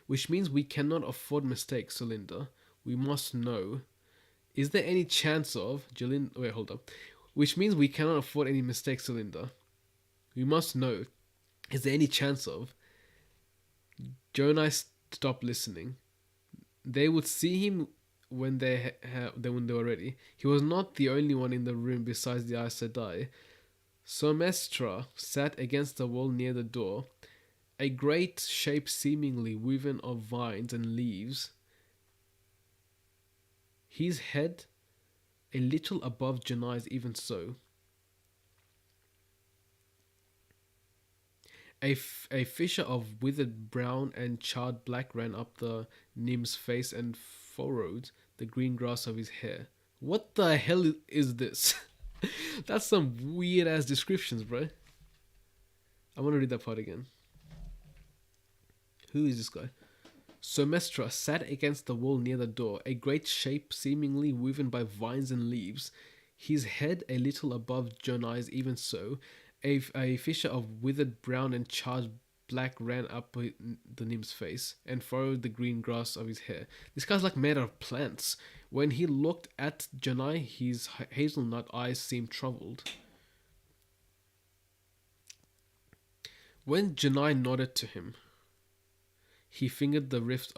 which means we cannot afford mistakes, Celinda. We must know. Is there any chance of... Wait, hold up. Which means we cannot afford any mistakes, Celinda. We must know. Is there any chance of... Jonai stopped listening. They would see him when they were ready. He was not the only one in the room besides the Aes Sedai. Somestra sat against the wall near the door, a great shape seemingly woven of vines and leaves. His head a little above Janai's, even so. A fissure of withered brown and charred black ran up the Nim's face and furrowed the green grass of his hair. What the hell is this? That's some weird ass descriptions, bro. I want to read that part again. Who is this guy? Somestra sat against the wall near the door, a great shape seemingly woven by vines and leaves, his head a little above Jonai's, even so. A fissure of withered brown and charred black ran up the Nim's face and furrowed the green grass of his hair. This guy's like made out of plants. When he looked at Janai, his hazelnut eyes seemed troubled. When Janai nodded to him, he fingered the rift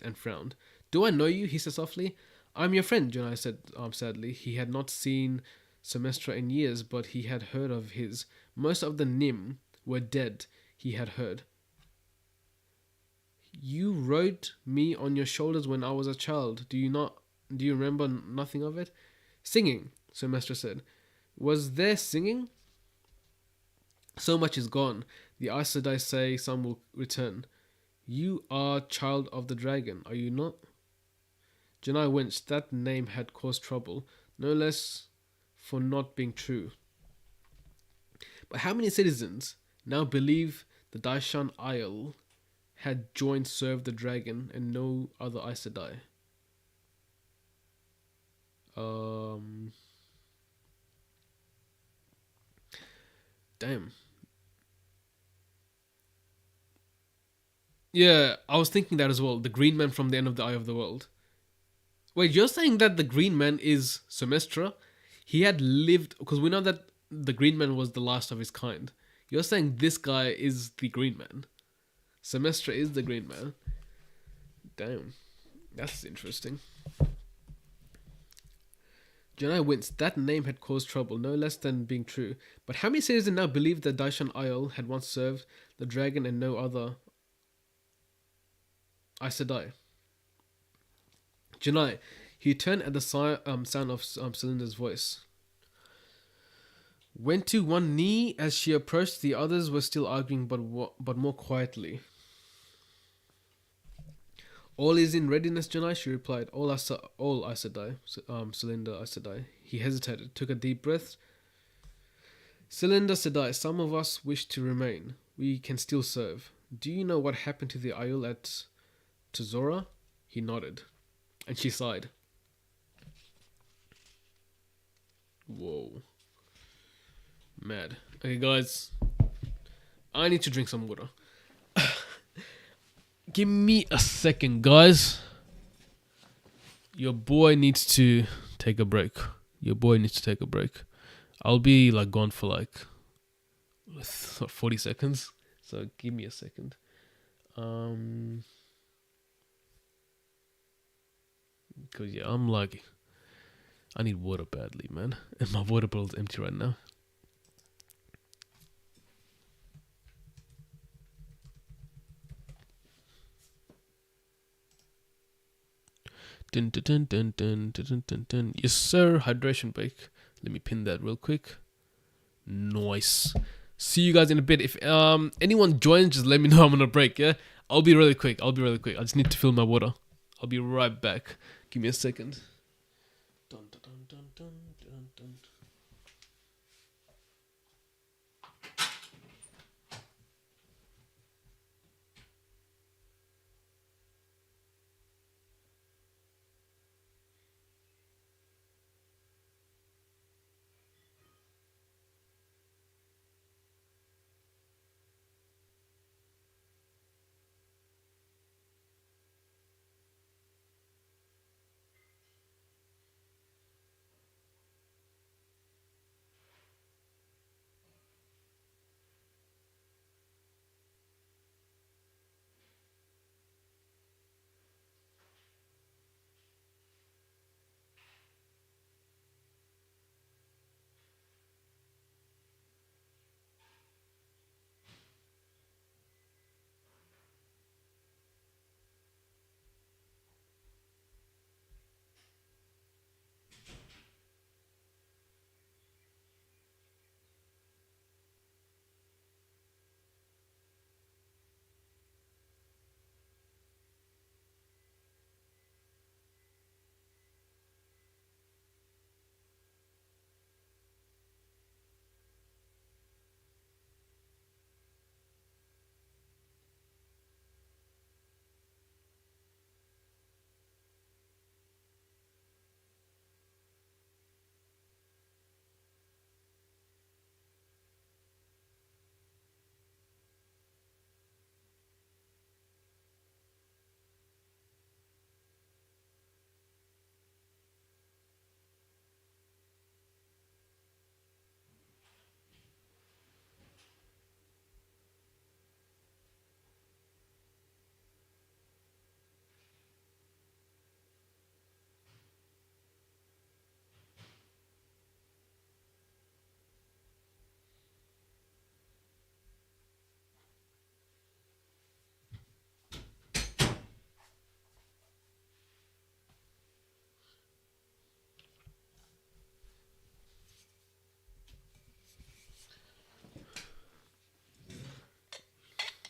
and frowned. Do I know you? He said softly. I'm your friend, Janai said sadly. He had not seen Semestra in years, but he had heard of his. Most of the Nim were dead, he had heard. You rode me on your shoulders when I was a child. Do you not? Do you remember nothing of it? Singing, Semestra said. Was there singing? So much is gone. The Aes Sedai say some will return. You are child of the dragon, are you not? Janai winced. That name had caused trouble, no less for not being true. But how many citizens now believe the Daishan Isle had joined serve the dragon and no other Aes Sedai? Damn. Yeah, I was thinking that as well. The green man from the end of the Eye of the World. Wait, you're saying that the green man is Semestra? He had lived, because we know that the green man was the last of his kind. You're saying this guy is the green man. Semestra is the green man. Damn, that's interesting. Janai winced. That name had caused trouble, no less than being true. But how many citizens now believed that Daishan Isle had once served the dragon and no other Aes Sedai? Janai, he turned at the sound of Celinda's voice. Went to one knee as she approached. The others were still arguing, but more quietly. All is in readiness, Janai, she replied. All Aes Sedai, Celinda Aes Sedai. He hesitated, took a deep breath. Celinda Sedai, some of us wish to remain. We can still serve. Do you know what happened to the Aiel at Tazora? He nodded. And she sighed. Whoa. Mad. Okay, guys. I need to drink some water. Give me a second, guys. Your boy needs to take a break. I'll be like gone for like 40 seconds. So give me a second. Cause yeah, I'm like, I need water badly, man. And my water bottle's empty right now. Dun, dun, dun, dun, dun, dun, dun, dun. Yes, sir. Hydration break. Let me pin that real quick. Nice. See you guys in a bit. If anyone joins, just let me know I'm on a break. Yeah, I'll be really quick. I just need to fill my water. I'll be right back. Give me a second. Dun, dun, dun, dun, dun, dun.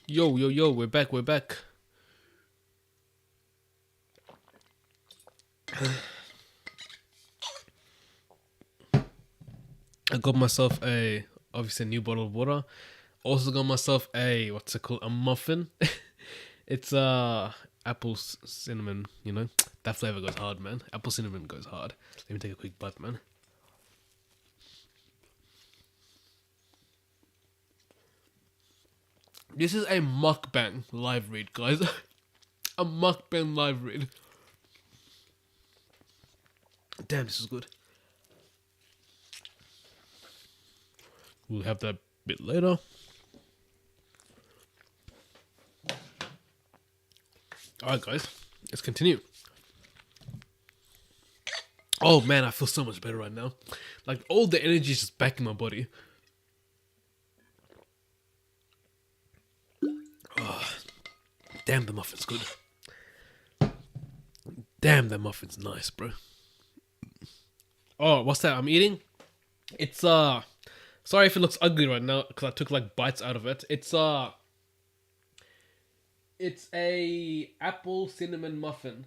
Yo, yo, yo, we're back, we're back. I got myself obviously a new bottle of water. Also got myself what's it called? A muffin. It's apple cinnamon, you know? That flavor goes hard, man. Apple cinnamon goes hard. Let me take a quick bite, man. This is a mukbang live read, guys. A mukbang live read. Damn, this is good. We'll have that bit later. Alright, guys. Let's continue. Oh, man, I feel so much better right now. Like, all the energy is just back in my body. Oh, damn, the muffin's good. Damn, the muffin's nice, bro. Oh, what's that I'm eating? It's, sorry if it looks ugly right now, because I took, like, bites out of it. It's a apple cinnamon muffin.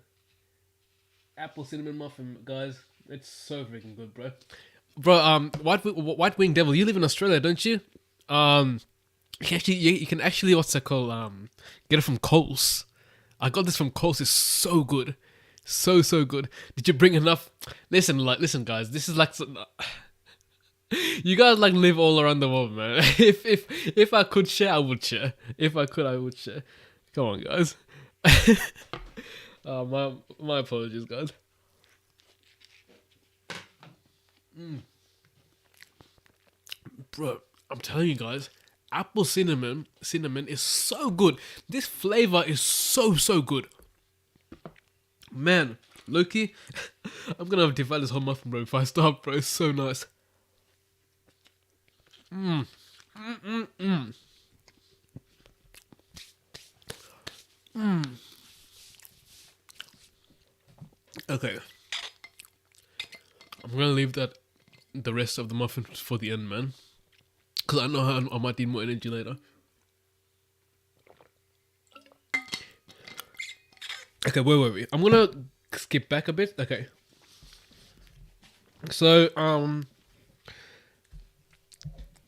Apple cinnamon muffin, guys. It's so freaking good, bro. Bro, White Wing Devil, you live in Australia, don't you? You can actually, what's that called? Get it from Coles. I got this from Coles. It's so good, so good. Did you bring enough? Listen, guys. This is like, you guys like live all around the world, man. If I could share, I would share. If I could, I would share. Come on, guys. My apologies, guys. Bro, I'm telling you guys, apple cinnamon is so good. This flavor is so good. Man, Loki, I'm gonna have to divide this whole muffin, bro, if I start, bro. It's so nice. Okay. I'm gonna leave the rest of the muffin for the end, man. Because I know I might need more energy later. Okay, where were we? I'm gonna skip back a bit. Okay. So,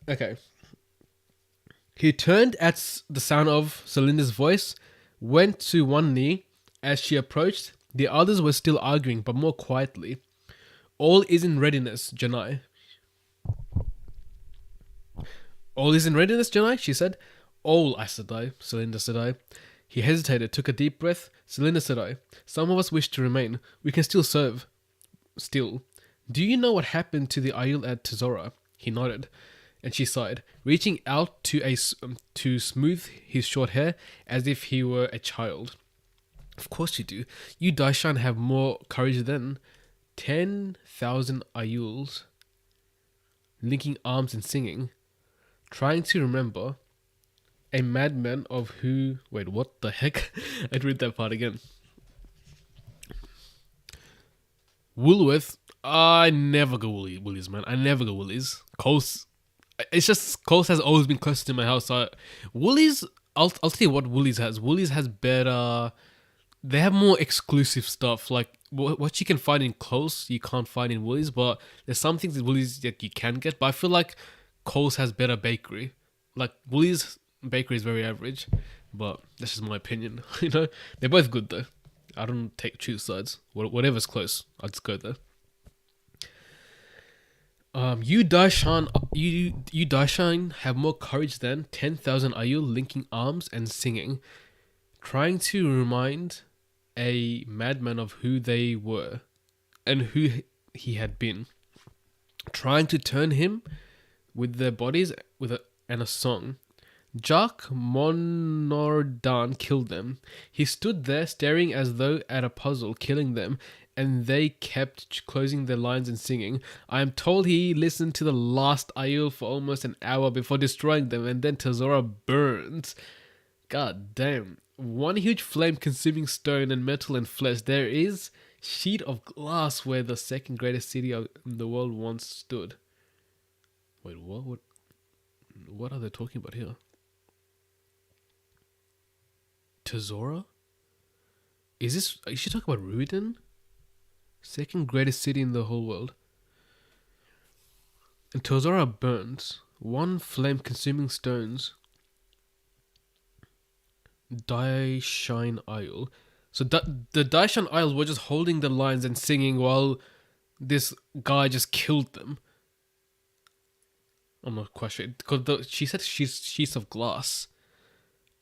okay. He turned at the sound of Celinda's voice, went to one knee. As she approached, the others were still arguing, but more quietly. All is in readiness, Janai. All is in readiness, Janai, she said. All, I said I. Celinda said I. He hesitated, took a deep breath. Celinda said I. Some of us wish to remain. We can still serve. Still. Do you know what happened to the Aiel at Tezora? He nodded. And she sighed, reaching out to smooth his short hair as if he were a child. Of course you do. You Daishan have more courage than 10,000 Aiels, linking arms and singing, trying to remember a madman of who... Wait, what the heck? I'd read that part again. Woolworth. I never go Woolies, man. I never go Woolies. Coles... It's just Coles has always been close to my house. So Woolies, I'll tell you what Woolies has. Woolies has better. They have more exclusive stuff. Like what you can find in Coles, you can't find in Woolies. But there's some things in Woolies that you can get. But I feel like Coles has better bakery. Like Woolies bakery is very average. But that's just my opinion. You know, they're both good though. I don't choose sides. Whatever's close, I'll just go there. You Daishan have more courage than 10,000 Aiel, linking arms and singing, trying to remind a madman of who they were and who he had been, trying to turn him with their bodies and a song. Jacques Monordin killed them. He stood there staring as though at a puzzle, killing them, and they kept closing their lines and singing. I am told he listened to the last Aiel for almost an hour before destroying them, and then Tezora burns. God damn. One huge flame consuming stone and metal and flesh. There is sheet of glass where the second greatest city in the world once stood. Wait, what? What are they talking about here? Tezora? Is she talking about Ruiden? Second greatest city in the whole world. And Tezora burns. One flame consuming stones. Daishin Isle. So the Daishin Isles were just holding the lines and singing while this guy just killed them. I'm not quite sure. Because she said she's sheets of glass.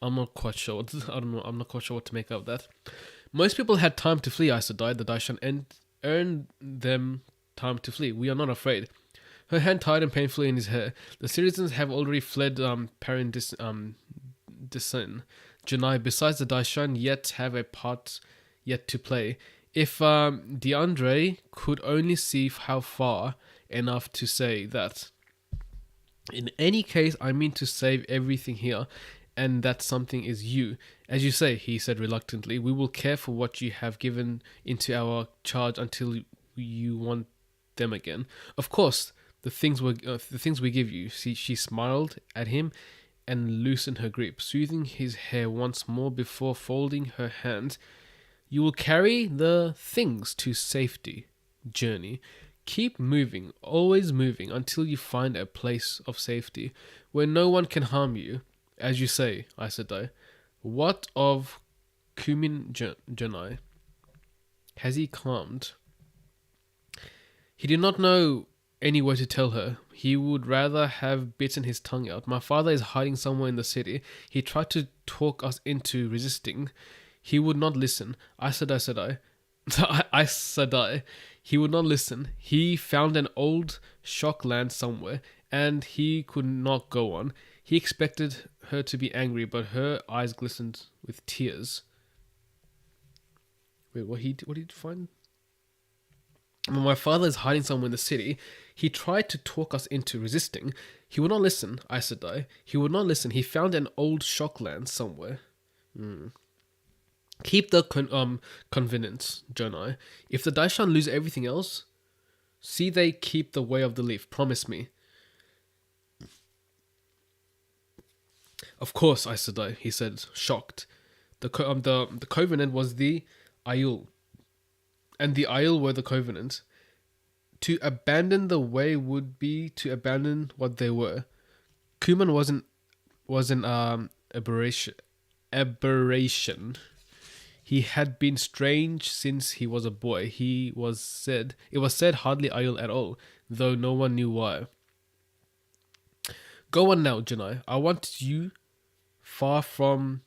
I'm not quite sure. I don't know. I'm not quite sure what to make of that. Most people had time to flee Aes Sedai, the Daishan, and earned them time to flee. We are not afraid. Her hand tied him painfully in his hair. The citizens have already fled Disin. Janai, besides the Daishan, yet have a part yet to play. If DeAndre could only see how far enough to say that. In any case, I mean to save everything here, and that something is you. As you say, he said reluctantly, we will care for what you have given into our charge until you want them again. Of course, the things we give you. She smiled at him and loosened her grip, smoothing his hair once more before folding her hands. You will carry the things to safety. Journey. Keep moving, always moving, until you find a place of safety where no one can harm you. As you say, Aes Sedai. What of Kumin Janai? Has he calmed? He did not know any way to tell her. He would rather have bitten his tongue out. My father is hiding somewhere in the city. He tried to talk us into resisting. He would not listen. Aes Sedai. Aes Sedai. He would not listen. He found an old shock land somewhere, and he could not go on. He expected her to be angry, but her eyes glistened with tears. Wait, what did he find? My father is hiding somewhere in the city. He tried to talk us into resisting. He would not listen, Aes Sedai. He would not listen. He found an old shock land somewhere. Keep the convenience, Jonai. If the Daishan lose everything else, see they keep the way of the leaf. Promise me. Of course, Aes Sedai, he said, shocked. The Covenant was the Aiel, and the Aiel were the Covenant. To abandon the way would be to abandon what they were. Kuman was an aberration. He had been strange since he was a boy. It was said hardly Aiel at all, though no one knew why. Go on now, Janai. I want you far from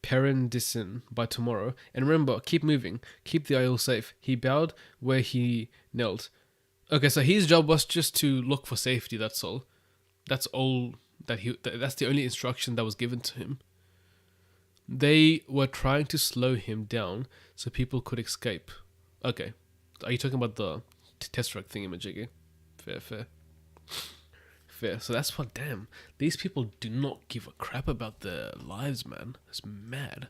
Disin by tomorrow. And remember, keep moving. Keep the Aiel safe. He bowed where he knelt. Okay, so his job was just to look for safety, that's all. That's all that's the only instruction that was given to him. They were trying to slow him down so people could escape. Okay. Are you talking about the Tesseract thingamajiggy? Fair. So that's what, damn. These people do not give a crap about their lives, man. That's mad.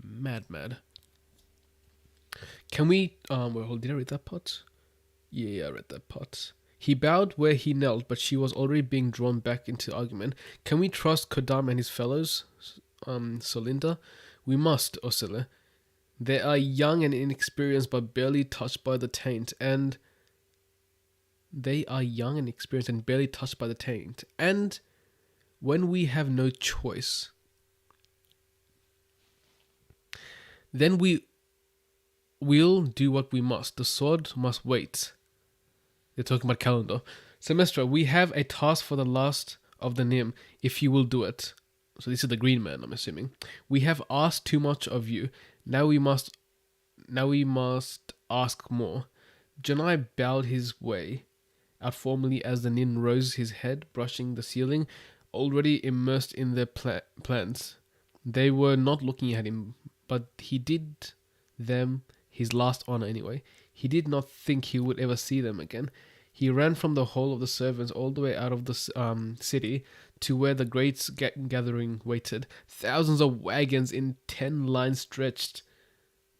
Mad. Can we, did I read that part? Yeah, I read that part. He bowed where he knelt, but she was already being drawn back into argument. Can we trust Kodam and his fellows? Solinda? We must, Osila. They are young and inexperienced, but barely touched by the taint, and when we have no choice, then we'll do what we must. The sword must wait. They're talking about calendar. Semestra, we have a task for the last of the Nim, if you will do it. So this is the green man, I'm assuming. We have asked too much of you. Now we must ask more. Janai bowed his way out formally as the Nin rose his head, brushing the ceiling, already immersed in their plans. They were not looking at him, but he did them his last honor anyway. He did not think he would ever see them again. He ran from the hall of the servants all the way out of the city to where the great gathering waited. Thousands of wagons in 10 lines stretched.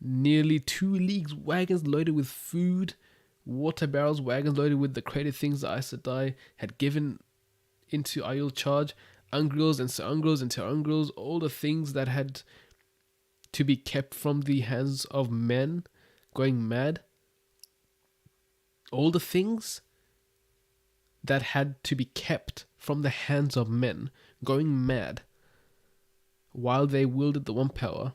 Nearly 2 leagues, wagons loaded with food, water barrels, wagons loaded with the crated things that Aes Sedai had given into Aiel charge, Ungrills and Sir Ungrills and Ter Ungrills, all the things that had to be kept from the hands of men going mad. All the things that had to be kept from the hands of men going mad while they wielded the one power.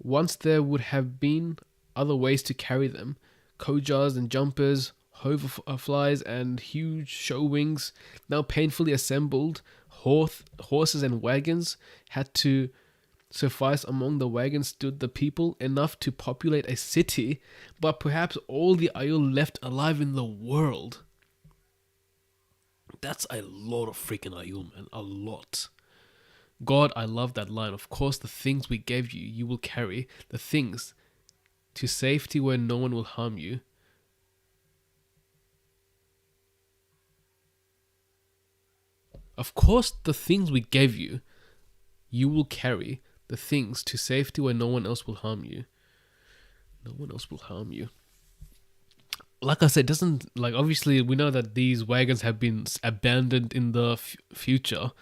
Once there would have been other ways to carry them, kojars and jumpers, hoverflies and huge show wings, now painfully assembled, horses and wagons had to suffice. Among the wagons stood the people, enough to populate a city, but perhaps all the Aiel left alive in the world. That's a lot of freaking Aiel, man. A lot. God, I love that line. Of course, the things we gave you, you will carry. The things to safety where no one will harm you. Of course, the things we gave you, you will carry. The things to safety where no one else will harm you. No one else will harm you. Like I said, doesn't, like, obviously we know that these wagons have been abandoned in the future,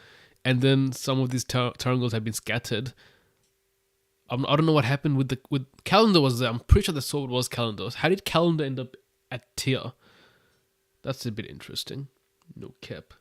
and then some of these Tarangals have been scattered. I don't know what happened with Calendar was there. I'm pretty sure the sword was Calendar. How did Calendar end up at Tyr? That's a bit interesting. No cap.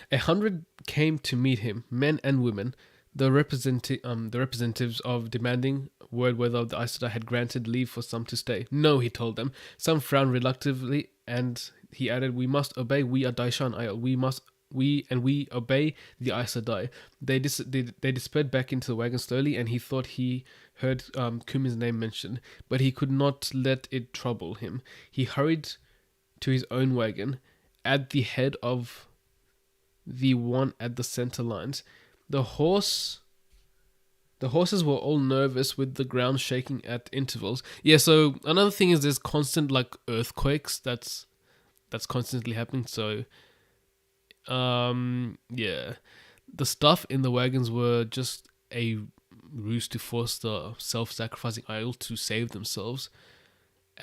100 came to meet him, men and women. The representatives of demanding word whether the Aes Sedai had granted leave for some to stay. No, he told them. Some frowned reluctantly, and he added, "We must obey. We are Daishan Aiel. We obey the Aes Sedai." They disappeared back into the wagon slowly, and he thought he heard Kumin's name mentioned, but he could not let it trouble him. He hurried to his own wagon, at the head of the one at the center lines. The horses were all nervous, with the ground shaking at intervals. Yeah, so another thing is there's constant like earthquakes that's constantly happening. So yeah. The stuff in the wagons were just a ruse to force the self-sacrificing Aiel to save themselves,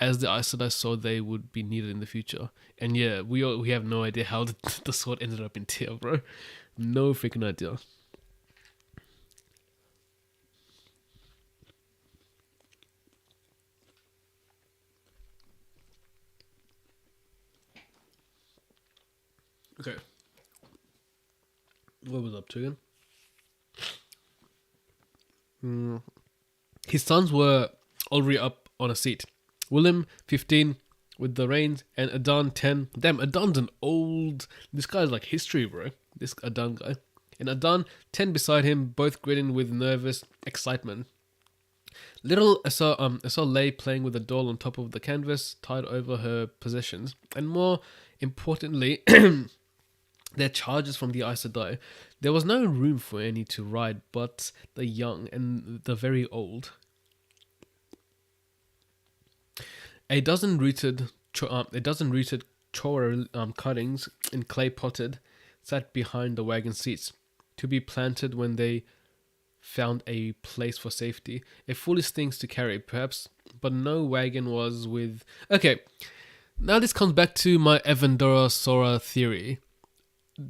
as the Aes Sedai saw they would be needed in the future. And yeah, we have no idea how the sword ended up in Tyr, bro. No freaking idea. Okay. What was up to again? His sons were already up on a seat. Willem, 15, with the reins, and Adan, 10. Damn, Adan's an old... This guy's like history, bro. This Adan guy. And Adan, 10 beside him, both grinning with nervous excitement. Little Essa lay playing with a doll on top of the canvas, tied over her possessions. And more importantly... their charges from the Aes Sedai. There was no room for any to ride but the young and the very old. A dozen rooted chora cuttings in clay potted sat behind the wagon seats, to be planted when they found a place for safety. A foolish thing to carry, perhaps, but no wagon was with... Okay, now this comes back to my Evandora Sora theory.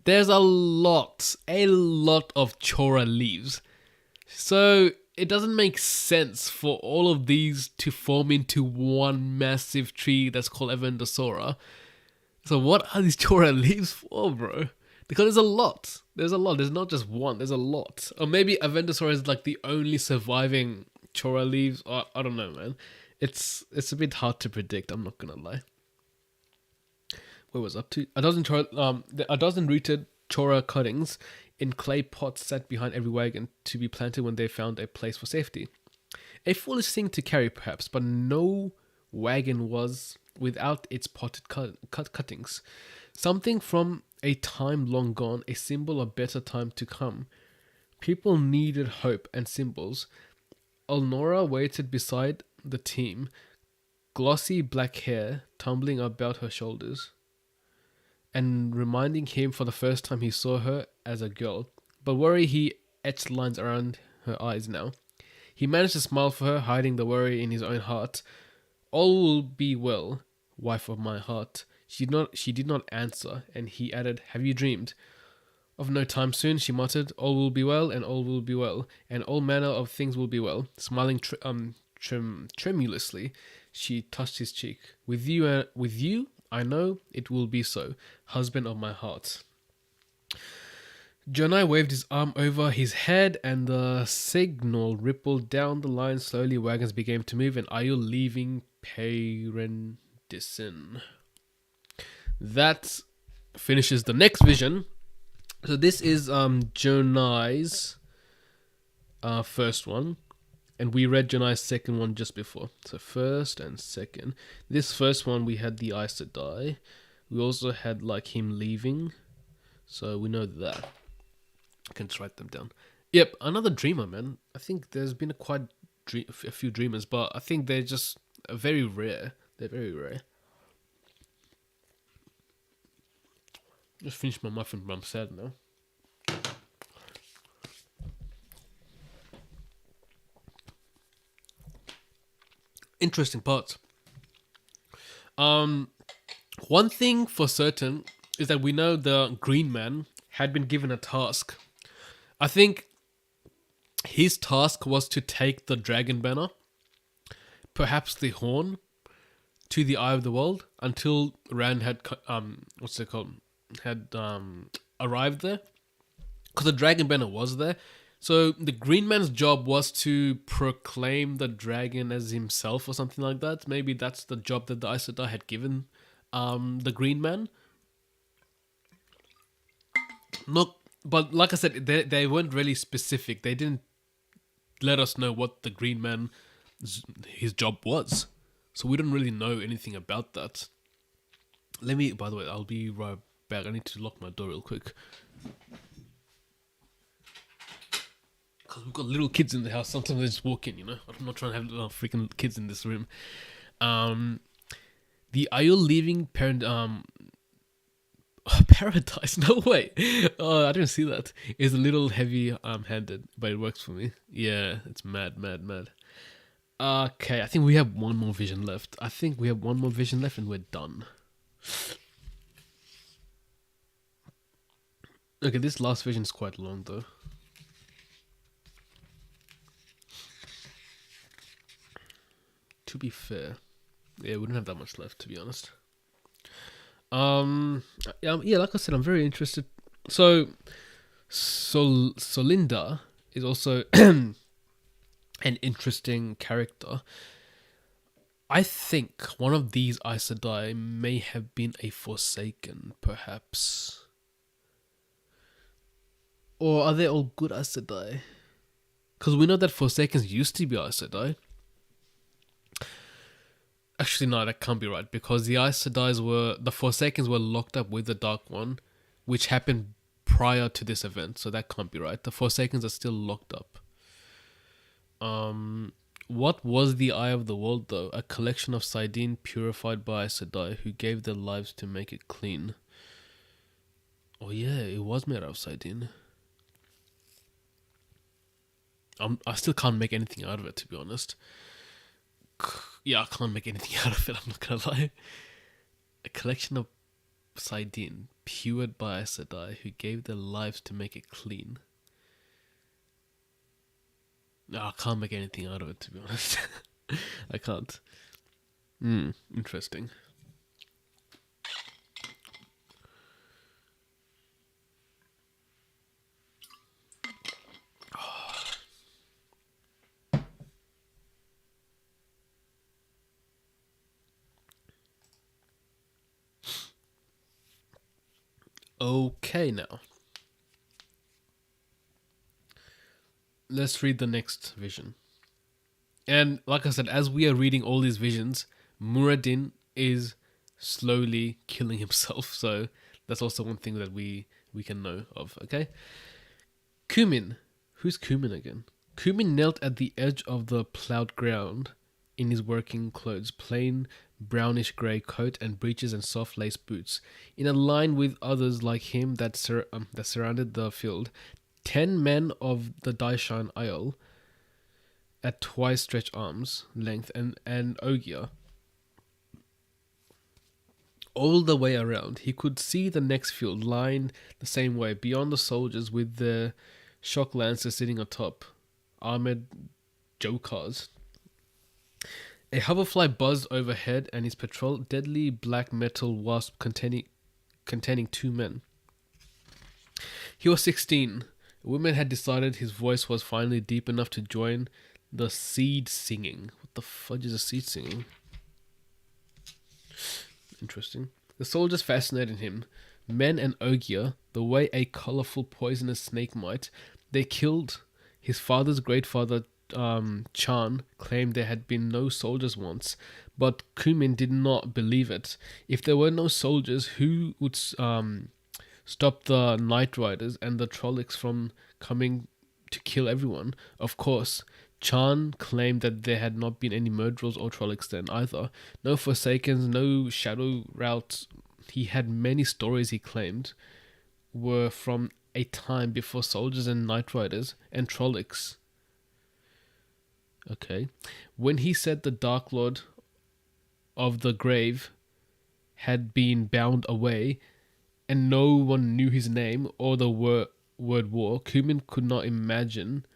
There's a lot of Chora leaves. So it doesn't make sense for all of these to form into one massive tree that's called Evandosora. So what are these Chora leaves for, bro? Because there's a lot. There's not just one. There's a lot. Or maybe Evandosora is like the only surviving Chora leaves. Or, I don't know, man. It's a bit hard to predict. I'm not gonna lie. What was up to? A dozen rooted Chora cuttings in clay pots sat behind every wagon, to be planted when they found a place for safety. A foolish thing to carry, perhaps, but no wagon was without its potted cuttings. Something from a time long gone, a symbol of better time to come. People needed hope and symbols. Elnora waited beside the team, glossy black hair tumbling about her shoulders, and reminding him for the first time he saw her as a girl. But worry, he etched lines around her eyes now. He managed to smile for her, hiding the worry in his own heart. "All will be well, wife of my heart." She did not answer, and he added, "Have you dreamed?" Of no time soon, she muttered, all will be well, and all will be well, and all manner of things will be well. Smiling tremulously, she touched his cheek. With you, I know it will be so, husband of my heart. Jonai waved his arm over his head, and the signal rippled down the line. Slowly, wagons began to move, and Ayul leaving Parendison. That finishes the next vision. So this is Jonai's first one, and we read Jonai's second one just before. So first and second. This first one we had the Aes Sedai. We also had like him leaving, so we know that. I can just write them down. Yep, another dreamer, man. I think there's been a few dreamers, but I think they're just very rare. They're very rare. Just finished my muffin, but I'm sad now. Interesting parts. One thing for certain is that we know the Green Man had been given a task. I think his task was to take the dragon banner, perhaps the horn, to the Eye of the World until Rand had arrived there, because the dragon banner was there. So the Green Man's job was to proclaim the dragon as himself or something like that. Maybe that's the job that the Aes Sedai had given the Green Man. Look, but like I said, they weren't really specific. They didn't let us know what the Green Man, his job was. So we don't really know anything about that. By the way, I'll be right back. I need to lock my door real quick. Because we've got little kids in the house. Sometimes they just walk in, you know. I'm not trying to have freaking kids in this room. The Ayul leaving paradise. No way. Oh, I didn't see that. It's a little heavy handed, but it works for me. Yeah, it's mad. Okay, I think we have one more vision left. And we're done. Okay, this last vision is quite long though. To be fair, yeah, we don't have that much left, to be honest. Yeah, like I said, I'm very interested. So Solinda is also an interesting character. I think one of these Aes Sedai may have been a Forsaken, perhaps. Or are they all good Aes Sedai? Because we know that Forsakens used to be Aes Sedai. Actually, no, that can't be right, because the the Forsakens were locked up with the Dark One, which happened prior to this event, so that can't be right. The Forsakens are still locked up. What was the Eye of the World, though? A collection of Sidene purified by Aes Sedai who gave their lives to make it clean. Oh yeah, it was made out of Sidene. I still can't make anything out of it, to be honest. Yeah, I can't make anything out of it, I'm not gonna lie. A collection of Sidene, purified by Aes Sedai, who gave their lives to make it clean. No, I can't make anything out of it, to be honest. I can't. Interesting. Okay, now. Let's read the next vision. And like I said, as we are reading all these visions, Muradin is slowly killing himself. So that's also one thing that we can know of, okay? Kumin. Who's Kumin again? Kumin knelt at the edge of the ploughed ground in his working clothes, plain brownish grey coat and breeches and soft lace boots. In a line with others like him that surrounded the field, 10 men of the Daishan Isle at twice stretched arms length and Ogier all the way around. He could see the next field lined the same way, beyond the soldiers with the shock lancers sitting atop armored jokers. A hoverfly buzzed overhead, and his patrol deadly black metal wasp containing two men. He was 16. Women had decided his voice was finally deep enough to join the seed singing. What the fudge is a seed singing? Interesting. The soldiers fascinated him. Men and ogier, the way a colorful poisonous snake might. They killed his father's great father. Chan claimed there had been no soldiers once, but Kumin did not believe it. If there were no soldiers, who would stop the Night Riders and the Trollocs from coming to kill everyone? Of course, Chan claimed that there had not been any murderers or Trollocs then either. No Forsakens, no Shadow routes. He had many stories he claimed were from a time before soldiers and Night Riders and Trollocs. Okay. When he said the Dark Lord of the Grave had been bound away and no one knew his name or the word war, Kumin could not imagine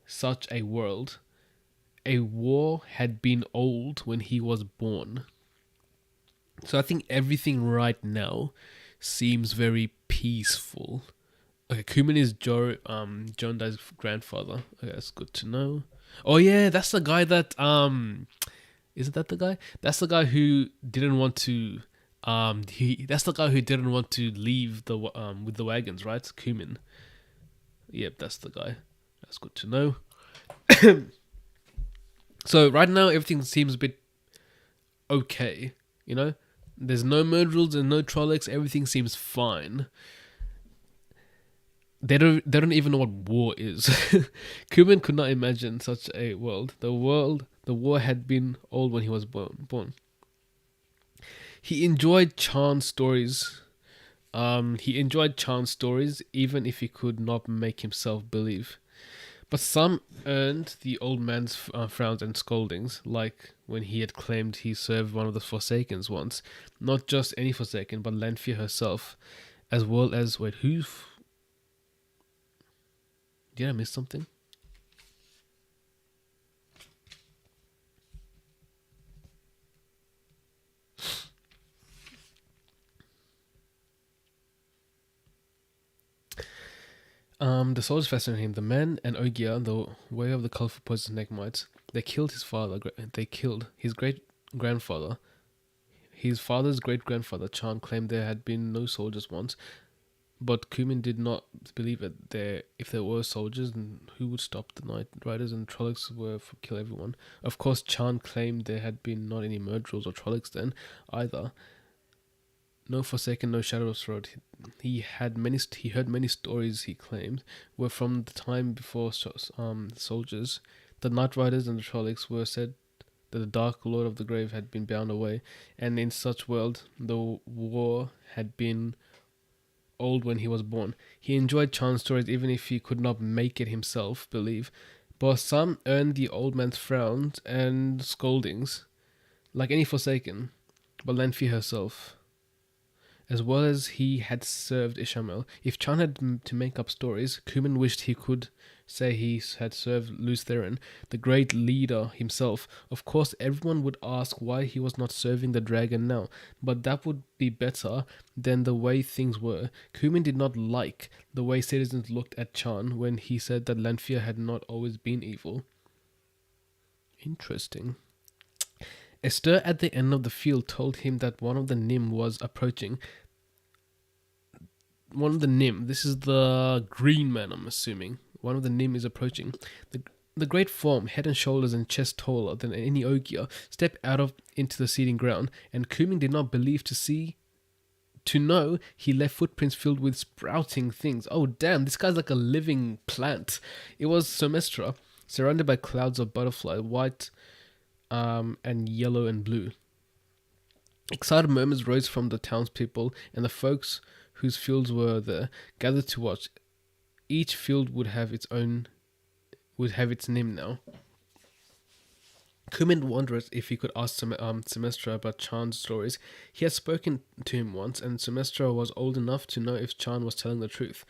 such a world. A war had been old when he was born. So I think everything right now seems very peaceful. Okay, Kumin is Jondai's grandfather. Okay, that's good to know. Oh yeah, that's the guy that isn't that the guy? That's the guy who didn't want to that's the guy who didn't want to leave the with the wagons, right? Kumin. Yep, that's the guy. That's good to know. So right now everything seems a bit okay, you know? There's no murderers and no Trollocs, everything seems fine. They don't even know what war is. Kumin could not imagine such a world. The war had been old when he was born. He enjoyed Chan's stories. Even if he could not make himself believe. But some earned the old man's frowns and scoldings, like when he had claimed he served one of the Forsakens once. Not just any Forsaken, but Lanfear herself, as well as... Wait, who... Did I miss something? The soldiers fascinated him. The men and Ogier, the way of the colorful poison snake mites, they killed his father. They killed his great-grandfather. His father's great-grandfather, Chan, claimed there had been no soldiers once, but Kumin did not believe it. If there were soldiers, then who would stop the Night Riders and Trollocs were to kill everyone? Of course, Chan claimed there had been not any murderers or Trollocs then either. No Forsaken, no Shadow's Road. He heard many stories he claimed were from the time before soldiers. The Night Riders and the Trollocs were said that the Dark Lord of the Grave had been bound away, and in such world the war had been old when he was born. He enjoyed Chan's stories even if he could not make it himself believe, but some earned the old man's frowns and scoldings, like any Forsaken, but Lanfear herself, as well as he had served Ishamel. If Chan had to make up stories, Kumin wished he could say he had served Lutheran, the great leader himself. Of course, everyone would ask why he was not serving the dragon now, but that would be better than the way things were. Kumin did not like the way citizens looked at Chan when he said that Lanfear had not always been evil. Interesting. A stir at the end of the field told him that one of the Nim was approaching. One of the Nim, this is the green man, I'm assuming. One of the Nim is approaching. The great form, head and shoulders and chest taller than any Ogier, stepped into the seeding ground, and Kumin did not believe to know he left footprints filled with sprouting things. Oh damn, this guy's like a living plant. It was Somestra, surrounded by clouds of butterfly, white and yellow and blue. Excited murmurs rose from the townspeople, and the folks whose fields were there gathered to watch. Each field would have its Nim now. Kumin wondered if he could ask Semestra about Chan's stories. He had spoken to him once, and Semestra was old enough to know if Chan was telling the truth.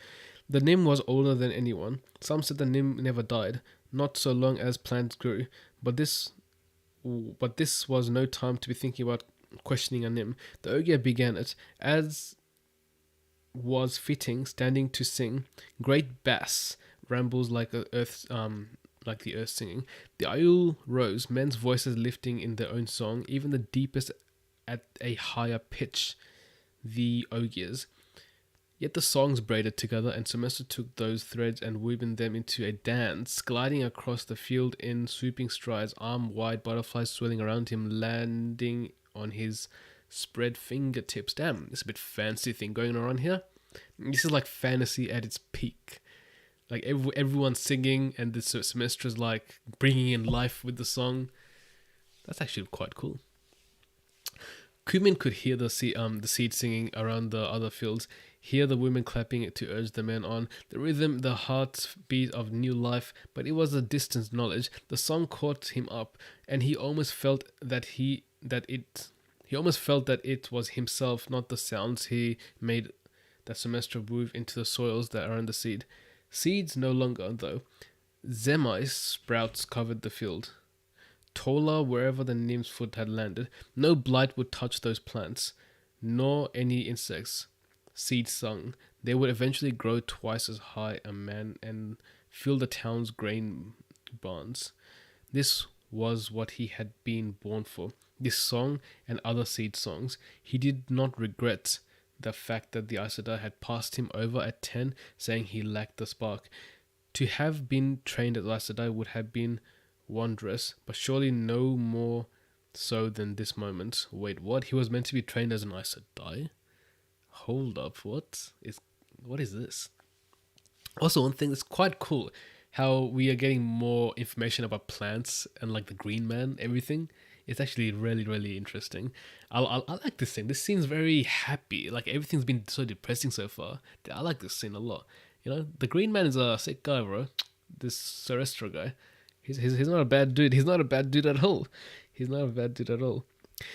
The Nim was older than anyone. Some said the Nim never died, not so long as plants grew. But this was no time to be thinking about questioning a Nim. The Ogier began it, as was fitting, standing to sing. Great bass rambles like the earth singing. The Aiul rose, men's voices lifting in their own song, even the deepest at a higher pitch, the Ogiers. Yet the songs braided together, and Semester took those threads and woven them into a dance, gliding across the field in swooping strides, arm-wide butterflies swirling around him, landing on his spread fingertips. Damn, it's a bit fancy thing going on here. This is like fantasy at its peak. Like everyone's singing, and the semester is like bringing in life with the song. That's actually quite cool. Kumin could hear the seed singing around the other fields, hear the women clapping it to urge the men on, the rhythm, the heartbeat of new life, but it was a distant knowledge. The song caught him up, and he almost felt that it was himself, not the sounds he made that semester move into the soils that are in the seed. Seeds no longer, though. Zemais sprouts covered the field, taller wherever the Nim's foot had landed. No blight would touch those plants, nor any insects. Seeds sung. They would eventually grow twice as high a man and fill the town's grain barns. This was what he had been born for. This song and other seed songs. He did not regret the fact that the Aes Sedai had passed him over at 10, saying he lacked the spark. To have been trained at Aes Sedai would have been wondrous, but surely no more so than this moment. Wait, what? He was meant to be trained as an Aes Sedai? Hold up, what is this? Also, one thing that's quite cool, how we are getting more information about plants and like the Green Man, everything. It's actually really, really interesting. I like this scene. This scene's very happy. Like everything's been so depressing so far. I like this scene a lot. You know, the Green Man is a sick guy, bro. This Serestra guy, he's not a bad dude. He's not a bad dude at all. He's not a bad dude at all.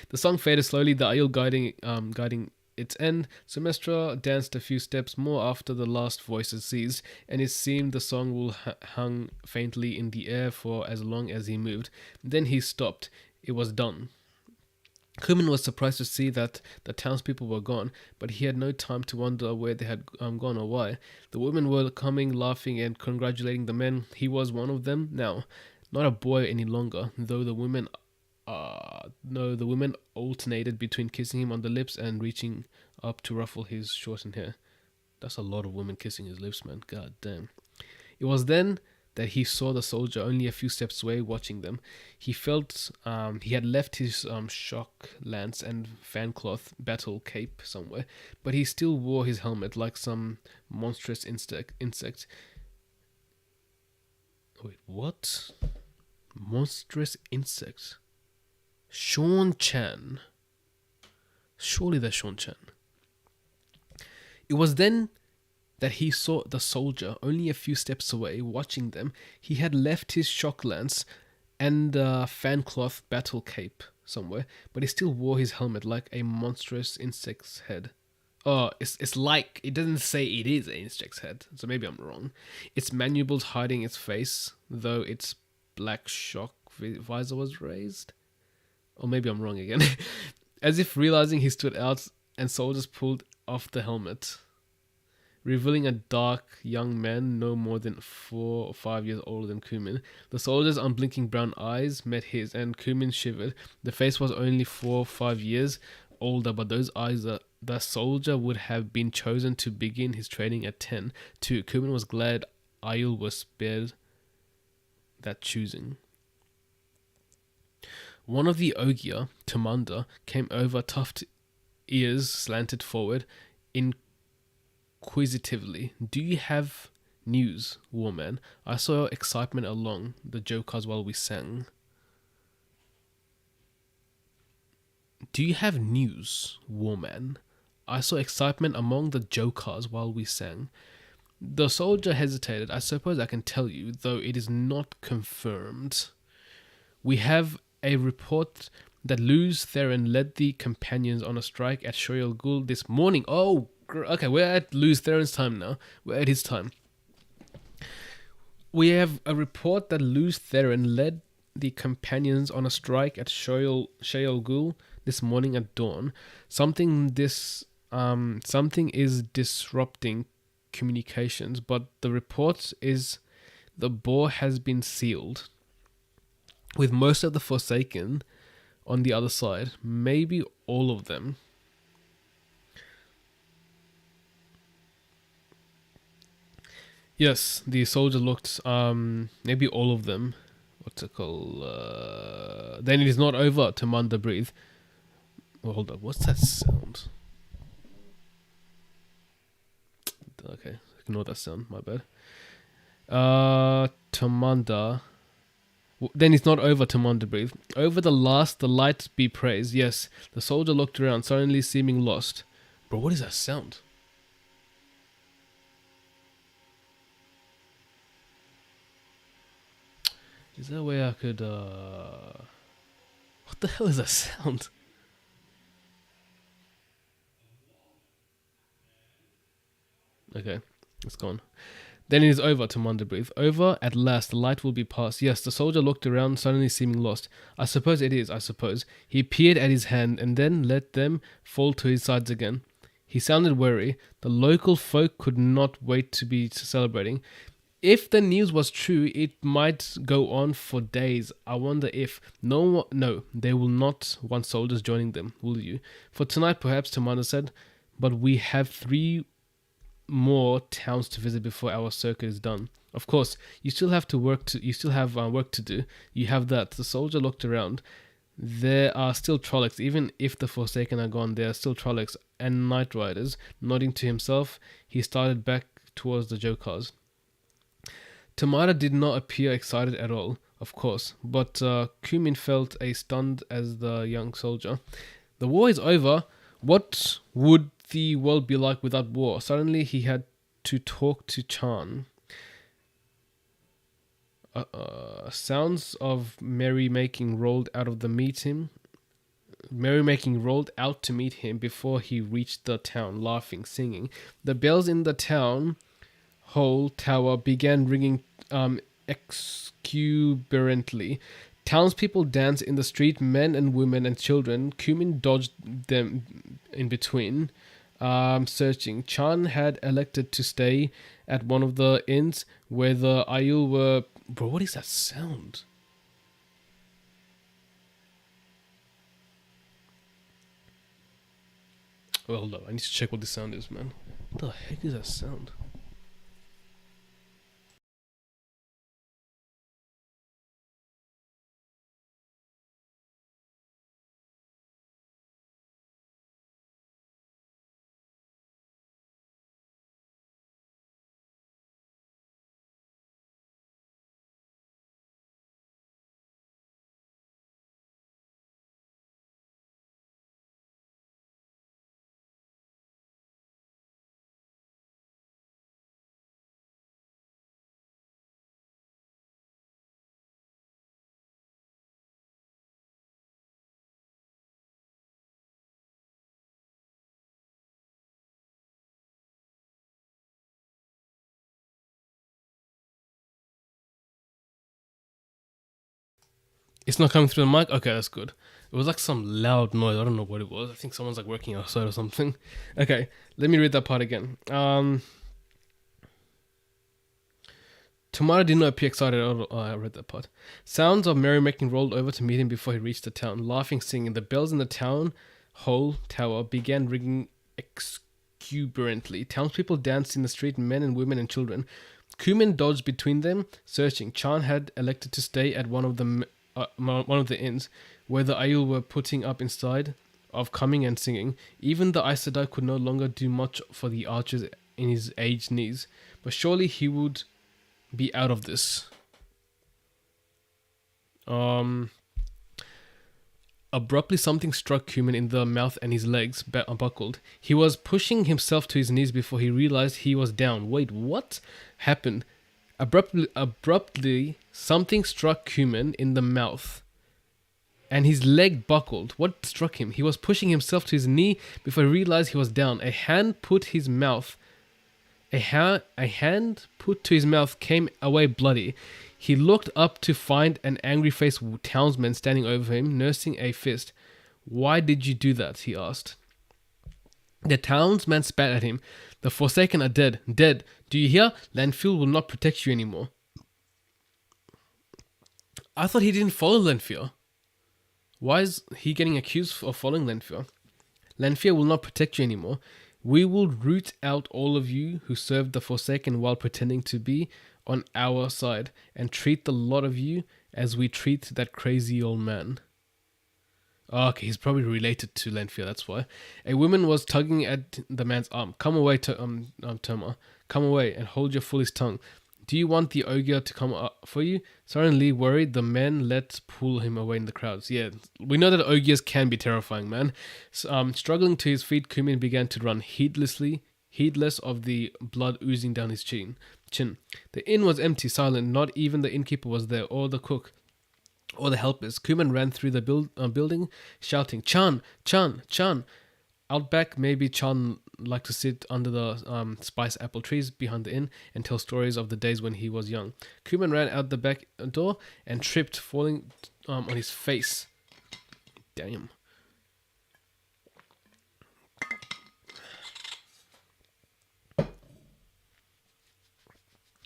The song faded slowly, the Aiel guiding its end. Semestra danced a few steps more after the last voices ceased, and it seemed the song will hung faintly in the air for as long as he moved. Then he stopped. It was done. Kumin was surprised to see that the townspeople were gone, but he had no time to wonder where they had gone or why. The women were coming, laughing, and congratulating the men. He was one of them now, not a boy any longer. Though the women alternated between kissing him on the lips and reaching up to ruffle his shortened hair. That's a lot of women kissing his lips, man. God damn. It was then that he saw the soldier only a few steps away watching them. He felt he had left his shock lance and fancloth battle cape somewhere, but he still wore his helmet like some monstrous insect. Wait, what? Monstrous insect? Sean Chan. Surely that's Sean Chan. It was then that he saw the soldier only a few steps away, watching them. He had left his shock lance and fancloth battle cape somewhere, but he still wore his helmet like a monstrous insect's head. Oh, it's like, it doesn't say it is an insect's head, so maybe I'm wrong. Its mandibles hiding its face, though its black shock visor was raised. Or maybe I'm wrong again. As if realizing he stood out, and soldiers pulled off the helmet, revealing a dark young man no more than 4 or 5 years older than Kumin. The soldier's unblinking brown eyes met his, and Kumin shivered. The face was only 4 or 5 years older, but those eyes, the soldier would have been chosen to begin his training at 10. Too, Kumin was glad Aiel was spared that choosing. One of the Ogier, Tamanda, came over, tufted ears slanted forward, inquisitively. Do you have news, Warman? I saw excitement along the Jokers while we sang. Do you have news, Warman? I saw excitement among the Jokers while we sang. The soldier hesitated. I suppose I can tell you, though it is not confirmed. We have a report that Luz Theron led the companions on a strike at Shoyal Gul this morning. Oh, okay, we're at Luz Theron's time now. We're at his time. We have a report that Luz Theron led the companions on a strike at Shoyal Gul this morning at dawn. Something is disrupting communications, but the report is the bore has been sealed, with most of the Forsaken on the other side, maybe all of them. Yes, the soldier looked, maybe all of them. What's it called? Then it is not over, Tamanda breathed. Oh, hold up, what's that sound? Okay, ignore that sound, my bad. Tamanda. Then it's not over, Tamanda breathed. Over the last, the light be praised. Yes, the soldier looked around, suddenly seeming lost. Bro, what is that sound? Is there a way I could, What the hell is that sound? Okay, it's gone. Then it is over, Tamanda breathed. Over, at last, the light will be past. Yes, the soldier looked around, suddenly seeming lost. I suppose it is, I suppose. He peered at his hand and then let them fall to his sides again. He sounded wary. The local folk could not wait to be celebrating. If the news was true, it might go on for days. I wonder if... No, they will not want soldiers joining them, will you? For tonight, perhaps, Tamanda said. But we have 3 more towns to visit before our circuit is done. Of course, you still have work to do. You have that. The soldier looked around. There are still Trollocs, even if the Forsaken are gone. There are still Trollocs and Night Riders. Nodding to himself, he started back towards the Jokars. Tamara did not appear excited at all, of course, but Kumin felt as stunned as the young soldier. The war is over. What would the world be like without war? Suddenly he had to talk to Chan. Sounds of merrymaking rolled out to meet him before he reached the town, laughing, singing. The bells in the town hall tower began ringing exuberantly. Townspeople danced in the street, men and women and children. Kumin dodged them in between, searching. Chan had elected to stay at one of the inns where the Ayul were... Bro, what is that sound? Well, hold up. I need to check what this sound is, man. What the heck is that sound? It's not coming through the mic? Okay, that's good. It was like some loud noise. I don't know what it was. I think someone's like working outside or something. Okay, let me read that part again. Tamara did not appear excited at all. Oh, I read that part. Sounds of merrymaking rolled over to meet him before he reached the town, laughing, singing. The bells in the town hall tower began ringing exuberantly. Townspeople danced in the street, men and women and children. Kumin dodged between them, searching. Chan had elected to stay at one of the inns where the Ayul were putting up instead of coming and singing. Even the Aes Sedai could no longer do much for the archers in his aged knees, but surely he would be out of this. Abruptly, something struck Kumin in the mouth and his legs buckled. He was pushing himself to his knees before he realized he was down. Wait, what happened? Abruptly, something struck Kumin in the mouth and his leg buckled. What struck him? He was pushing himself to his knee before he realized he was down. A hand put to his mouth came away bloody. He looked up to find an angry-faced townsman standing over him, nursing a fist. "Why did you do that?" he asked. The townsman spat at him. "The Forsaken are dead. Dead. Do you hear? Lanfear will not protect you anymore." I thought he didn't follow Lanfear. Why is he getting accused of following Lanfear? "Lanfear will not protect you anymore. We will root out all of you who served the Forsaken while pretending to be on our side, and treat the lot of you as we treat that crazy old man." Oh, okay, he's probably related to Lanfear, that's why. A woman was tugging at the man's arm. "Come away, Toma. Come away and hold your foolish tongue. Do you want the ogre to come up for you?" Suddenly worried, the man let pull him away in the crowds. Yeah, we know that ogres can be terrifying, man. Struggling to his feet, Kumin began to run heedless of the blood oozing down his chin. The inn was empty, silent. Not even the innkeeper was there, or the cook, or the helpers. Kuman ran through the building, shouting, "Chan! Chan! Chan!" Out back, maybe Chan liked to sit under the spice apple trees behind the inn and tell stories of the days when he was young. Kuman ran out the back door and tripped, falling on his face. Damn.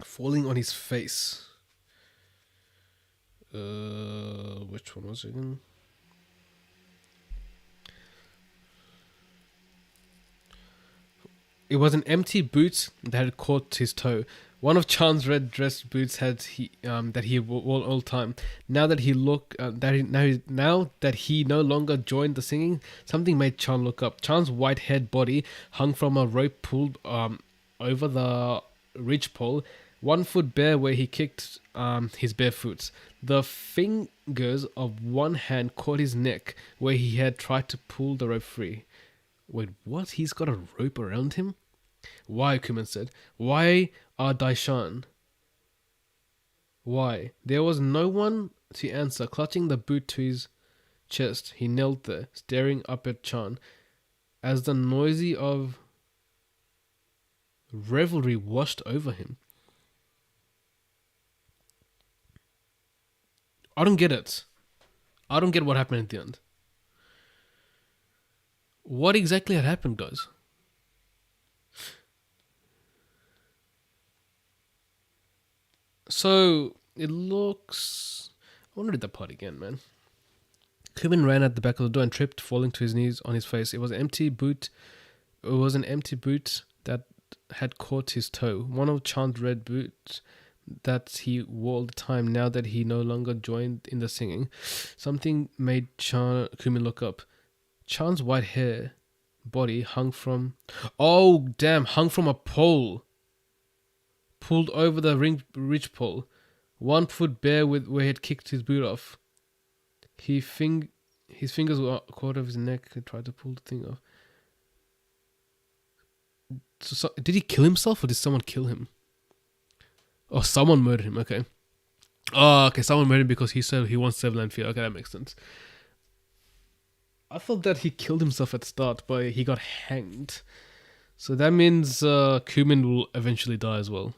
Falling on his face. Which one was it again? It was an empty boot that had caught his toe. One of Chan's red dress boots that he wore all the time. Now that he no longer joined the singing, something made Chan look up. Chan's white-haired body hung from a rope pulled over the ridgepole, 1 foot bare where he kicked his bare foot. The fingers of one hand caught his neck where he had tried to pull the rope free. Wait, what? He's got a rope around him? "Why?" Kuman said. "Why are Daishan?" Why? There was no one to answer. Clutching the boot to his chest, he knelt there, staring up at Chan, as the noisy of revelry washed over him. I don't get it. I don't get what happened at the end. What exactly had happened, guys? So, it looks... I want to read that part again, man. Kuman ran at the back of the door and tripped, falling to his knees on his face. It was an empty boot. It was an empty boot that had caught his toe. One of Chan's red boots that he wore all the time now that he no longer joined in the singing. Something made Kuman look up. Chan's white hair body hung from... Oh, damn, hung from a pole. Pulled over the ridge pole. 1 foot bare with where he had kicked his boot off. His fingers were caught off his neck. He tried to pull the thing off. So, did he kill himself or did someone kill him? Oh, someone murdered him. Okay. Oh, okay. Someone murdered him because he said he wants to save Lanfear. Okay, that makes sense. I thought that he killed himself at the start, but he got hanged. So that means Kuman will eventually die as well.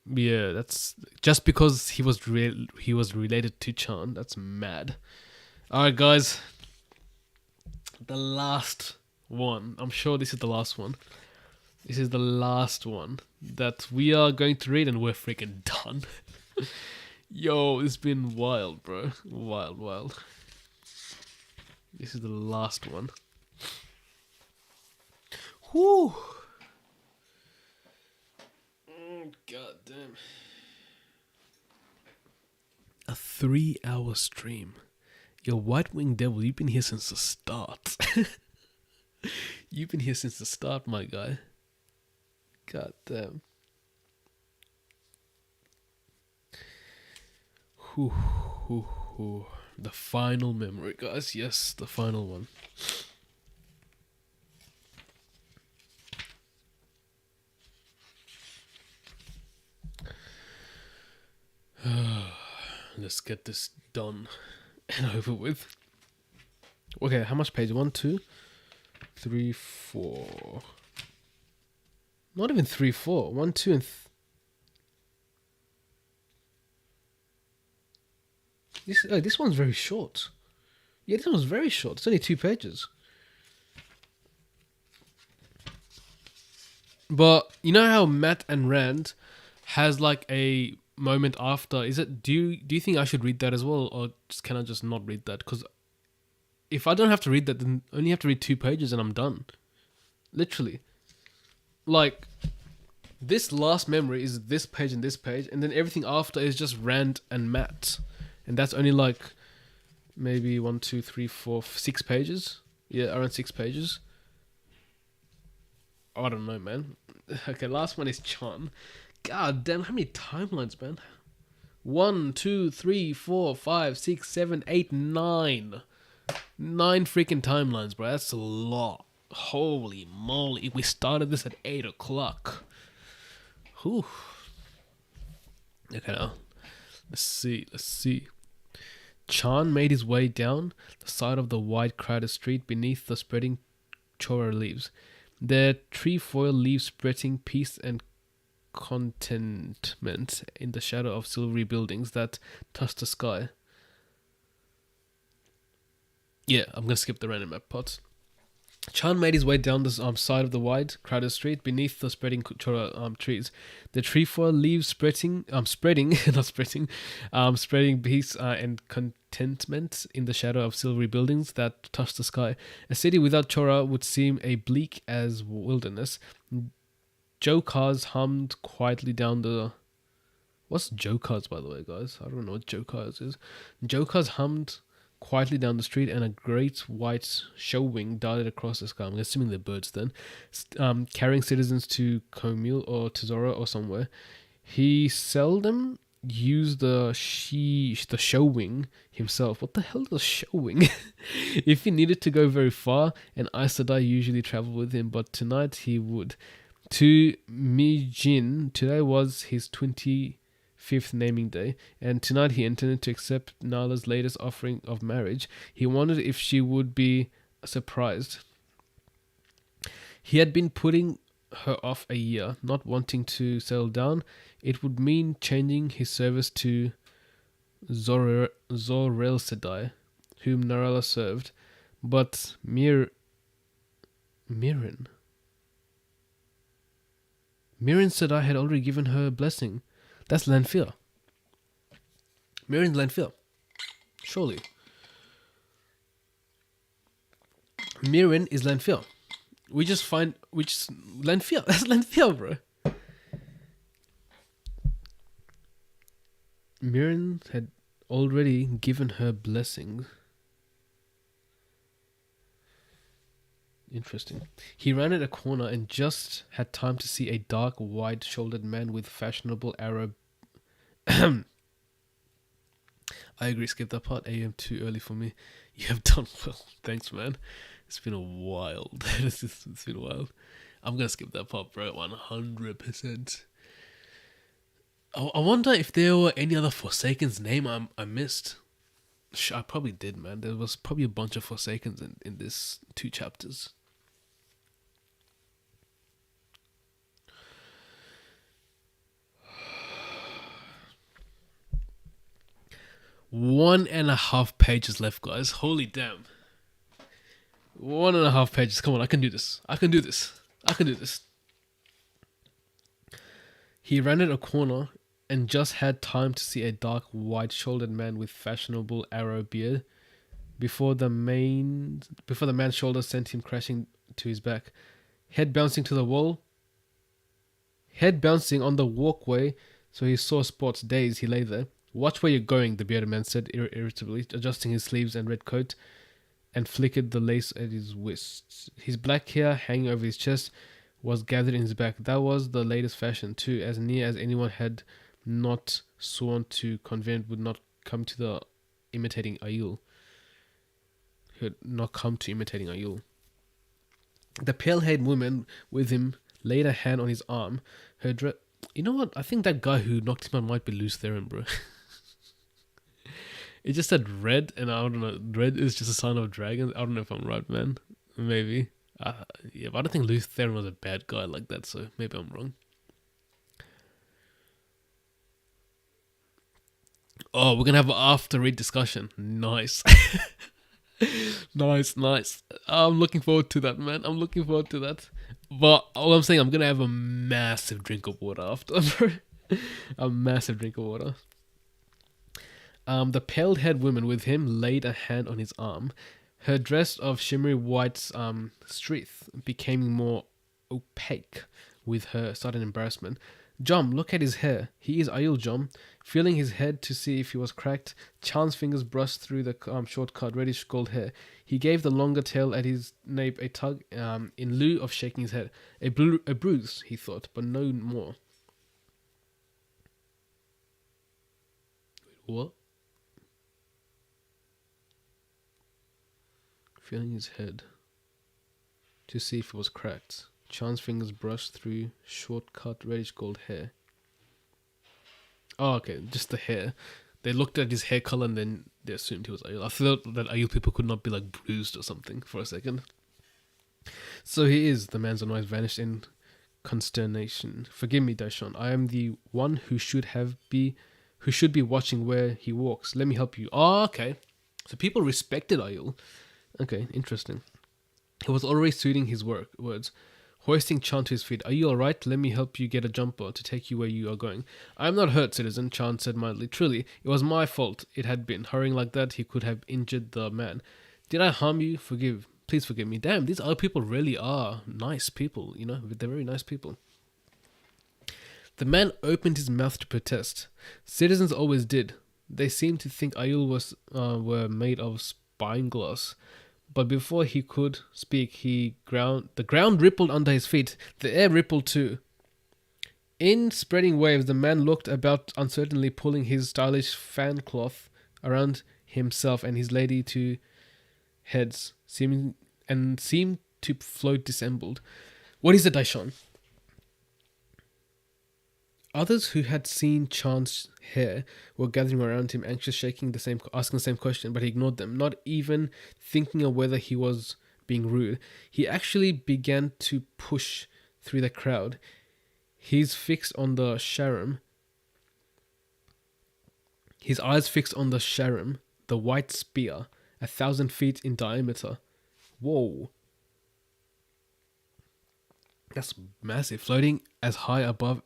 Yeah, that's just because he was related to Chan. That's mad. Alright, guys. The last one. I'm sure this is the last one. This is the last one that we are going to read and we're freaking done. Yo, it's been wild, bro. Wild. This is the last one. Whew. God damn. A 3-hour stream. Yo, White Winged Devil, you've been here since the start. You've been here since the start, my guy. God damn. The final memory, guys. Yes, the final one. Let's get this done. and over with. Okay, how much page? 1, 2, 3, 4. Not even 3, 4. 1, 2, and this one's very short. Yeah, this one's very short. It's only 2 pages. But you know how Matt and Rand has like a moment after? Is it? Do you think I should read that as well, or can I just not read that? Because if I don't have to read that, then I only have to read 2 pages and I'm done. Literally, like this last memory is this page, and then everything after is just Rand and Matt, and that's only like maybe 1, 2, 3, 4, 6 pages. Yeah, around 6 pages. I don't know, man. Okay, last one is Chan. God damn, how many timelines, man? 1, 2, 3, 4, 5, 6, 7, 8, 9. 9 freaking timelines, bro. That's a lot. Holy moly. We started this at 8 o'clock. Whew. Okay, now. Let's see. Chan made his way down the side of the wide, crowded street beneath the spreading chora leaves. Their trefoil leaves spreading peace and contentment in the shadow of silvery buildings that touch the sky. Yeah, I'm gonna skip the random map parts. Chan made his way down the side of the wide, crowded street beneath the spreading chora trees. The trefoil leaves spreading peace and contentment in the shadow of silvery buildings that touch the sky. A city without chora would seem a bleak as wilderness. Joe cars hummed quietly down the... What's Joe cars, by the way, guys? I don't know what Joe cars is. Joe cars hummed quietly down the street, and a great white show wing darted across the sky. I'm assuming they're birds then, carrying citizens to Comil or Tesoro or somewhere. He seldom used the show wing himself. What the hell is a show wing? If he needed to go very far, an Aes Sedai usually traveled with him, but tonight he would. To Mijin, today was his 25th naming day, and tonight he intended to accept Nala's latest offering of marriage. He wondered if she would be surprised. He had been putting her off a year, not wanting to settle down. It would mean changing his service to Zorel Sedai, whom Narala served, but Mirren Sedai had already given her a blessing. That's Lanfear. Mirren's Lanfear. Surely. Mirren is Lanfear. Lanfear. That's Lanfear, bro. Mirren had already given her blessings. Interesting. He ran at a corner and just had time to see a dark, wide-shouldered man with fashionable Arab... I agree, skip that part. AM too early for me. You have done well. Thanks, man. It's been a while. It's been a while. I'm going to skip that part, bro. 100%. I wonder if there were any other Forsaken's name I missed. I probably did, man. There was probably a bunch of Forsakens in this 2 chapters. One and a half pages left, guys. Holy damn. 1.5 pages. Come on, I can do this. He ran at a corner and just had time to see a dark, wide-shouldered man with fashionable arrow beard before the man's shoulder sent him crashing to his back. Head bouncing on the walkway, so he saw Spot's daze. He lay there. "Watch where you're going," the bearded man said irritably, adjusting his sleeves and red coat, and flickered the lace at his wrists. His black hair, hanging over his chest, was gathered in his back. That was the latest fashion, too, as near as anyone had not sworn to convent would not come to the imitating Aiel. He had not come to imitating Aiel. The pale-haired woman with him laid a hand on his arm. Her dress... You know what? I think that guy who knocked him out might be Luce Theron, bro. It just said red, and I don't know. Red is just a sign of dragons. I don't know if I'm right, man. Maybe. Yeah, but I don't think Lutheran was a bad guy like that, so maybe I'm wrong. Oh, we're gonna have an after read discussion. Nice. Nice. I'm looking forward to that, man. I'm looking forward to that. But all I'm saying, I'm gonna have a massive drink of water after. A massive drink of water. The pale-haired woman with him laid a hand on his arm. Her dress of shimmery white streath became more opaque with her sudden embarrassment. Jom, look at his hair. He is Ayul, Jom. Feeling his head to see if he was cracked, Chan's fingers brushed through the short-cut reddish gold hair. He gave the longer tail at his nape a tug in lieu of shaking his head. A bruise, he thought, but no more. What? Feeling his head to see if it was cracked. Chan's fingers brushed through short-cut reddish gold hair. Oh, okay, just the hair. They looked at his hair color and then they assumed he was Ayul. I thought that Ayul people could not be like bruised or something for a second. So he is. The man's eyes vanished in consternation. Forgive me, Daishon. I am the one who should be watching where he walks. Let me help you. Oh, okay. So people respected Ayul. Okay, interesting. He was already suiting his words. Hoisting Chan to his feet. Are you alright? Let me help you get a jumper to take you where you are going. I am not hurt, citizen, Chan said mildly. Truly, it was my fault. It had been. Hurrying like that, he could have injured the man. Did I harm you? Please forgive me. Damn, these other people really are nice people, you know? They're very nice people. The man opened his mouth to protest. Citizens always did. They seemed to think Ayul were made of spyglass. But before he could speak, the ground rippled under his feet. The air rippled too. In spreading waves, the man looked about uncertainly, pulling his stylish fan cloth around himself and his lady to heads, seemed to float dissembled. What is it, Daishon? Others who had seen Chan's hair were gathering around him, anxious, asking the same question, but he ignored them, not even thinking of whether he was being rude. He actually began to push through the crowd. His eyes fixed on the Sharam, the white spear, 1,000 feet in diameter. Whoa. That's massive, floating as high above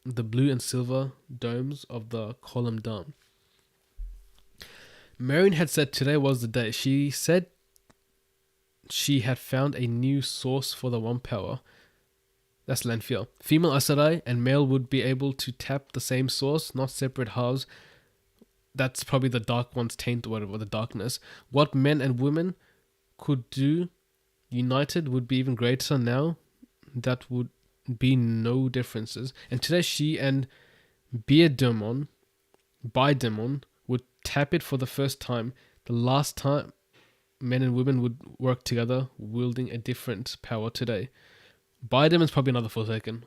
the blue and silver domes of the column dome. Marion had said today was the day. She said she had found a new source for the one power. That's Lanfear. Female Aes Sedai and male would be able to tap the same source, not separate halves. That's probably the Dark One's taint or whatever, the darkness. What men and women could do united would be even greater now. That would be no differences. And today she and Biedemon would tap it for the first time. The last time men and women would work together, wielding a different power today. Biedemon's probably another Forsaken.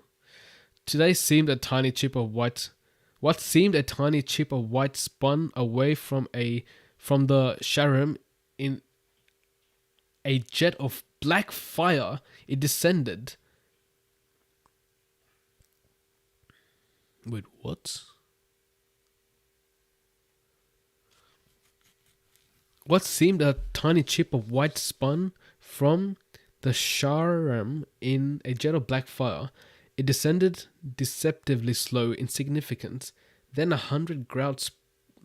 Today seemed a tiny chip of white. What seemed a tiny chip of white spun away from the Sharam in a jet of black fire. It descended. Wait, what? What seemed a tiny chip of white spun from the Sharam in a jet of black fire. It descended deceptively slow, insignificant. Then 100 grouts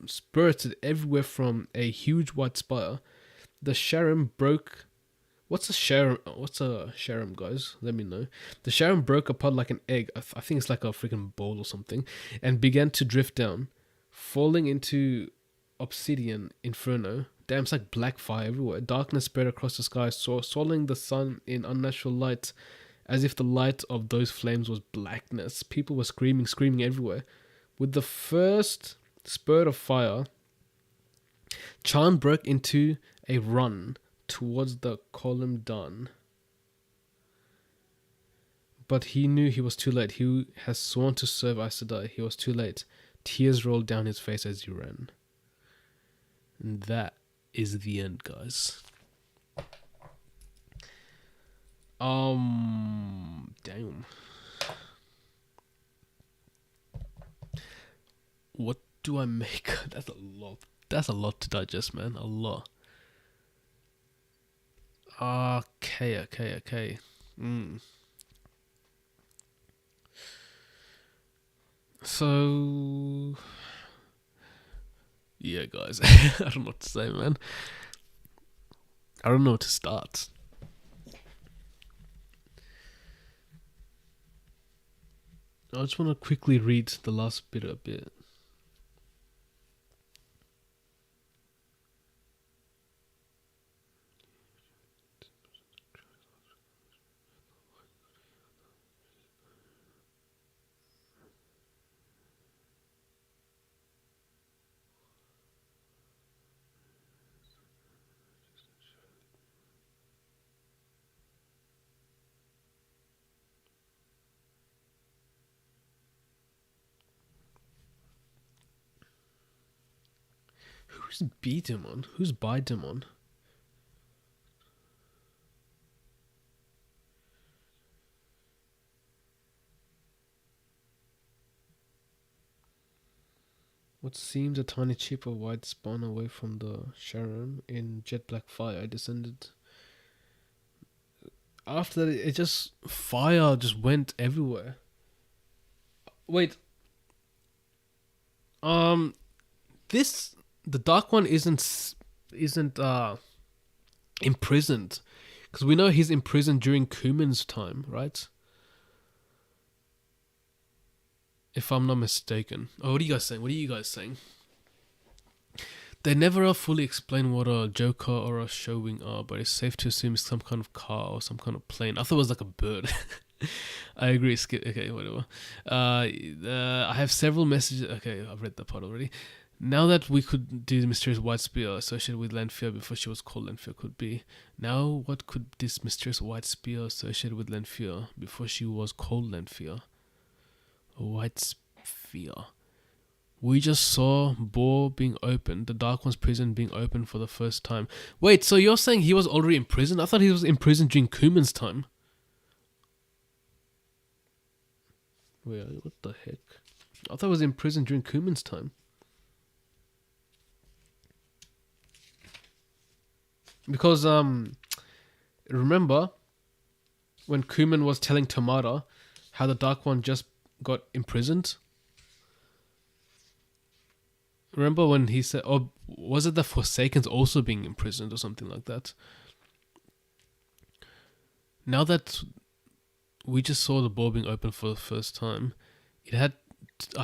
spurted everywhere from a huge white spire. The Sharam broke. What's a Sharam, guys? Let me know. The Sharam broke apart like an egg. I think it's like a freaking bowl or something, and began to drift down, falling into obsidian inferno. Damn, it's like black fire everywhere. Darkness spread across the sky, swallowing the sun in unnatural light, as if the light of those flames was blackness. People were screaming everywhere. With the first spurt of fire, Chan broke into a run towards the column done. But he knew he was too late. He has sworn to serve Aes Sedai. He was too late. Tears rolled down his face as he ran. And that is the end, guys. Damn. What do I make? That's a lot. That's a lot to digest, man. A lot. Okay. So, yeah, guys. I don't know what to say, man. I don't know where to start. I just want to quickly read the last bit a bit. Who's Beedemon? Who's Bidemon? What seems a tiny chip of white spun away from the Sharon in jet black fire. I descended. After that, it just fire just went everywhere. Wait. This the Dark One isn't imprisoned, because we know he's imprisoned during Kuman's time, right? If I'm not mistaken. Oh, what are you guys saying? They never are fully explain what a Joker or a Showing are, but it's safe to assume it's some kind of car or some kind of plane. I thought it was like a bird. I agree. Skip. Okay, whatever. I have several messages. Okay, I've read that part already. Now that we could do the mysterious white spear associated with Lanfear before she was called Lanfear could be. Now what could this mysterious white spear associated with Lanfear before she was called Lanfear? A white sphere. We just saw Boar being opened, the Dark One's prison being opened for the first time. Wait, so you're saying he was already in prison? I thought he was in prison during Kuman's time. Wait, what the heck? I thought he was in prison during Kuman's time. Because, remember when Kuman was telling Tamara how the Dark One just got imprisoned? Remember when he said, or was it the Forsakens also being imprisoned or something like that? Now that we just saw the ball being opened for the first time, I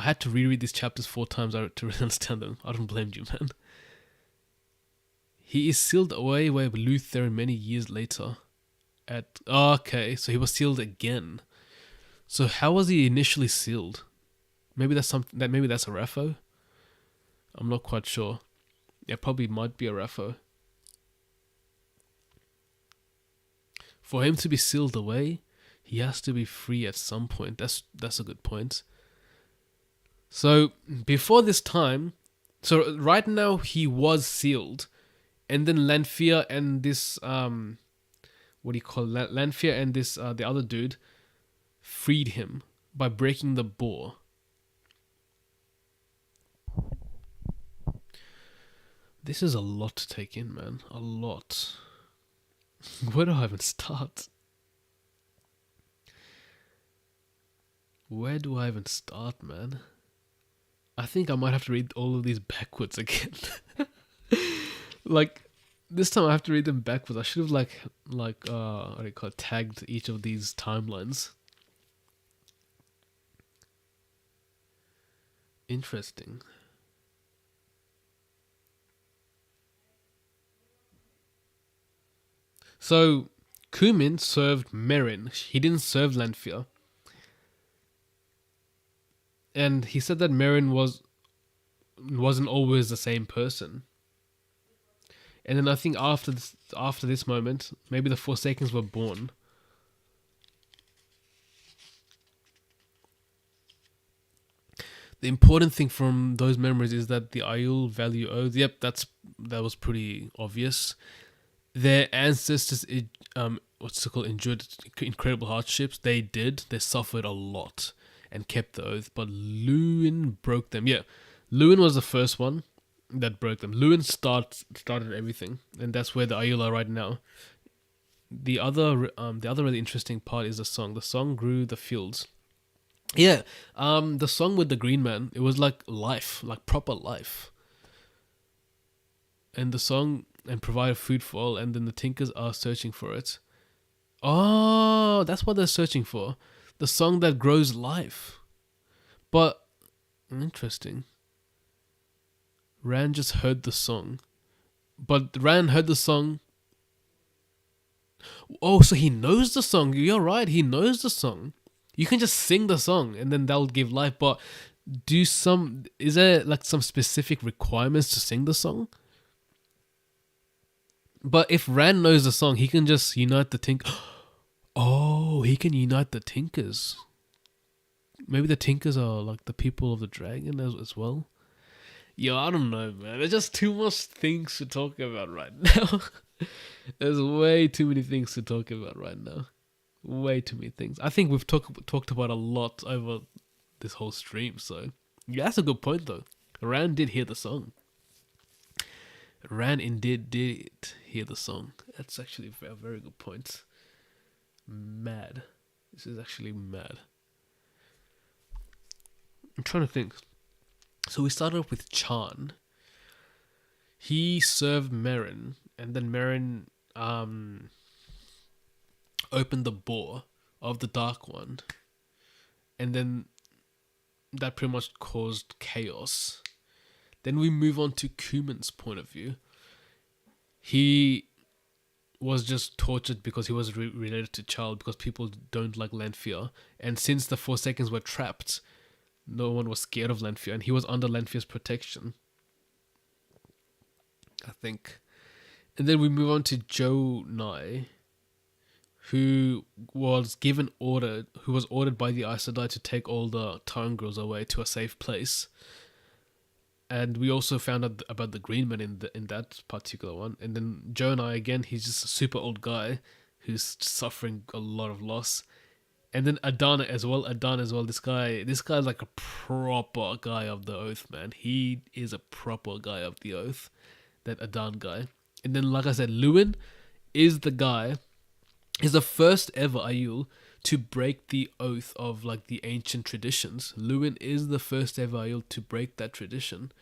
had to reread these chapters 4 times to really understand them. I don't blame you, man. He is sealed away with Luther many years later. Okay, so he was sealed again. So how was he initially sealed? Maybe that's something. Maybe that's a Rapho. I'm not quite sure. Yeah, probably might be a Rapho. For him to be sealed away, he has to be free at some point. That's a good point. So before this time, so right now he was sealed, and then Lanfear and this what do you call it? Lanfear and this the other dude freed him by breaking the boar. This is a lot to take in, man. A lot. Where do I even start? Where do I even start, man? I think I might have to read all of these backwards again. Like, this time I have to read them backwards. I should have what do you call it, tagged each of these timelines. Interesting. So, Kumin served Merin. He didn't serve Lanfear. And he said that Merin wasn't always the same person. And then I think after this moment, maybe the Forsakens were born. The important thing from those memories is that the Aiul value oath. Yep, that was pretty obvious. Their ancestors, what's it called, endured incredible hardships. They did. They suffered a lot and kept the oath. But Lewin broke them. Yeah, Lewin was the first one that broke them. Lewin started everything, and that's where the Aiul are right now. The other really interesting part is the song. The song grew the fields. Yeah, the song with the green man. It was like life, like proper life. And the song and provide food for all, and then the Tinkers are searching for it. Oh, that's what they're searching for. The song that grows life. But interesting. Rand just heard the song. But Rand heard the song. Oh, so he knows the song. You're right, he knows the song. You can just sing the song and then that'll give life. But is there like some specific requirements to sing the song? But if Rand knows the song, he can just unite the Tinkers. Oh, he can unite the Tinkers. Maybe the Tinkers are like the people of the dragon as well. Yo, I don't know, man. There's just too much things to talk about right now. There's way too many things to talk about right now. Way too many things. I think we've talked about a lot over this whole stream. So yeah, that's a good point though. Rand did hear the song. Rand indeed did hear the song. That's actually a very good point. Mad. This is actually mad. I'm trying to think. So we started off with Chan. He served Meryn, and then Meryn opened the bore of the Dark One, and then that pretty much caused chaos. Then we move on to Kuman's point of view. He was just tortured because he was related to Child, because people don't like Lanfear, and since the Four-Seconds were trapped, no one was scared of Lanfear, and he was under Lanfear's protection, I think. And then we move on to Joe Nye, who was ordered by the Aes Sedai to take all the Tangros away to a safe place. And we also found out about the Green Man in that particular one. And then Joe Nye again, he's just a super old guy who's suffering a lot of loss. And then Adan as well. This guy's like a proper guy of the Oath, man. He is a proper guy of the Oath, that Adan guy. And then, like I said, Lewin is the first ever Aiul to break the oath of like the ancient traditions. Lewin is the first ever Aiul to break that tradition.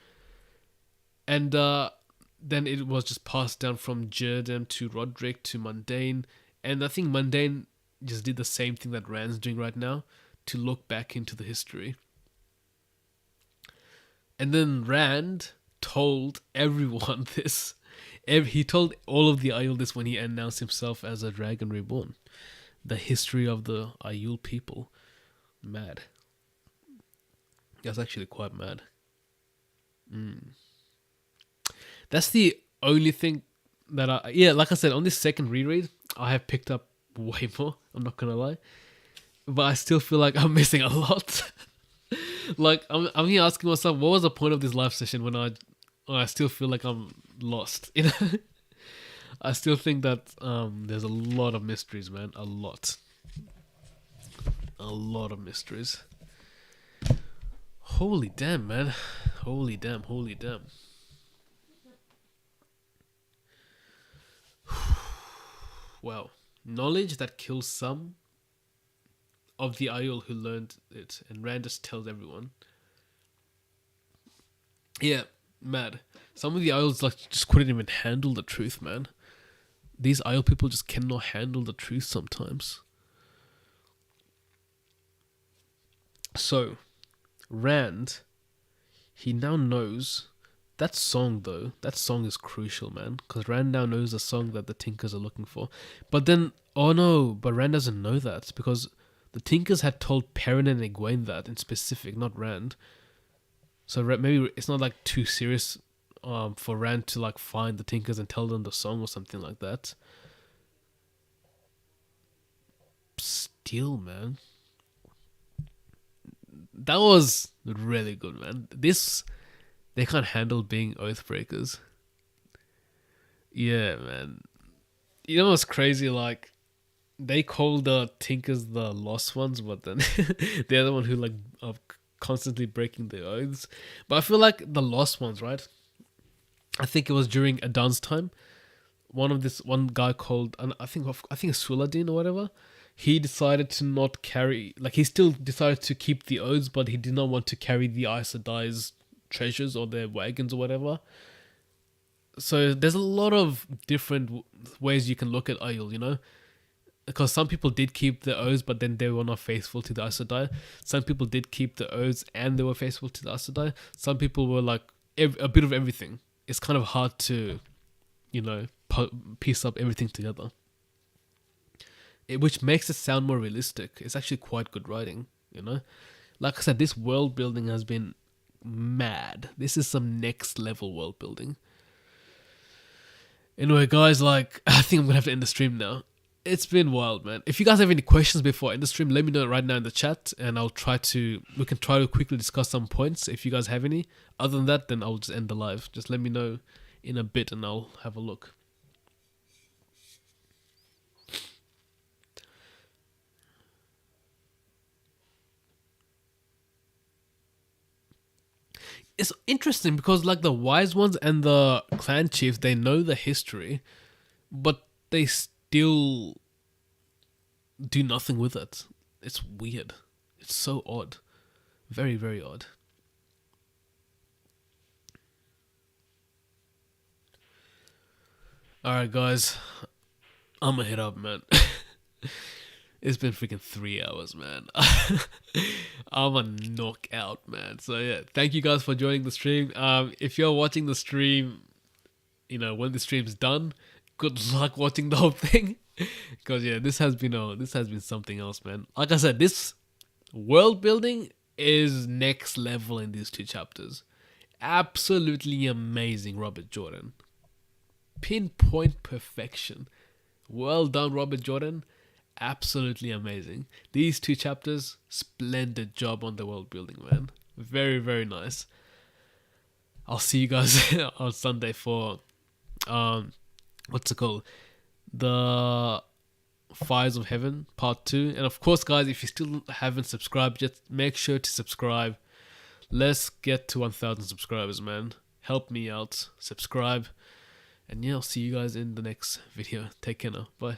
And then it was just passed down from Jerdem to Roderick to Mundane. And I think Mundane just did the same thing that Rand's doing right now, to look back into the history. And then Rand told everyone this. He told all of the Aiul this when he announced himself as a Dragon Reborn. The history of the Aiul people. Mad. That's actually quite mad. That's the only thing that like I said, on this second reread, I have picked up way more. I'm not gonna lie. But I still feel like I'm missing a lot. Like, I'm here asking myself, what was the point of this live session when I still feel like I'm lost, you know? I still think that there's a lot of mysteries, man. A lot of mysteries. Holy damn, man. Holy damn. Wow. Knowledge that kills some of the Aiul who learned it, and Rand just tells everyone. Yeah, mad. Some of the Aiuls like just couldn't even handle the truth, man. These Aiul people just cannot handle the truth sometimes. So, Rand, he now knows that song though. That song is crucial, man, because Rand now knows the song that the Tinkers are looking for. But then, oh no, but Rand doesn't know that, because the Tinkers had told Perrin and Egwene that in specific, not Rand. So maybe it's not like too serious for Rand to like find the Tinkers and tell them the song or something like that. Still, man, That was really good, man. This they can't handle being Oathbreakers. Yeah, man. You know what's crazy? Like they call the Tinkers the lost ones, but then they're the one who like are constantly breaking the oaths. But I feel like the lost ones, right? I think it was during Adan's time. One guy called, and I think it's Suladin or whatever. He decided to not carry, like he still decided to keep the oaths, but he did not want to carry the Aes Sedai's treasures or their wagons or whatever. So there's a lot of different ways you can look at Aiel, you know, because some people did keep the oaths, but then they were not faithful to the Aes Sedai. Some people did keep the oaths and they were faithful to the Aes Sedai. Some people were like a bit of everything. It's kind of hard to, you know, piece up everything together. Which makes it sound more realistic. It's actually quite good writing, you know? Like I said, this world building has been mad. This is some next level world building. Anyway, guys, like, I think I'm gonna have to end the stream now. It's been wild, man. If you guys have any questions before I end the stream, let me know right now in the chat, and we can try to quickly discuss some points if you guys have any. Other than that, then I'll just end the live. Just let me know in a bit and I'll have a look. It's interesting because like the wise ones and the clan chiefs, they know the history, but they still do nothing with it. It's weird. It's so odd. Very, very odd. Alright guys, I'ma head up, man. It's been freaking 3 hours, man. I'm a knockout, man. So yeah, thank you guys for joining the stream. If you're watching the stream, you know, when the stream's done, good luck watching the whole thing. Because yeah, this has been something else, man. Like I said, this world building is next level in these 2 chapters. Absolutely amazing, Robert Jordan. Pinpoint perfection. Well done, Robert Jordan. Absolutely amazing. These 2 chapters, splendid job on the world building, man. Very, very nice. I'll see you guys on Sunday for what's it called? The Fires of Heaven Part 2. And of course, guys, if you still haven't subscribed yet, make sure to subscribe. Let's get to 1,000 subscribers, man. Help me out. Subscribe. And yeah, I'll see you guys in the next video. Take care now. Bye.